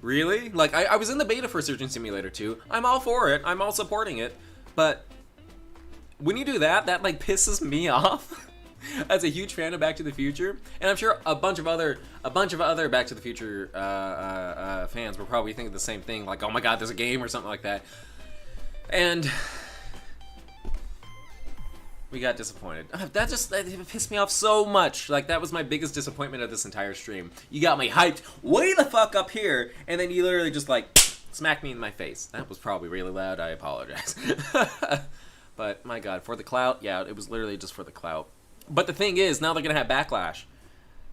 Really? Like, I was in the beta for Surgeon Simulator 2. I'm all for it. I'm all supporting it. But when you do that like pisses me off. As a huge fan of Back to the Future, and I'm sure a bunch of other Back to the Future fans were probably thinking the same thing, like, oh my god, there's a game or something like that. And we got disappointed. That pissed me off so much. Like, that was my biggest disappointment of this entire stream. You got me hyped way the fuck up here, and then you literally just, like, smacked me in my face. That was probably really loud. I apologize. But my god, for the clout, yeah, it was literally just for the clout. But the thing is, now they're gonna have backlash,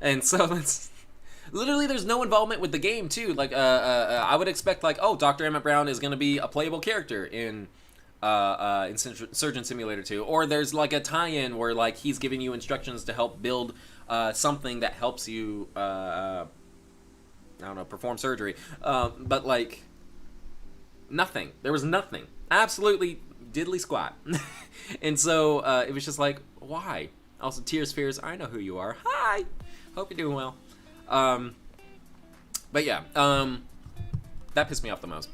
and so it's literally, there's no involvement with the game too. Like, I would expect, like, oh, Dr. Emmett Brown is gonna be a playable character in Surgeon Simulator 2, or there's like a tie-in where, like, he's giving you instructions to help build something that helps you, I don't know, perform surgery. But like, nothing. There was nothing. Absolutely diddly squat. And so it was just like, why? Also, Tears Fears, I know who you are. Hi! Hope you're doing well. But yeah, that pissed me off the most.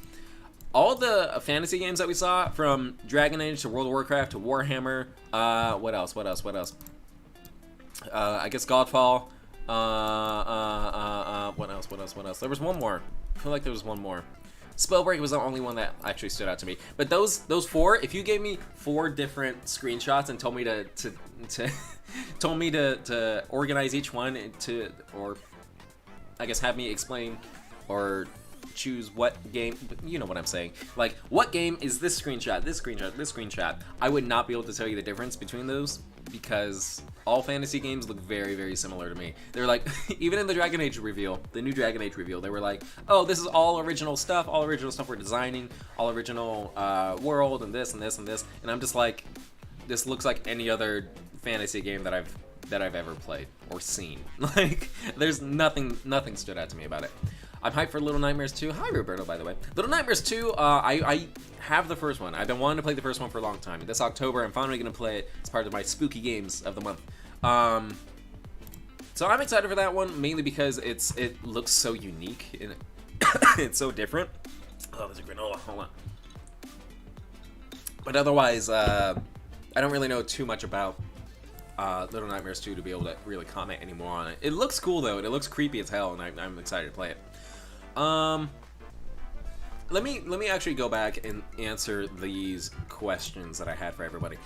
All the fantasy games that we saw, from Dragon Age to World of Warcraft to Warhammer, what else? I guess Godfall, what else? There was one more. I feel like there was one more. Spellbreak was the only one that actually stood out to me. But those four, if you gave me 4 different screenshots and told me to organize each one or I guess have me explain or choose what game, you know what I'm saying. Like, what game is this screenshot, this screenshot, this screenshot? I would not be able to tell you the difference between those, because all fantasy games look very, very similar to me. They're like, even in the Dragon Age reveal, the new Dragon Age reveal, they were like, oh, this is all original stuff we're designing, all original world, and this, and this, and this. And I'm just like, this looks like any other fantasy game that I've ever played or seen. Like, there's nothing stood out to me about it. I'm hyped for Little Nightmares 2. Hi, Roberto, by the way. Little Nightmares 2, I have the first one. I've been wanting to play the first one for a long time. This October, I'm finally going to play it as part of my spooky games of the month. So I'm excited for that one, mainly because it looks so unique and it's so different. Oh, there's a granola. Hold on. But otherwise, I don't really know too much about Little Nightmares 2 to be able to really comment anymore on it. It looks cool though, and it looks creepy as hell, and I'm excited to play it. Let me actually go back and answer these questions that I had for everybody.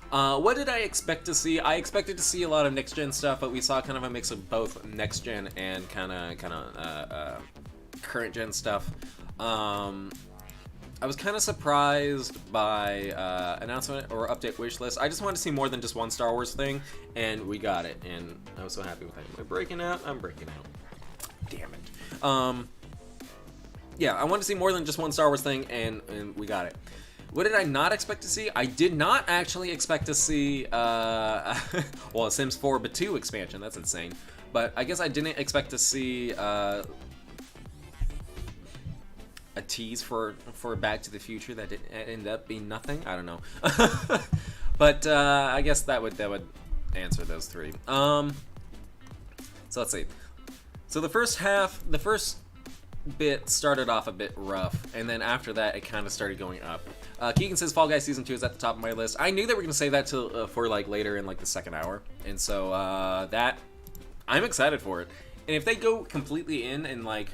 What did I expect to see? I expected to see a lot of next gen stuff, but we saw kind of a mix of both next gen and kind of current gen stuff. I was kind of surprised by announcement or update wish list. I just wanted to see more than just one Star Wars thing, and we got it, and I was so happy with that. Am I breaking out? I'm breaking out. Damn it. Yeah, I wanted to see more than just one Star Wars thing, and we got it. What did I not expect to see? I did not actually expect to see, well, a Sims 4 but 2 expansion. That's insane. But I guess I didn't expect to see a tease for Back to the Future that ended up being nothing. I don't know. But I guess that would answer those three. So let's see. So the first bit started off a bit rough, and then after that it kind of started going up. Keegan says Fall Guys Season 2 is at the top of my list. I knew that we were going to save that till for like later in like the second hour, and so that I'm excited for it. And if they go completely in and like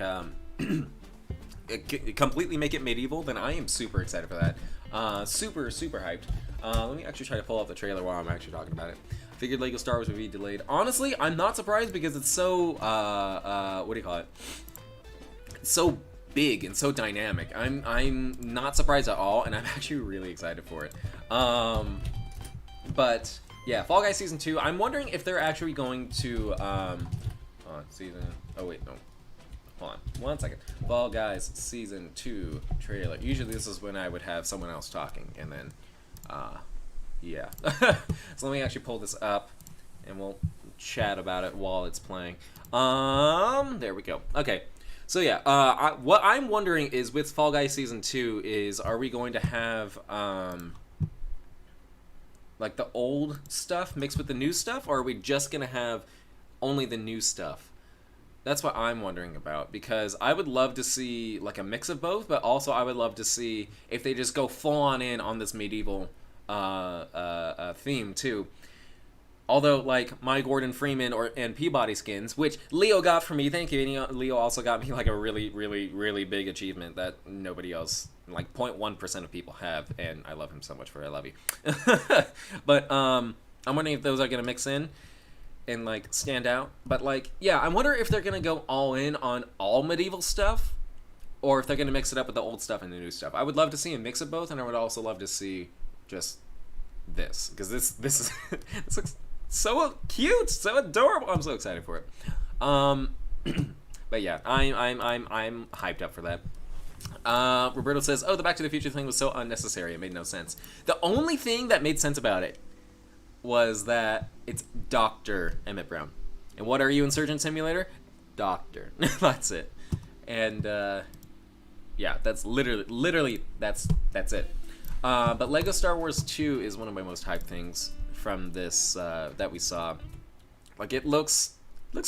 completely make it medieval, then I am super excited for that. Super hyped. Let me actually try to pull up the trailer while I'm actually talking about it. Figured Lego Star Wars would be delayed. Honestly, I'm not surprised because it's so what do you call it? It's so big and so dynamic. I'm not surprised at all, and I'm actually really excited for it. But yeah, Fall Guys Season 2. I'm wondering if they're actually going to season. Oh wait, no. Hold on, 1 second. Fall Guys Season 2 trailer. Usually this is when I would have someone else talking, and then yeah. So let me actually pull this up, and we'll chat about it while it's playing. There we go. Okay. So yeah, what I'm wondering is with Fall Guys Season 2 is, are we going to have like the old stuff mixed with the new stuff, or are we just going to have only the new stuff? That's what I'm wondering about, because I would love to see like a mix of both, but also I would love to see if they just go full on this medieval theme too. Although, like, my Gordon Freeman and Peabody skins, which Leo got for me, thank you, and Leo also got me, like, a really big achievement that nobody else, like, 0.1% of people have, and I love him so much for it, I love you. But, I'm wondering if those are going to mix in and, like, stand out. But, like, yeah, I wonder if they're going to go all in on all medieval stuff, or if they're going to mix it up with the old stuff and the new stuff. I would love to see a mix of both, and I would also love to see just this, because this is, this looks so cute, so adorable. I'm so excited for it. But yeah, I'm hyped up for that. Roberto says, "Oh, the Back to the Future thing was so unnecessary. It made no sense." The only thing that made sense about it was that it's Dr. Emmett Brown. And what are you in Surgeon Simulator? Doctor. That's it. And yeah, that's literally that's it. But Lego Star Wars 2 is one of my most hyped things from this that we saw. Like, it looks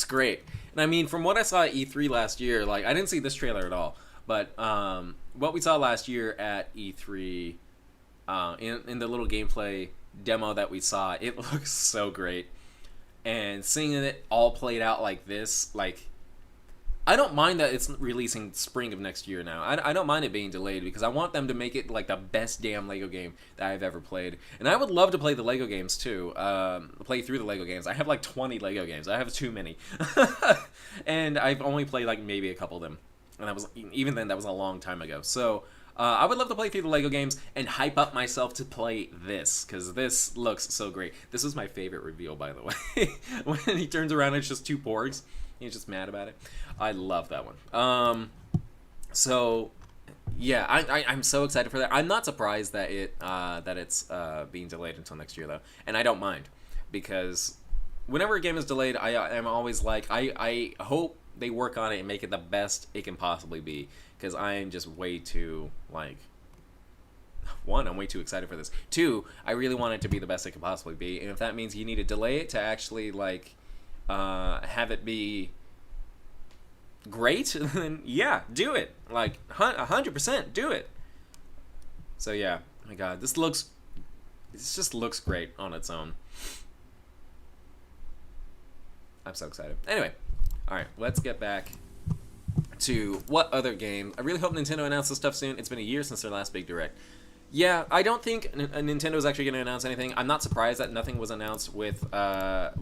great. And I mean, from what I saw at E3 last year, like, I didn't see this trailer at all, but what we saw last year at E3 in the little gameplay demo that we saw, it looks so great. And seeing it all played out like this, like, I don't mind that it's releasing spring of next year now. I don't mind it being delayed, because I want them to make it like the best damn Lego game that I've ever played. And I would love to play the Lego games too. Play through the Lego games. I have like 20 Lego games. I have too many. And I've only played like maybe a couple of them. And that was, even then, that was a long time ago. So I would love to play through the Lego games and hype up myself to play this, because this looks so great. This was my favorite reveal, by the way. When he turns around, it's just two porgs. He's just mad about it. I love that one. So yeah, I'm so excited for that. I'm not surprised that it's being delayed until next year though, and I don't mind, because whenever a game is delayed, I'm always like, I hope they work on it and make it the best it can possibly be. Because I am just way too, like, one, I'm way too excited for this. Two, I really want it to be the best it can possibly be. And if that means you need to delay it to actually, like, have it be great, then yeah, do it. Like, 100% do it. So yeah, oh my god, this just looks great on its own. I'm so excited. Anyway, alright, let's get back to what other game. I really hope Nintendo announces stuff soon. It's been a year since their last big direct. Yeah, I don't think Nintendo is actually going to announce anything. I'm not surprised that nothing was announced with at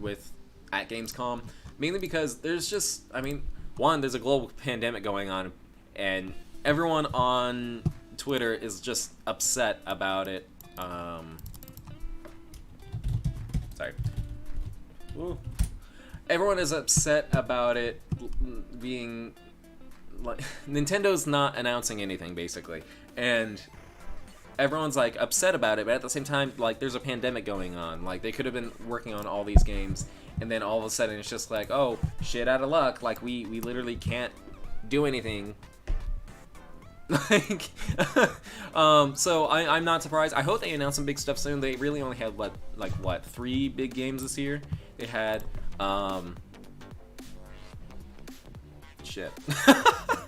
Gamescom, mainly because there's just, I mean, one, there's a global pandemic going on, and everyone on Twitter is just upset about it. Sorry. Ooh. Everyone is upset about it being like Nintendo's not announcing anything basically, and everyone's like upset about it, but at the same time, like, there's a pandemic going on. Like, they could have been working on all these games, and then all of a sudden it's just like, oh, shit out of luck. Like, we literally can't do anything. Like, so I'm not surprised. I hope they announce some big stuff soon. They really only had, what, 3 big games this year? They had, shit.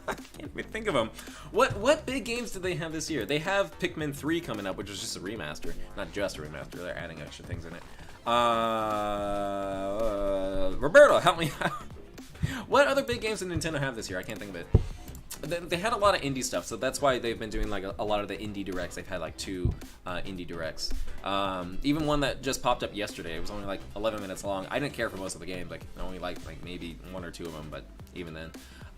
I can't even think of them. What big games did they have this year? They have Pikmin 3 coming up, which is just a remaster. Not just a remaster, they're adding extra things in it. Roberto, help me out. What other big games did Nintendo have this year? I can't think of it. They had a lot of indie stuff, so that's why they've been doing like a lot of the indie directs. They've had like 2 indie directs. Even one that just popped up yesterday. It was only like 11 minutes long. I didn't care for most of the games. Like, I only liked like maybe 1 or 2 of them, but even then.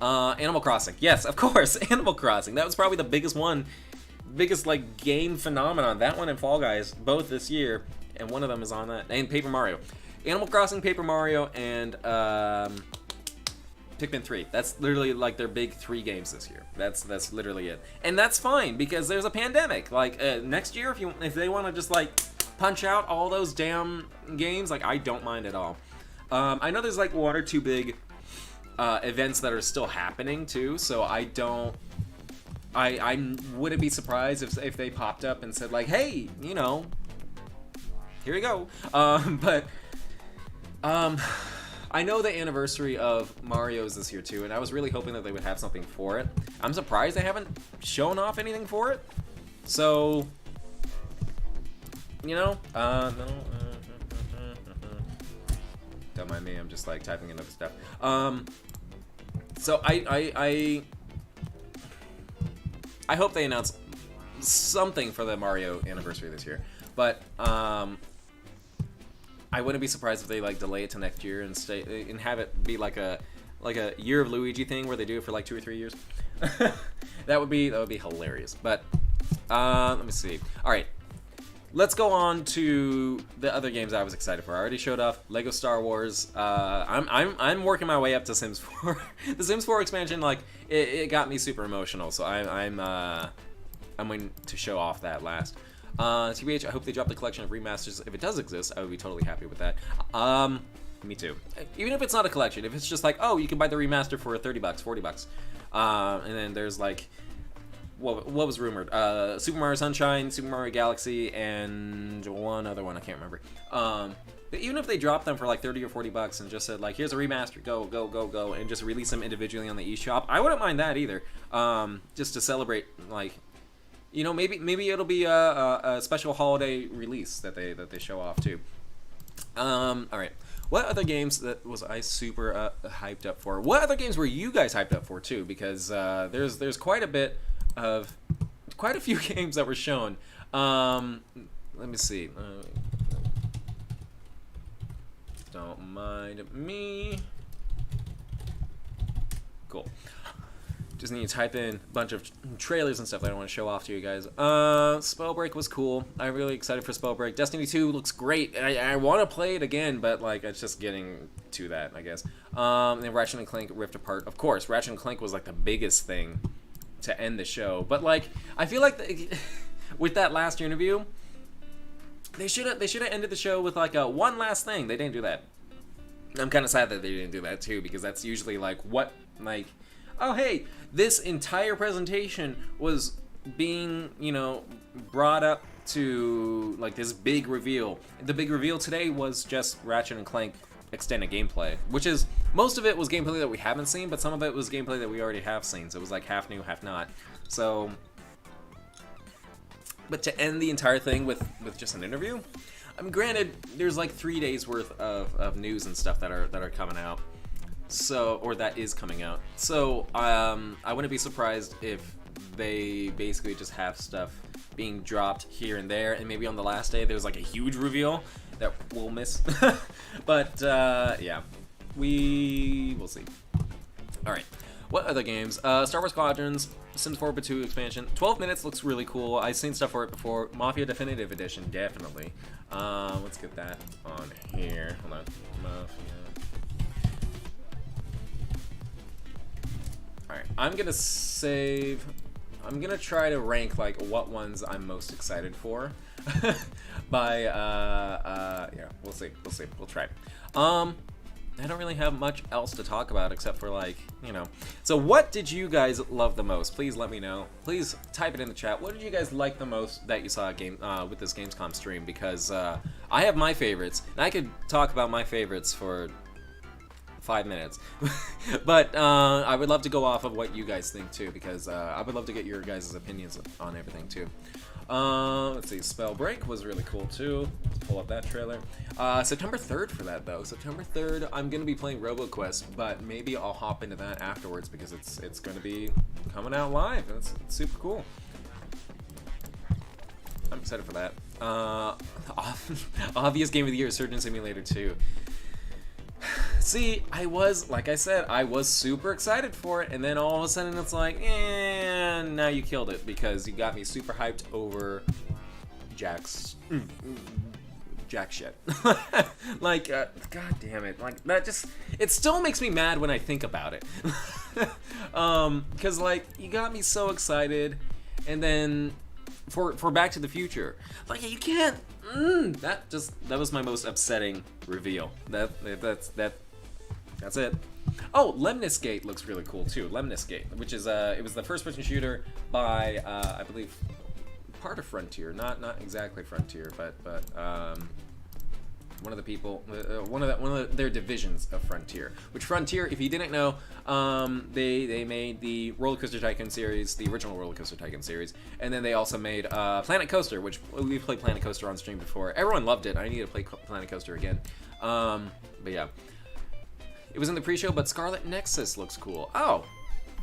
Animal Crossing. Yes, of course, Animal Crossing. That was probably the biggest like game phenomenon. That one and Fall Guys, both this year, and one of them is on that. And Paper Mario. Animal Crossing, Paper Mario, and Pikmin 3. That's literally like their big 3 games this year. That's literally it. And that's fine because there's a pandemic. Like next year, if they want to just like punch out all those damn games, like, I don't mind at all. I know there's like 1 or 2 big events that are still happening too, so I wouldn't be surprised if they popped up and said like, hey, you know, here you go. I know the anniversary of Mario's this year too, and I was really hoping that they would have something for it. I'm surprised they haven't shown off anything for it. So, you know, don't mind me, I'm just like typing in other stuff. So I hope they announce something for the Mario anniversary this year, but I wouldn't be surprised if they like delay it to next year and stay and have it be like a Year of Luigi thing where they do it for like 2 or 3 years. that would be hilarious. But let me see. All right. Let's go on to the other games I was excited for. I already showed off Lego Star Wars. I'm working my way up to Sims 4. The Sims 4 expansion, like, it got me super emotional. So I'm waiting to show off that last. TBH, I hope they drop the collection of remasters. If it does exist, I would be totally happy with that. Me too. Even if it's not a collection, if it's just like, oh, you can buy the remaster for $30, $40. And then there's like, what was rumored? Super Mario Sunshine, Super Mario Galaxy, and one other one I can't remember. But even if they dropped them for like $30 or $40 and just said like, here's a remaster, go, and just release them individually on the eShop, I wouldn't mind that either. Just to celebrate, like, you know, maybe it'll be a special holiday release that they show off too. All right. What other games that was I super hyped up for? What other games were you guys hyped up for too? Because there's quite a few games that were shown. Let me see. Don't mind me. Cool. Just need to type in a bunch of trailers and stuff that I want to show off to you guys. Spellbreak was cool. I'm really excited for Spellbreak. Destiny 2 looks great. I want to play it again, but like it's just getting to that, I guess. And then Ratchet & Clank Rift Apart. Of course, Ratchet & Clank was like the biggest thing to end the show. But like, I feel like with that last interview, they should have ended the show with like a one last thing. They didn't do that. I'm kind of sad that they didn't do that too, because that's usually like what Like, oh hey, this entire presentation was being, you know, brought up to like this big reveal. The big reveal today was just Ratchet and Clank extended gameplay, which is, most of it was gameplay that we haven't seen, but some of it was gameplay that we already have seen, so it was like half new, half not. So, but to end the entire thing with just an interview, I mean, granted, there's like 3 days worth of news and stuff that are coming out, so, or that is coming out. So, I wouldn't be surprised if they basically just have stuff being dropped here and there, and maybe on the last day there's like a huge reveal that we'll miss. But yeah, we will see. All right, what other games? Star Wars Squadrons, Sims 4x2 expansion. 12 minutes looks really cool. I've seen stuff for it before. Mafia Definitive Edition, definitely. Let's get that on here. Hold on, Mafia. All right, I'm gonna save. I'm gonna try to rank like what ones I'm most excited for. By yeah, we'll see. We'll try. I don't really have much else to talk about except for, like, you know. So what did you guys love the most? Please let me know. Please type it in the chat. What did you guys like the most that you saw with this Gamescom stream? Because I have my favorites, and I could talk about my favorites for 5 minutes. But I would love to go off of what you guys think too, because I would love to get your guys' opinions on everything too. Let's see, Spellbreak was really cool too. Let's pull up that trailer. September 3rd for that though. September 3rd, I'm gonna be playing RoboQuest, but maybe I'll hop into that afterwards because it's gonna be coming out live. It's super cool. I'm excited for that. Obvious game of the year, Surgeon Simulator 2. See, like I said, I was super excited for it, and then all of a sudden it's like, now you killed it because you got me super hyped over jack shit. Like, god damn it, like that just, it still makes me mad when I think about it. Because like, you got me so excited, and then for Back to the Future, like, you can't. That was my most upsetting reveal. That's it. Oh, Lemnis Gate looks really cool too. Lemnis Gate, which is it was the first-person shooter by I believe part of Frontier, not exactly Frontier, but one of the people, one of their divisions of Frontier. Which Frontier, if you didn't know, they made the Roller Coaster Tycoon series, the original Roller Coaster Tycoon series, and then they also made Planet Coaster, which we've played Planet Coaster on stream before. Everyone loved it. I need to play Planet Coaster again. But yeah, it was in the pre-show. But Scarlet Nexus looks cool. Oh,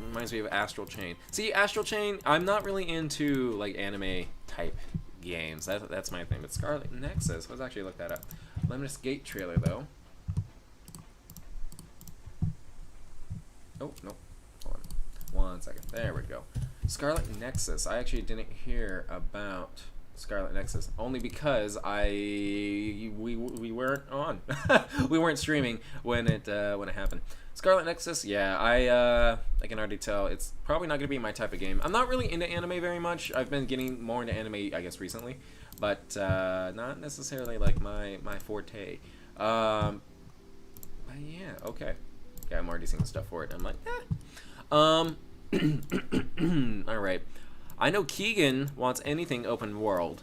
reminds me of Astral Chain. See, Astral Chain, I'm not really into like anime type games. That's my thing. But Scarlet Nexus, let's actually look that up. Lemnis Gate trailer though. Oh, no. Hold on. 1 second. There we go. Scarlet Nexus. I actually didn't hear about Scarlet Nexus only because we weren't on. We weren't streaming when it happened. Scarlet Nexus, yeah, I can already tell it's probably not gonna be my type of game. I'm not really into anime very much. I've been getting more into anime, I guess, recently, but not necessarily like my forte. But yeah, okay. Yeah, I'm already seeing stuff for it. I'm like, all right. I know Keegan wants anything open world,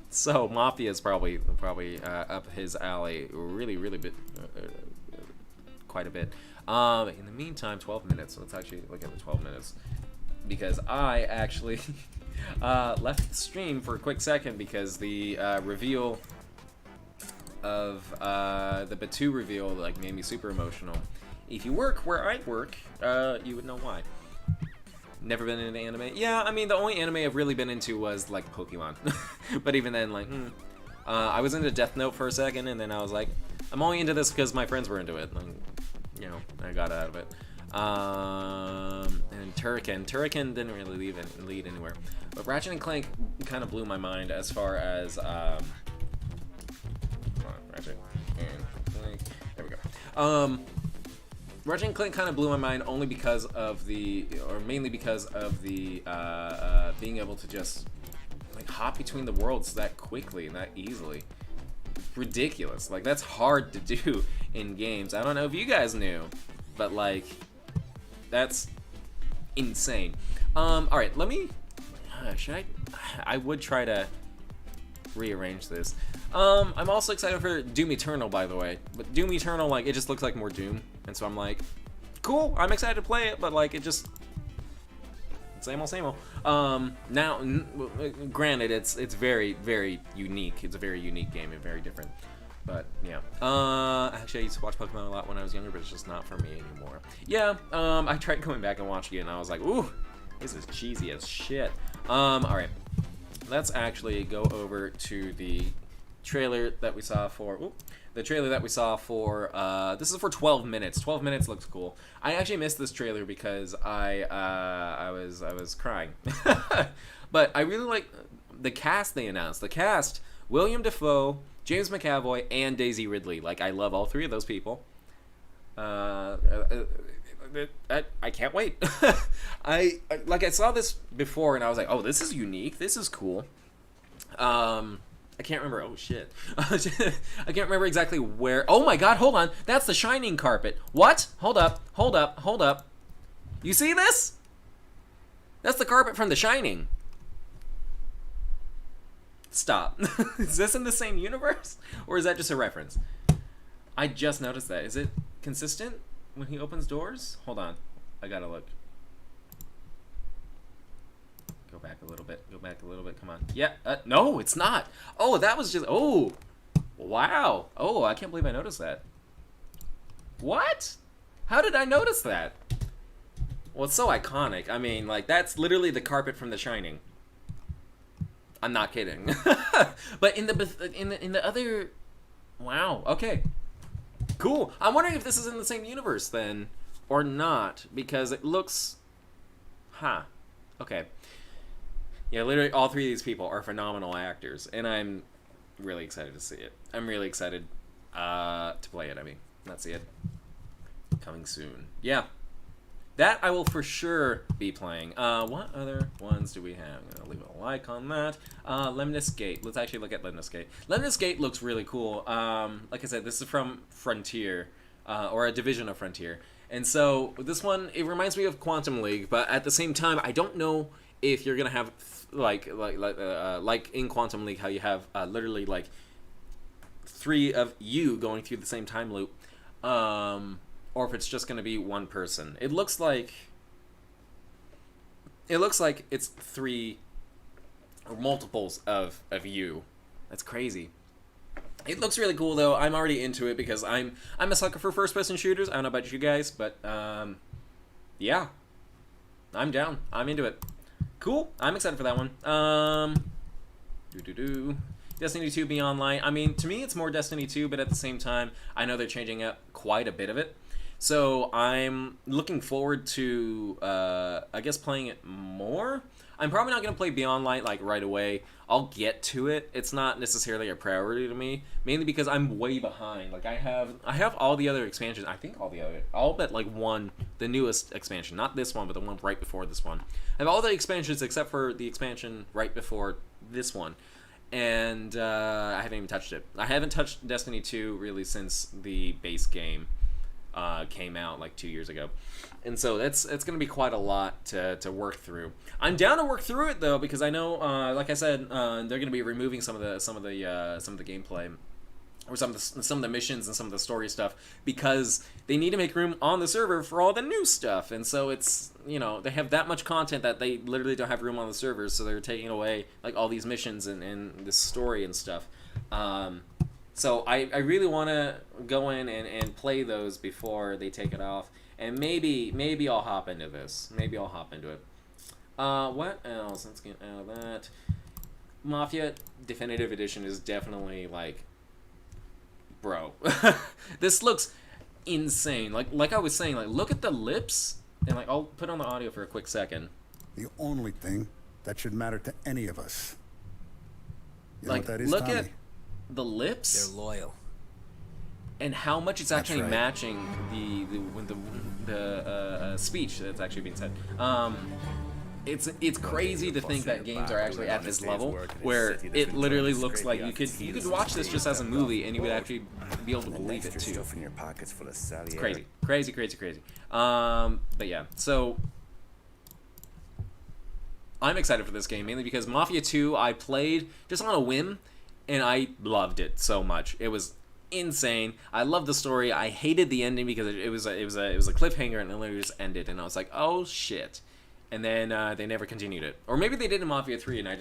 so Mafia is probably up his alley, really bit, quite a bit. In the meantime, 12 minutes. Let's actually look at the 12 minutes, because I actually left the stream for a quick second because the reveal of the Batu reveal like made me super emotional. If you work where I work, you would know why. Never been into anime? Yeah, I mean, the only anime I've really been into was, like, Pokemon. But even then, like, I was into Death Note for a second, and then I was like, I'm only into this because my friends were into it. Like, you know, I got out of it. And Turrican didn't really lead anywhere. But Ratchet and Clank kind of blew my mind as far as, Ratchet and Clank. There we go. Ratchet and Clank kind of blew my mind only because of mainly because of the being able to just like hop between the worlds that quickly and that easily. Ridiculous. Like, that's hard to do in games. I don't know if you guys knew, but like, That's insane. All right, let me. Should I would try to rearrange this. I'm also excited for Doom Eternal, by the way. But Doom Eternal, like, it just looks like more Doom, and so I'm like, cool. I'm excited to play it, but like, it just same old, same old. Now, granted, it's very, very unique. It's a very unique game and very different. But yeah. Actually, I used to watch Pokemon a lot when I was younger, but it's just not for me anymore. Yeah. I tried going back and watching it, and I was like, ooh, this is cheesy as shit. All right. Let's actually go over to the trailer that we saw for. Ooh, the trailer that we saw for. This is for 12 minutes. 12 minutes looks cool. I actually missed this trailer because I was crying. But I really like the cast they announced. The cast: William Dafoe, James McAvoy, and Daisy Ridley. Like, I love all three of those people. I can't wait. I saw this before and I was like, oh, this is unique. This is cool. I can't remember. Oh shit. I can't remember exactly where. Oh my god, hold on. That's the Shining carpet. What? Hold up. Hold up. Hold up. You see this? That's the carpet from The Shining. Stop. Is this in the same universe? Or is that just a reference? I just noticed that. Is it consistent when he opens doors? Hold on. I gotta look. Go back a little bit. Go back a little bit. Come on. Yeah. No, it's not. Oh, that was just... Oh. Wow. Oh, I can't believe I noticed that. What? How did I notice that? Well, it's so iconic. I mean, like, that's literally the carpet from The Shining. I'm not kidding. But in the other... Wow. Okay. Cool. I'm wondering if this is in the same universe then, or not, because it looks... Huh. Okay. Yeah, literally all three of these people are phenomenal actors, and I'm really excited to see it. I'm really excited to play it, I mean. Not see it. Coming soon. Yeah. That I will for sure be playing. What other ones do we have? I'm going to leave a like on that. Lemnis Gate. Let's actually look at Lemnis Gate. Lemnis Gate looks really cool. Like I said, this is from Frontier, or a division of Frontier. And so this one, it reminds me of Quantum League, but at the same time, I don't know if you're going to have, like in Quantum League, how you have literally like 3 of you going through the same time loop. Or if it's just going to be one person. It looks like it's 3 or multiples of you. That's crazy. It looks really cool though. I'm already into it because I'm a sucker for first-person shooters. I don't know about you guys, but yeah, I'm down. I'm into it. Cool. I'm excited for that one. Destiny 2 be online. I mean, to me, it's more Destiny 2, but at the same time, I know they're changing up quite a bit of it. So I'm looking forward to, I guess, playing it more. I'm probably not going to play Beyond Light, like, right away. I'll get to it. It's not necessarily a priority to me, mainly because I'm way behind. Like, I have all the other expansions. I think all but, like, one, the newest expansion. Not this one, but the one right before this one. I have all the expansions except for the expansion right before this one. And I haven't even touched it. I haven't touched Destiny 2 really since the base game came out like 2 years ago, and so it's going to be quite a lot to work through. I'm down to work through it though because I know, like I said, they're going to be removing some of the gameplay, or some of the missions and some of the story stuff because they need to make room on the server for all the new stuff, and so it's, you know, they have that much content that they literally don't have room on the servers, so they're taking away like all these missions and this story and stuff. So I really want to go in and play those before they take it off, and maybe I'll hop into this. Maybe I'll hop into it. What else? Let's get out of that. Mafia Definitive Edition is definitely like, bro, this looks insane. Like I was saying, like, look at the lips, and like, I'll put on the audio for a quick second. The only thing that should matter to any of us. You like, know what that is, look Tommy? at the lips. They're loyal. And how much it's actually matching the speech that's actually being said. it's crazy to think that games are actually at this level where it literally looks like you could watch this just as a movie and you would actually be able to believe it too. It's crazy. But yeah, so I'm excited for this game mainly because Mafia 2 I played just on a whim and I loved it so much. It was insane. I loved the story. I hated the ending because it was a cliffhanger and it literally just ended and I was like, oh shit. And then they never continued it, or maybe they did in Mafia 3, and I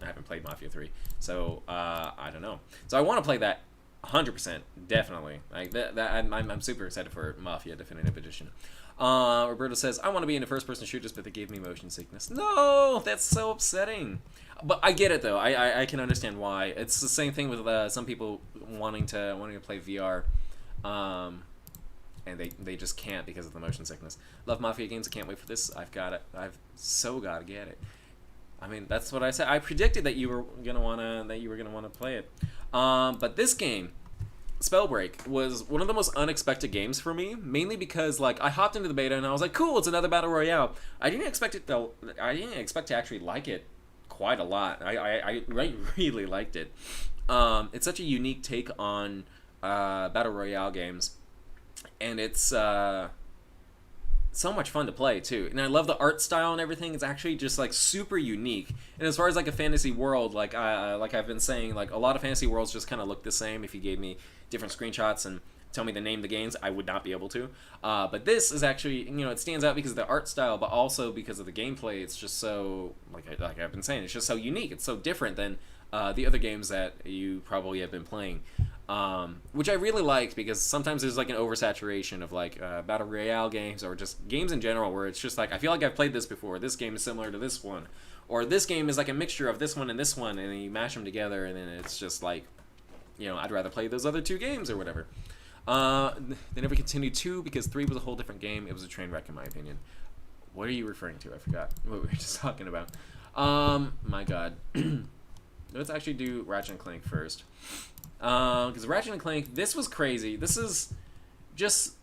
haven't played Mafia 3, so I don't know. So I want to play that 100%, definitely. Like I'm super excited for Mafia Definitive Edition. Roberto says I want to be into first-person shooters, but they gave me motion sickness. No, that's so upsetting. But I get it though. I can understand why. It's the same thing with some people wanting to play VR. And they just can't because of the motion sickness. Love Mafia games. I can't wait for this. I've so got to get it. I mean, that's what I said. I predicted that you were gonna wanna play it. But this game, Spellbreak, was one of the most unexpected games for me. Mainly because like I hopped into the beta and I was like, cool, it's another battle royale. I didn't expect to actually like it quite a lot. I really liked it. It's such a unique take on battle royale games. And it's so much fun to play too, and I love the art style and everything. It's actually just like super unique. And as far as like a fantasy world, like I've been saying, like a lot of fantasy worlds just kind of look the same. If you gave me different screenshots and tell me the name of the games, I would not be able to. But this is actually, it stands out because of the art style, but also because of the gameplay. It's just so like I've been saying, it's just so unique. It's so different than the other games that you probably have been playing. Which I really liked because sometimes there's like an oversaturation of like battle royale games or just games in general where it's just like I feel like I've played this before. This game is similar to this one, or this game is like a mixture of this one, and then you mash them together, and then it's just like, I'd rather play those other two games or whatever. They never continued 2 because 3 was a whole different game. It was a train wreck in my opinion. What are you referring to? I forgot what we were just talking about. My God. Let's actually do Ratchet and Clank first. Because Ratchet and Clank, this was crazy. This is just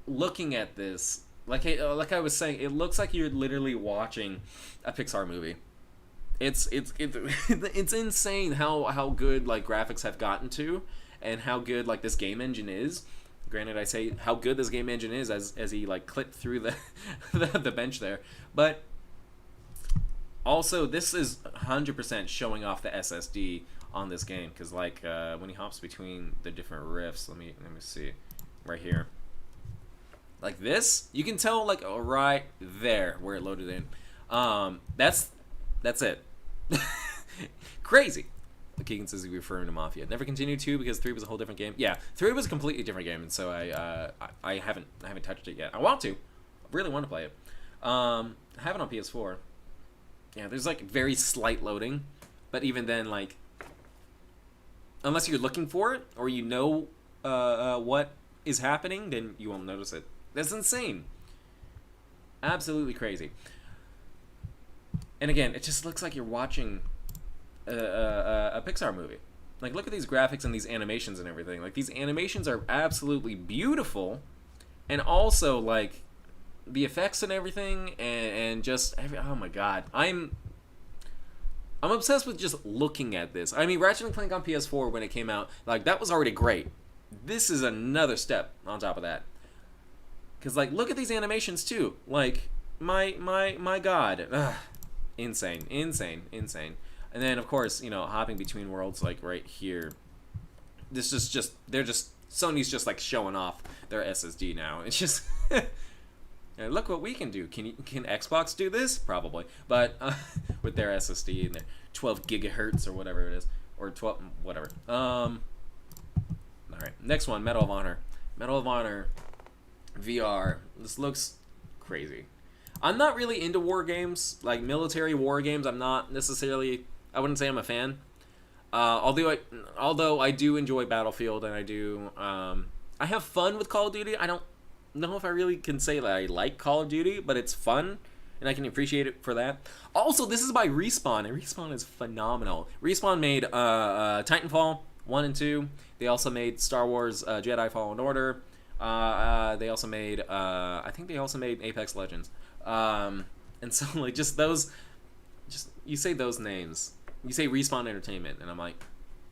looking at this, like I was saying, it looks like you're literally watching a Pixar movie. It's insane how good like graphics have gotten to, and how good like this game engine is. Granted, I say how good this game engine is as he like clipped through the bench there, but also this is 100% showing off the SSD on this game, because like when he hops between the different riffs, let me see right here, like this, you can tell like right there where it loaded in. That's it. Crazy. Keegan says he's referring to Mafia. Never continued 2 because 3 was a whole different game. Yeah, 3 was a completely different game, and so I haven't touched it yet. I want to. I really want to play it. I have it on PS4. Yeah, there's like very slight loading, but even then, like, unless you're looking for it or what is happening, then you won't notice it. That's insane. Absolutely crazy. And again, it just looks like you're watching a Pixar movie. Like, look at these graphics and these animations and everything. Like, these animations are absolutely beautiful, and also like the effects and everything, and just oh my God, I'm obsessed with just looking at this. I mean, Ratchet and Clank on PS4 when it came out, like, that was already great. This is another step on top of that. Cause like, look at these animations too. Like, my God, ugh. Insane. And then of course, hopping between worlds, like right here. This is just Sony's just like showing off their SSD now. It's just. Look what we can do. Can Xbox do this? Probably, but with their SSD and their 12 gigahertz or whatever it is, or 12 whatever. All right, next one, Medal of Honor. Medal of Honor VR. This looks crazy. I'm not really into war games, like military war games. I'm not necessarily. I wouldn't say I'm a fan. Although I do enjoy Battlefield, and I do. I have fun with Call of Duty. I don't know if I really can say that I like Call of Duty, but it's fun, and I can appreciate it for that. Also, this is by Respawn, and Respawn is phenomenal. Respawn made Titanfall 1 and 2. They also made Star Wars Jedi Fallen Order. They also made I think they also made Apex Legends. And so like just you say those names, you say Respawn Entertainment, and I'm like,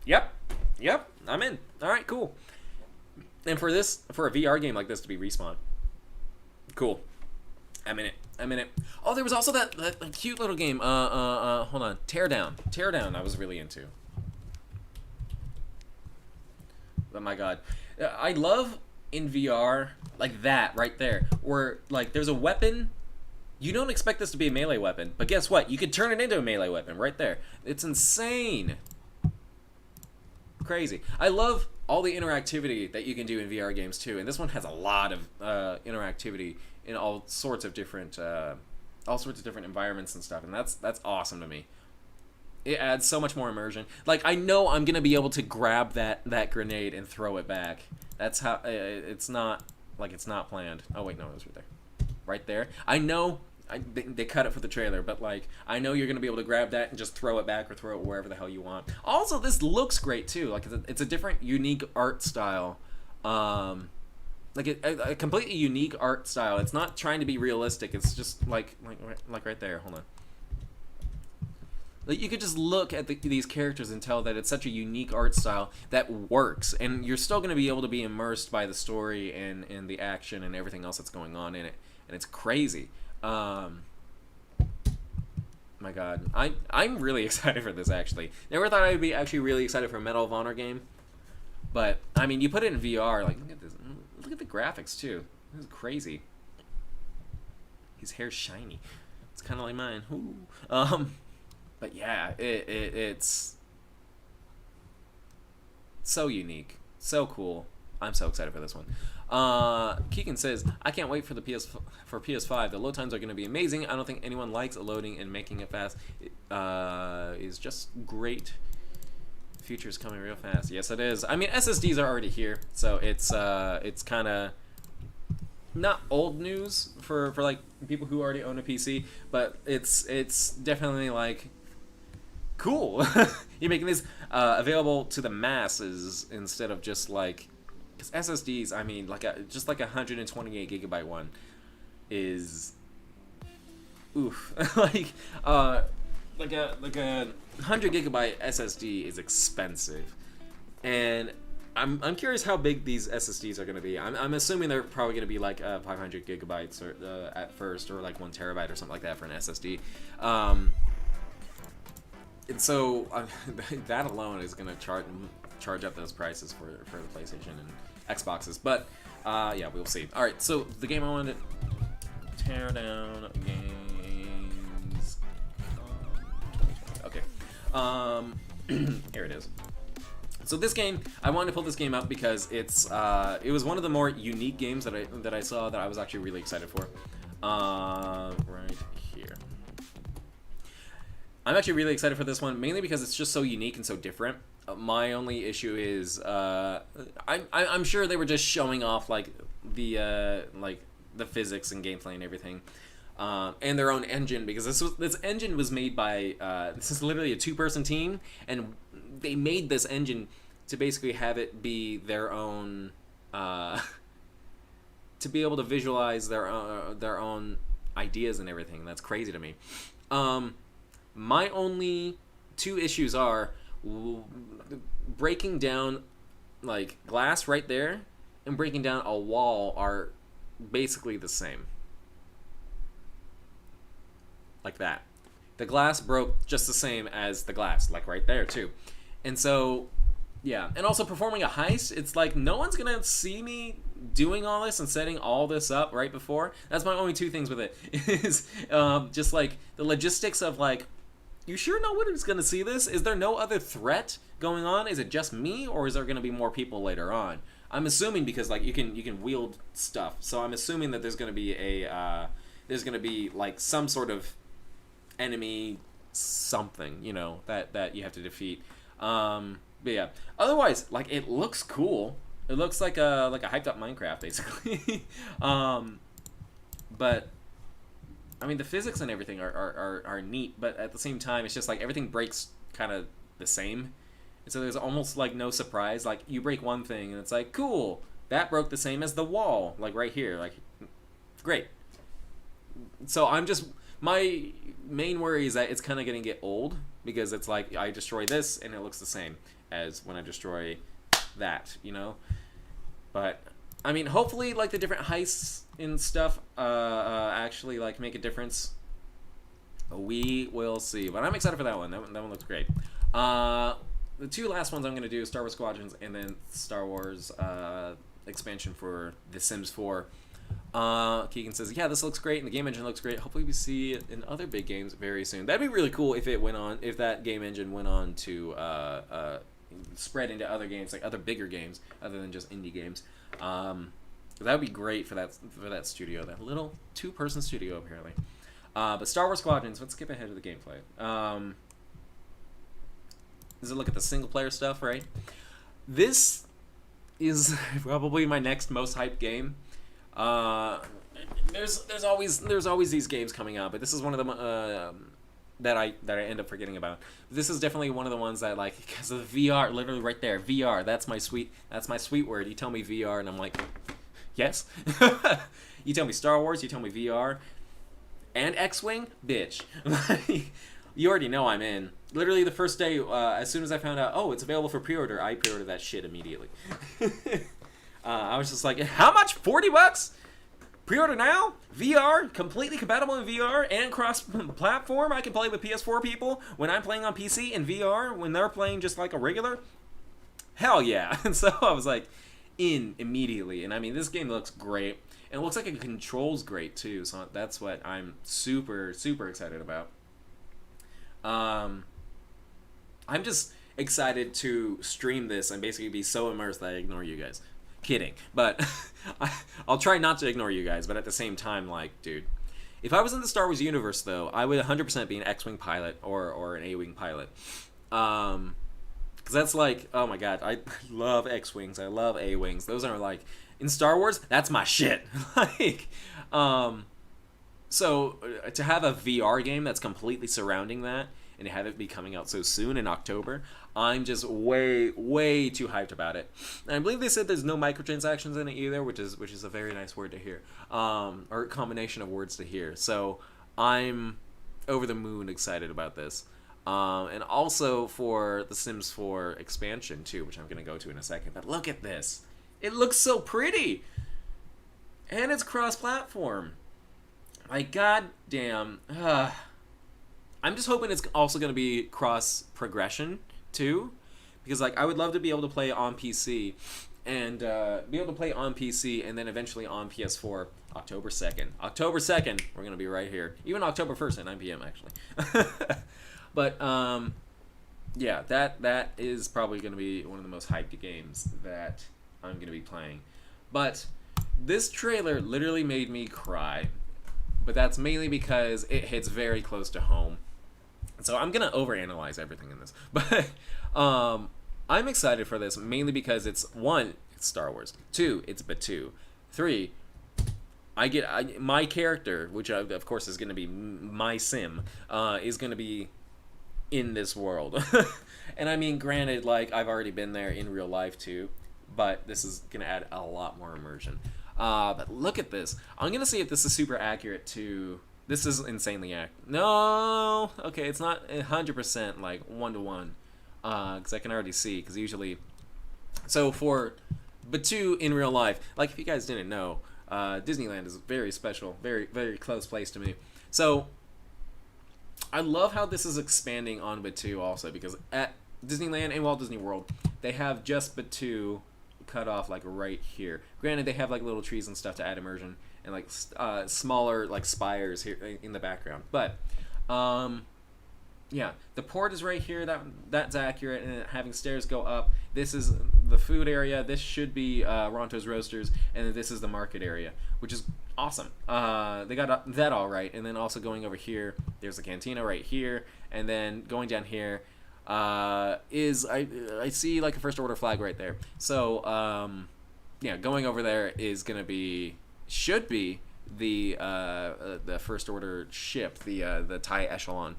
yep, I'm in. All right, cool. And for a VR game like this to be Respawn, cool. I'm in it. Oh, there was also that cute little game. Hold on, Teardown. I was really into. Oh my god, I love in VR like that right there, where like there's a weapon. You don't expect this to be a melee weapon, but guess what? You could turn it into a melee weapon right there. It's insane. Crazy. I love all the interactivity that you can do in VR games too, and this one has a lot of interactivity in all sorts of different environments and stuff, and that's awesome to me. It adds so much more immersion. Like, I know I'm gonna be able to grab that grenade and throw it back. That's how it's not planned. Oh wait, no, it was right there. I know they cut it for the trailer, but like I know you're gonna be able to grab that and just throw it back or throw it wherever the hell you want. Also, this looks great too. Like it's a different, unique art style. Like a completely unique art style. It's not trying to be realistic. It's just like right there. Hold on. Like you could just look at these characters and tell that it's such a unique art style that works, and you're still going to be able to be immersed by the story and the action and everything else that's going on in it, and it's crazy. My God, I'm really excited for this. Actually, never thought I'd be actually really excited for a Medal of Honor game, but I mean, you put it in VR. Like, look at this. Look at the graphics too. This is crazy. His hair's shiny. It's kind of like mine. Ooh. But yeah, it's so unique, so cool. I'm so excited for this one. Keegan says, I can't wait for the PS5. The load times are going to be amazing. I don't think anyone likes loading and making it fast. Is just great. Future's coming real fast. Yes, it is. I mean, SSDs are already here, so it's kind of not old news for like people who already own a PC, but it's definitely like cool. You're making this available to the masses instead of just like, because SSDs, I mean, just like 128 gigabyte one is oof. like a 100 gigabyte SSD is expensive, and I'm curious how big these SSDs are going to be. I'm assuming they're probably going to be like 500 gigabytes or at first, or like 1 terabyte or something like that for an SSD. And so that alone is going to charge up those prices for the PlayStation and Xboxes. But yeah, we'll see. All right, so the game I wanted to tear down games. Okay, here it is. So this game, I wanted to pull this game up because it was one of the more unique games that I saw that I was actually really excited for. Right here. I'm actually really excited for this one, mainly because it's just so unique and so different. My only issue is I'm sure they were just showing off like the physics and gameplay and everything, and their own engine, because this engine was made by this is literally a 2-person team, and they made this engine to basically have it be their own, to be able to visualize their own ideas and everything. That's crazy to me. My only 2 issues are breaking down like glass right there and breaking down a wall are basically the same. Like that. The glass broke just the same as the glass, like right there too. And so, yeah. And also performing a heist, it's like no one's gonna see me doing all this and setting all this up right before. That's my only 2 things with it. Is just like the logistics of like, you sure nobody's gonna see this? Is there no other threat going on? Is it just me, or is there gonna be more people later on? I'm assuming, because like you can wield stuff, so I'm assuming that there's gonna be like some sort of enemy something, you know, that you have to defeat. But yeah, otherwise, like, it looks cool. It looks like a hyped up Minecraft basically. But I mean, the physics and everything are neat, but at the same time, it's just like everything breaks kind of the same. And so there's almost like no surprise. Like, you break one thing and it's like, cool, that broke the same as the wall, like right here, like, great. So I'm just, My main worry is that it's kind of going to get old, because it's like I destroy this and it looks the same as when I destroy that, you know? But I mean, hopefully like the different heists and stuff actually like make a difference. We will see. But I'm excited for that one. That one looks great. The two last ones I'm going to do is Star Wars Squadrons and then Star Wars expansion for The Sims 4. Keegan says, yeah, this looks great and the game engine looks great. Hopefully we see it in other big games very soon. That'd be really cool if that game engine went on to spread into other games, like other bigger games other than just indie games. That would be great for that studio, that little 2-person studio apparently. But Star Wars Squadrons, let's skip ahead to the gameplay. Does it look at the single player stuff, right? This is probably my next most hyped game. There's always these games coming out, but this is one of them that I end up forgetting about. This is definitely one of the ones that, like, because of the VR, literally right there, VR. That's my sweet word. You tell me VR, and I'm like, yes. You tell me Star Wars, you tell me VR, and X-Wing, bitch. You already know I'm in. Literally the first day, as soon as I found out, oh, it's available for pre-order, I pre-ordered that shit immediately. I was just like, how much? $40? Pre-order now? VR? Completely compatible in VR and cross-platform? I can play with PS4 people when I'm playing on PC in VR when they're playing just like a regular? Hell yeah. And so I was like, in immediately. And I mean, this game looks great. And it looks like it controls great too. So that's what I'm super, super excited about. I'm just excited to stream this and basically be so immersed that I ignore you guys. Kidding. But I'll try not to ignore you guys, but at the same time, like, dude, if I was in the Star Wars universe, though, I would 100% be an X-Wing pilot or an A-Wing pilot. Because that's like, oh my god, I love X-Wings, I love A-Wings. Those are like, in Star Wars, that's my shit. Like, so to have a VR game that's completely surrounding that, and have it be coming out so soon in October, I'm just way, way too hyped about it. And I believe they said there's no microtransactions in it either, which is a very nice word to hear, or a combination of words to hear. So I'm over the moon excited about this, and also for the Sims 4 expansion too, which I'm gonna go to in a second. But look at this; it looks so pretty, and it's cross-platform. Like, goddamn. I'm just hoping it's also going to be cross-progression, too. Because, like, I would love to be able to play on PC. And be able to play on PC and then eventually on PS4 October 2nd. October 2nd, we're going to be right here. Even October 1st at 9 p.m., actually. But, yeah, that is probably going to be one of the most hyped games that I'm going to be playing. But this trailer literally made me cry. But that's mainly because it hits very close to home. So I'm going to overanalyze everything in this. But I'm excited for this mainly because it's, 1, it's Star Wars. 2, it's Batu. 3, my character, which of course is going to be my sim, is going to be in this world. And I mean, granted, like, I've already been there in real life too, but this is going to add a lot more immersion. But look at this. I'm going to see if this is super accurate to... This is insanely accurate. No! Okay, it's not 100% like 1-to-1. Because I can already see, because usually... So for Batu in real life, like if you guys didn't know, Disneyland is very special, very, very close place to me. So I love how this is expanding on Batu also, because at Disneyland and Walt Disney World, they have just Batu cut off like right here. Granted, they have like little trees and stuff to add immersion, and like smaller like spires here in the background. But yeah, the port is right here. That's accurate, and having stairs go up. This is the food area. This should be Ronto's Roasters, and then this is the market area, which is awesome. They got that all right. And then also going over here, there's the cantina right here, and then going down here is I see like a first order flag right there. So yeah, going over there is gonna be should be the first order ship, the TIE Echelon.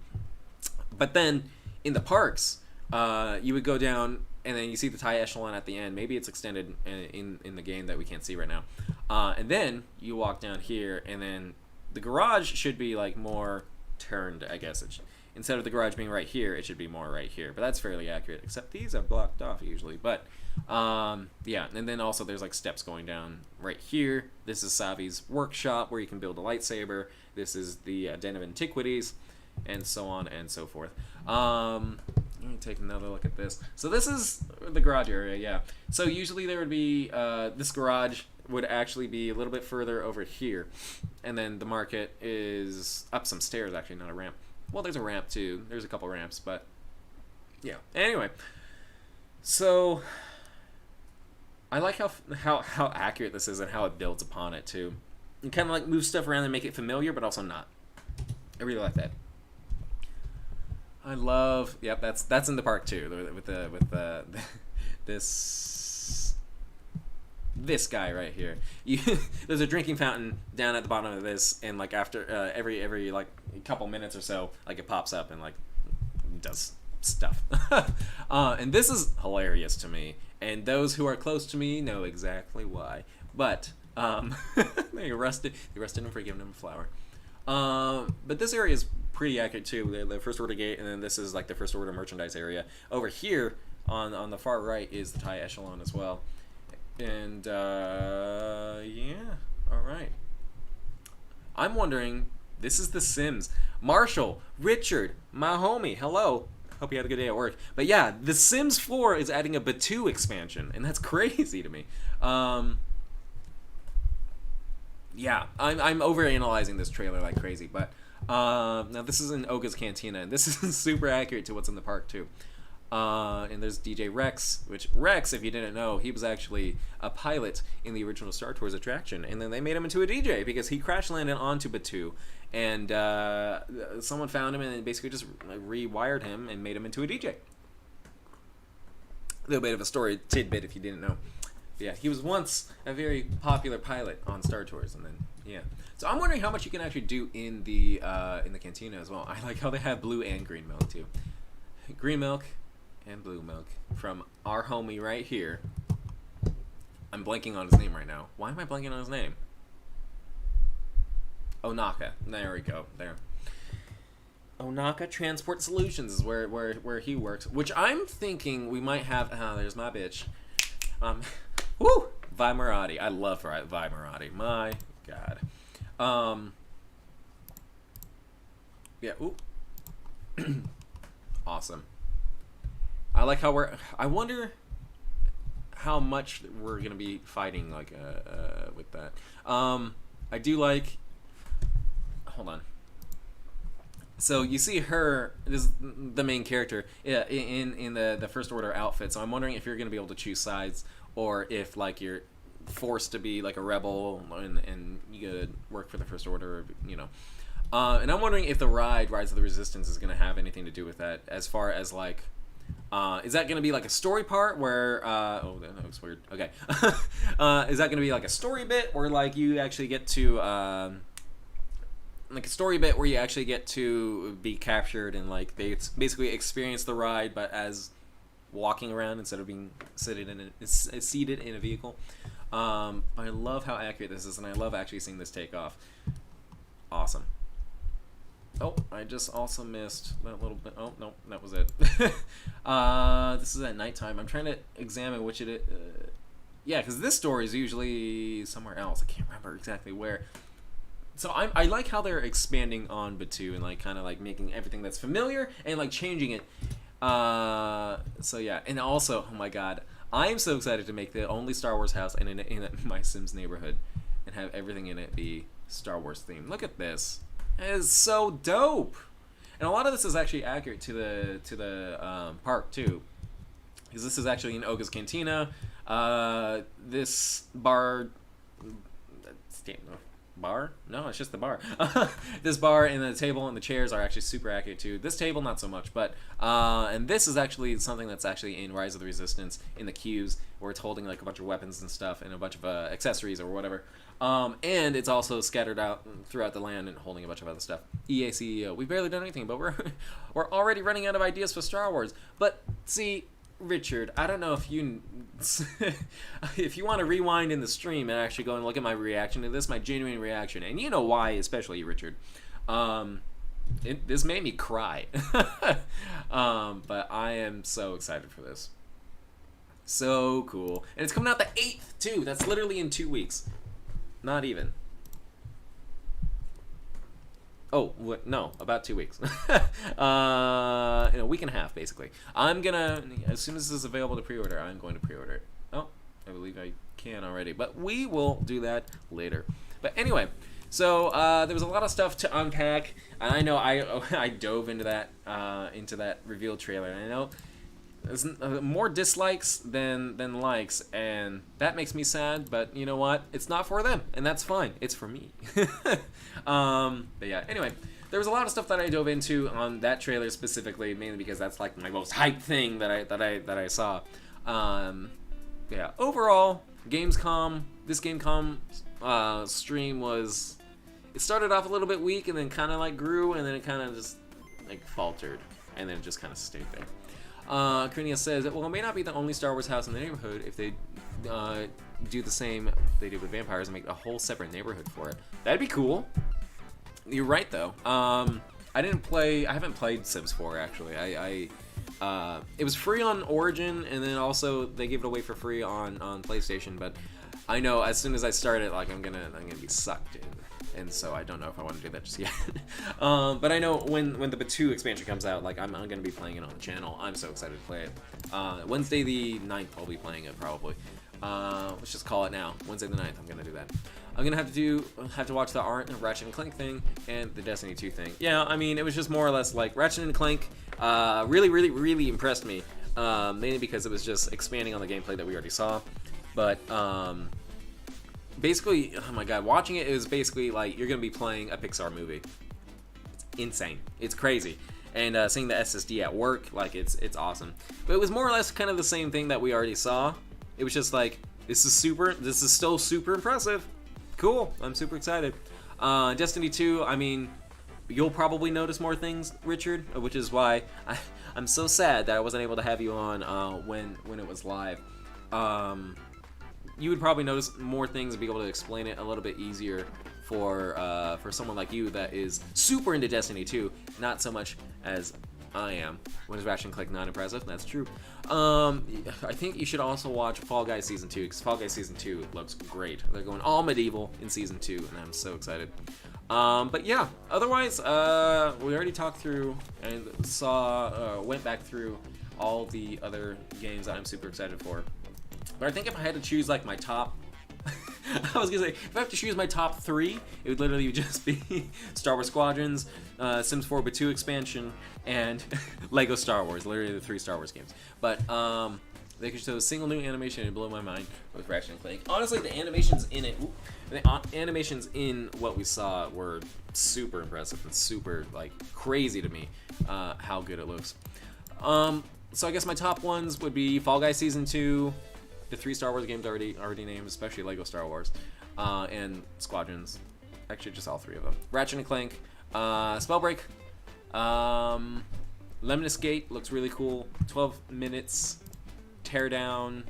But then in the parks, you would go down and then you see the TIE Echelon at the end. Maybe it's extended in the game that we can't see right now. And then you walk down here, and then the garage should be like more turned, I guess. Instead of the garage being right here, it should be more right here. But that's fairly accurate, except these are blocked off usually. But, yeah. And then also there's like steps going down right here. This is Savi's workshop where you can build a lightsaber. This is the Den of Antiquities, and so on and so forth. Let me take another look at this. So this is the garage area, yeah. So usually there would be, this garage would actually be a little bit further over here. And then the market is up some stairs, actually, not a ramp. Well, there's a ramp too. There's a couple ramps, but yeah. Anyway, so I like how accurate this is and how it builds upon it too. You kind of like move stuff around and make it familiar, but also not. I really like that. I love. Yep, that's in the park too. With this guy right here. There's a drinking fountain down at the bottom of this, and like after every like couple minutes or so, like it pops up and like does stuff. And this is hilarious to me, and those who are close to me know exactly why. But they arrested him for giving him a flower. But this area is pretty accurate too. The First Order gate, and then this is like the First Order merchandise area. Over here on the far right is the TIE echelon as well. And yeah, all right. I'm wondering, this is The Sims. Marshall, Richard, my homie, hello. Hope you had a good day at work. But yeah, The Sims 4 is adding a Batu expansion, and that's crazy to me. Yeah, I'm overanalyzing this trailer like crazy, but now this is in Oga's Cantina, and this is super accurate to what's in the park too. And there's DJ Rex, which Rex, if you didn't know, he was actually a pilot in the original Star Tours attraction, and then they made him into a DJ because he crash landed onto Batu, and someone found him and basically just rewired him and made him into a DJ. A little bit of a story tidbit if you didn't know. But yeah, he was once a very popular pilot on Star Tours, and then yeah. So I'm wondering how much you can actually do in the cantina as well. I like how they have blue and green milk too. Green milk and blue milk from our homie right here. I'm blanking on his name right now. Why am I blanking on his name? Onaka. There we go. There. Onaka Transport Solutions is where he works. Which I'm thinking we might have. There's my bitch. Woo! Vi Marathi. I love Vi Marathi. My God. Yeah. Ooh. Awesome. I like how I wonder how much we're gonna be fighting like with that. I do like. Hold on. So you see her, this is the main character, in the First Order outfit. So I'm wondering if you're gonna be able to choose sides, or if like you're forced to be like a rebel and you gotta work for the First Order, you know. And I'm wondering if the ride, Rise of the Resistance, is gonna have anything to do with that, as far as like. Is that going to be like a story part where, oh, that looks weird. Okay. Is that going to be like a story bit where like you actually get to, like a story bit where you actually get to be captured and like they basically experience the ride, but as walking around instead of being seated in a vehicle. I love how accurate this is, and I love actually seeing this take off. Awesome. Oh, I just also missed that little bit. Oh, no, that was it. This is at nighttime. I'm trying to examine which it is. Yeah, because this story is usually somewhere else. I can't remember exactly where. So I like how they're expanding on Batu and like kind of like making everything that's familiar and like changing it. So yeah, and also, oh my God, I am so excited to make the only Star Wars house in my Sims neighborhood and have everything in it be Star Wars themed. Look at this. It is so dope, and a lot of this is actually accurate to the park too, because this is actually in Oga's Cantina. This bar, no, it's just the bar. This bar and the table and the chairs are actually super accurate too. This table not so much, but and this is actually something that's actually in Rise of the Resistance in the queues, where it's holding like a bunch of weapons and stuff and a bunch of accessories or whatever. And it's also scattered out throughout the land and holding a bunch of other stuff. EA CEO. We've barely done anything, but we're already running out of ideas for Star Wars. But see, Richard, I don't know if you if you want to rewind in the stream and actually go and look at my reaction to this, my genuine reaction, and you know why, especially Richard. this made me cry. But I am so excited for this. So cool. And it's coming out the 8th, too. That's literally in 2 weeks. Not even. Oh, no, about 2 weeks. In a week and a half, basically. I'm gonna, as soon as this is available to pre-order, I'm going to pre-order it. Oh, I believe I can already. But we will do that later. But anyway, so there was a lot of stuff to unpack. And I know I dove into that reveal trailer. And I know there's more dislikes than likes, and that makes me sad, but you know what? It's not for them, and that's fine. It's for me. But yeah, anyway, there was a lot of stuff that I dove into on that trailer specifically, mainly because that's like my most hyped thing that I saw. Yeah, overall, Gamescom, this Gamescom stream was, it started off a little bit weak and then kind of like grew, and then it kind of just like faltered, and then it just kind of stayed there. Krinia says, well, it may not be the only Star Wars house in the neighborhood if they do the same they did with vampires and make a whole separate neighborhood for it. That'd be cool. You're right, though. I haven't played Sims 4, actually. It was free on Origin, and then also they gave it away for free on PlayStation, but I know as soon as I start it, like, I'm gonna be sucked in. And so I don't know if I want to do that just yet. But I know when the Batu expansion comes out, like I'm going to be playing it on the channel. I'm so excited to play it. Wednesday the 9th, I'll be playing it probably. Let's just call it now. Wednesday the 9th, I'm going to do that. I'm going to have to watch the Art and Ratchet & Clank thing and the Destiny 2 thing. Yeah, I mean, it was just more or less like Ratchet & Clank really impressed me. Mainly because it was just expanding on the gameplay that we already saw. But, basically, oh my god, watching it is basically like you're gonna be playing a Pixar movie. It's insane. It's crazy. And seeing the SSD at work, like it's awesome. But it was more or less kind of the same thing that we already saw. It was just like, this is still super impressive. Cool. I'm super excited. Destiny 2, I mean, you'll probably notice more things, Richard, which is why I'm so sad that I wasn't able to have you on when it was live. You would probably notice more things and be able to explain it a little bit easier for someone like you that is super into Destiny 2, not so much as I am. When is Ratchet & Clank not impressive? That's true. I think you should also watch Fall Guys Season 2, because Fall Guys Season 2 looks great. They're going all medieval in Season 2, and I'm so excited. But yeah, otherwise, we already talked through and went back through all the other games that I'm super excited for. But I think if I had to choose like my top, I was gonna say, if I have to choose my top 3, it would literally just be Star Wars Squadrons, Sims 4 Batu expansion, and Lego Star Wars. Literally the 3 Star Wars games. But they could show a single new animation and blow my mind with Ratchet & Clank. Honestly, the animations in it, the animations in what we saw were super impressive and super like crazy to me. How good it looks. So I guess my top ones would be Fall Guys Season 2. The 3 Star Wars games already named, especially Lego Star Wars, and Squadrons. Actually, just all 3 of them. Ratchet & Clank, Spellbreak, Lemnis Gate looks really cool. 12 minutes, Teardown.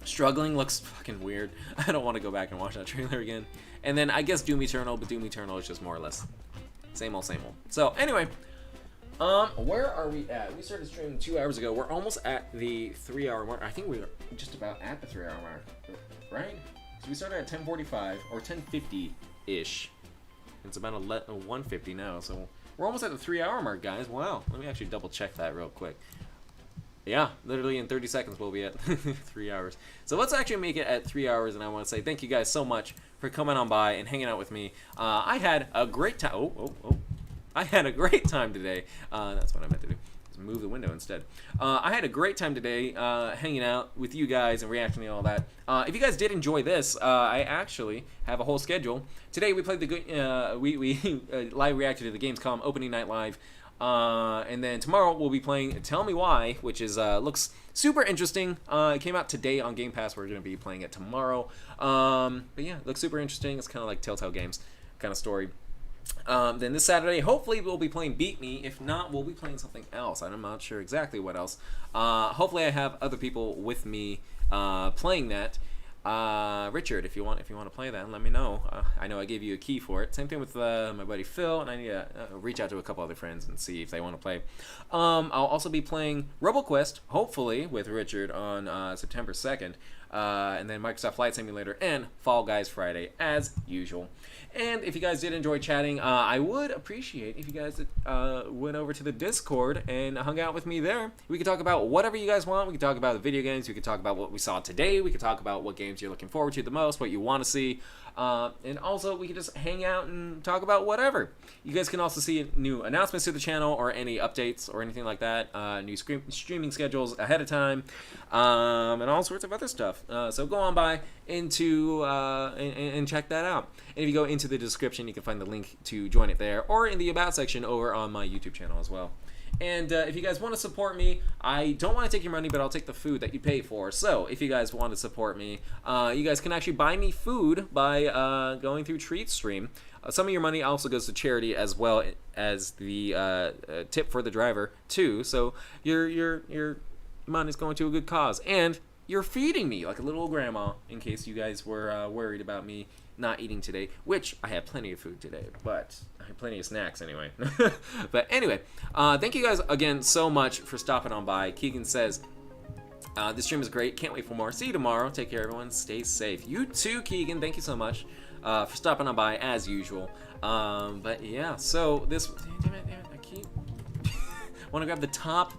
Struggling looks fucking weird. I don't want to go back and watch that trailer again. And then I guess Doom Eternal, but Doom Eternal is just more or less same old, same old. So anyway. Where are we at? We started streaming 2 hours ago. We're almost at the 3-hour mark. I think we're just about at the 3-hour mark, right? So we started at 10:45 or 10:50-ish. It's about 1:50 now, so we're almost at the 3-hour mark, guys. Wow. Let me actually double check that real quick. Yeah, literally in 30 seconds we'll be at 3 hours. So let's actually make it at 3 hours, and I want to say thank you guys so much for coming on by and hanging out with me. I had a great time. I had a great time today. That's what I meant to do. Just move the window instead. I had a great time today hanging out with you guys and reacting to all that. If you guys did enjoy this, I actually have a whole schedule. Today we played we live reacted to the Gamescom opening night live. And then tomorrow we'll be playing Tell Me Why, which is looks super interesting. It came out today on Game Pass. We're going to be playing it tomorrow. But yeah, it looks super interesting. It's kind of like Telltale Games kind of story. Then this Saturday, hopefully we'll be playing Beat Me. If not, we'll be playing something else. I'm not sure exactly what else. Hopefully I have other people with me playing that. Richard, if you want to play that, let me know. I know I gave you a key for it. Same thing with my buddy Phil, and I need to reach out to a couple other friends and see if they want to play. I'll also be playing RoboQuest, hopefully, with Richard on September 2nd. And then Microsoft Flight Simulator and Fall Guys Friday, as usual. And if you guys did enjoy chatting, I would appreciate if you guys went over to the Discord and hung out with me there. We could talk about whatever you guys want. We could talk about the video games. We could talk about what we saw today. We could talk about what games you're looking forward to the most, what you want to see. And also, we could just hang out and talk about whatever. You guys can also see new announcements to the channel or any updates or anything like that. New streaming schedules ahead of time. And all sorts of other stuff. So go on by into and check that out. And if you go into the description, you can find the link to join it there, or in the About section over on my YouTube channel as well. And if you guys want to support me, I don't want to take your money, but I'll take the food that you pay for. So if you guys want to support me, you guys can actually buy me food by going through TreatStream. Some of your money also goes to charity as well as the tip for the driver too. So your money's going to a good cause, and you're feeding me like a little grandma. In case you guys were worried about me not eating today, which I had plenty of food today, but I had plenty of snacks anyway. But anyway, thank you guys again so much for stopping on by. Keegan says, this stream is great. Can't wait for more. See you tomorrow. Take care, everyone. Stay safe. You too, Keegan. Thank you so much for stopping on by as usual. But yeah, so this... Damn it, I keep... want to grab the top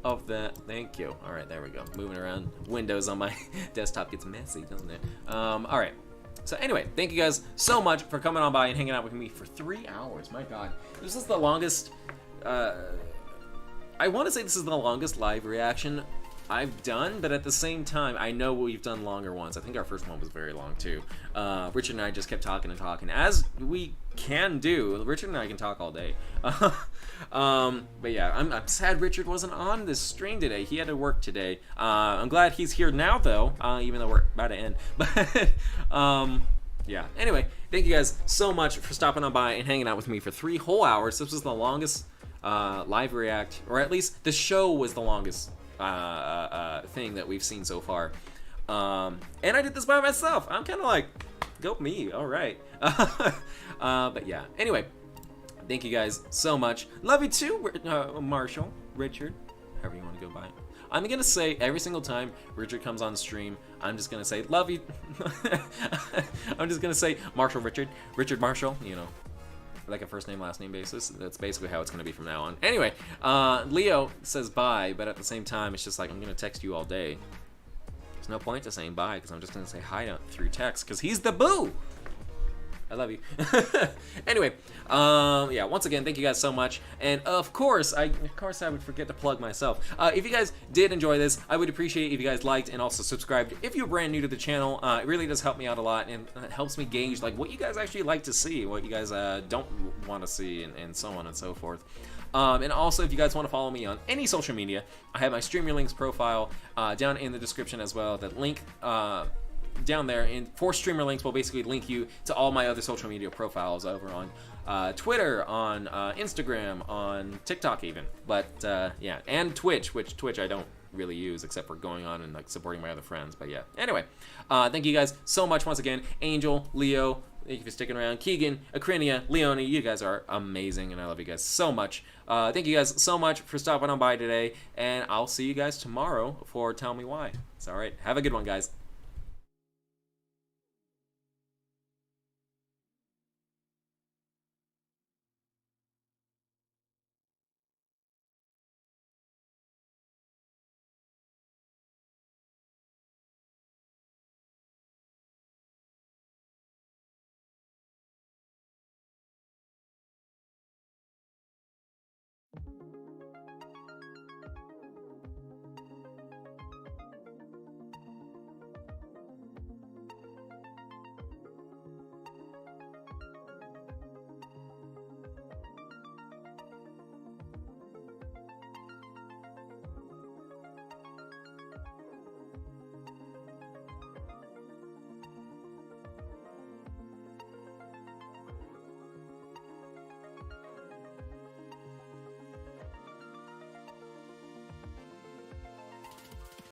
of the... Thank you. All right, there we go. Moving around Windows on my desktop gets messy, doesn't it? All right. So anyway, thank you guys so much for coming on by and hanging out with me for 3 hours. My God, this is the longest, I want to say this is the longest live reaction I've done, but at the same time, I know we've done longer ones. I think our first one was very long too. Richard and I just kept talking and talking, as we can do. Richard and I can talk all day. But yeah, I'm sad Richard wasn't on this stream today. He had to work today. I'm glad he's here now though, even though we're about to end. But yeah, anyway, thank you guys so much for stopping on by and hanging out with me for 3 whole hours. This was the longest live react, or at least the show was the longest thing that we've seen so far. And I did this by myself. I'm kind of like, go me, all right. But yeah, anyway, thank you guys so much. Love you too, Marshall, Richard, however you want to go by. I'm gonna say every single time Richard comes on the stream, I'm just gonna say love you. I'm just gonna say Marshall, Richard, Marshall, you know, like a first name last name basis. That's basically how it's going to be from now on. Anyway, Leo says bye, but at the same time it's just like, I'm going to text you all day. There's no point to saying bye because I'm just going to say hi through text because he's the boo. I love you. Anyway, yeah, once again, thank you guys so much. And of course I would forget to plug myself. If you guys did enjoy this, I would appreciate if you guys liked and also subscribed. If you're brand new to the channel, it really does help me out a lot, and it helps me gauge like what you guys actually like to see, what you guys don't want to see, and so on and so forth. And also, if you guys want to follow me on any social media, I have my Stream Your Links profile down in the description as well. That link down there, and for Streamer Links will basically link you to all my other social media profiles over on Twitter, on Instagram, on TikTok even. But yeah, and Twitch, which Twitch I don't really use except for going on and like supporting my other friends. But yeah, anyway, thank you guys so much once again. Angel, Leo, thank you for sticking around. Keegan, Acrinia, Leonie, you guys are amazing, and I love you guys so much. Thank you guys so much for stopping on by today, and I'll see you guys tomorrow for Tell Me Why. It's all right. Have a good one, guys.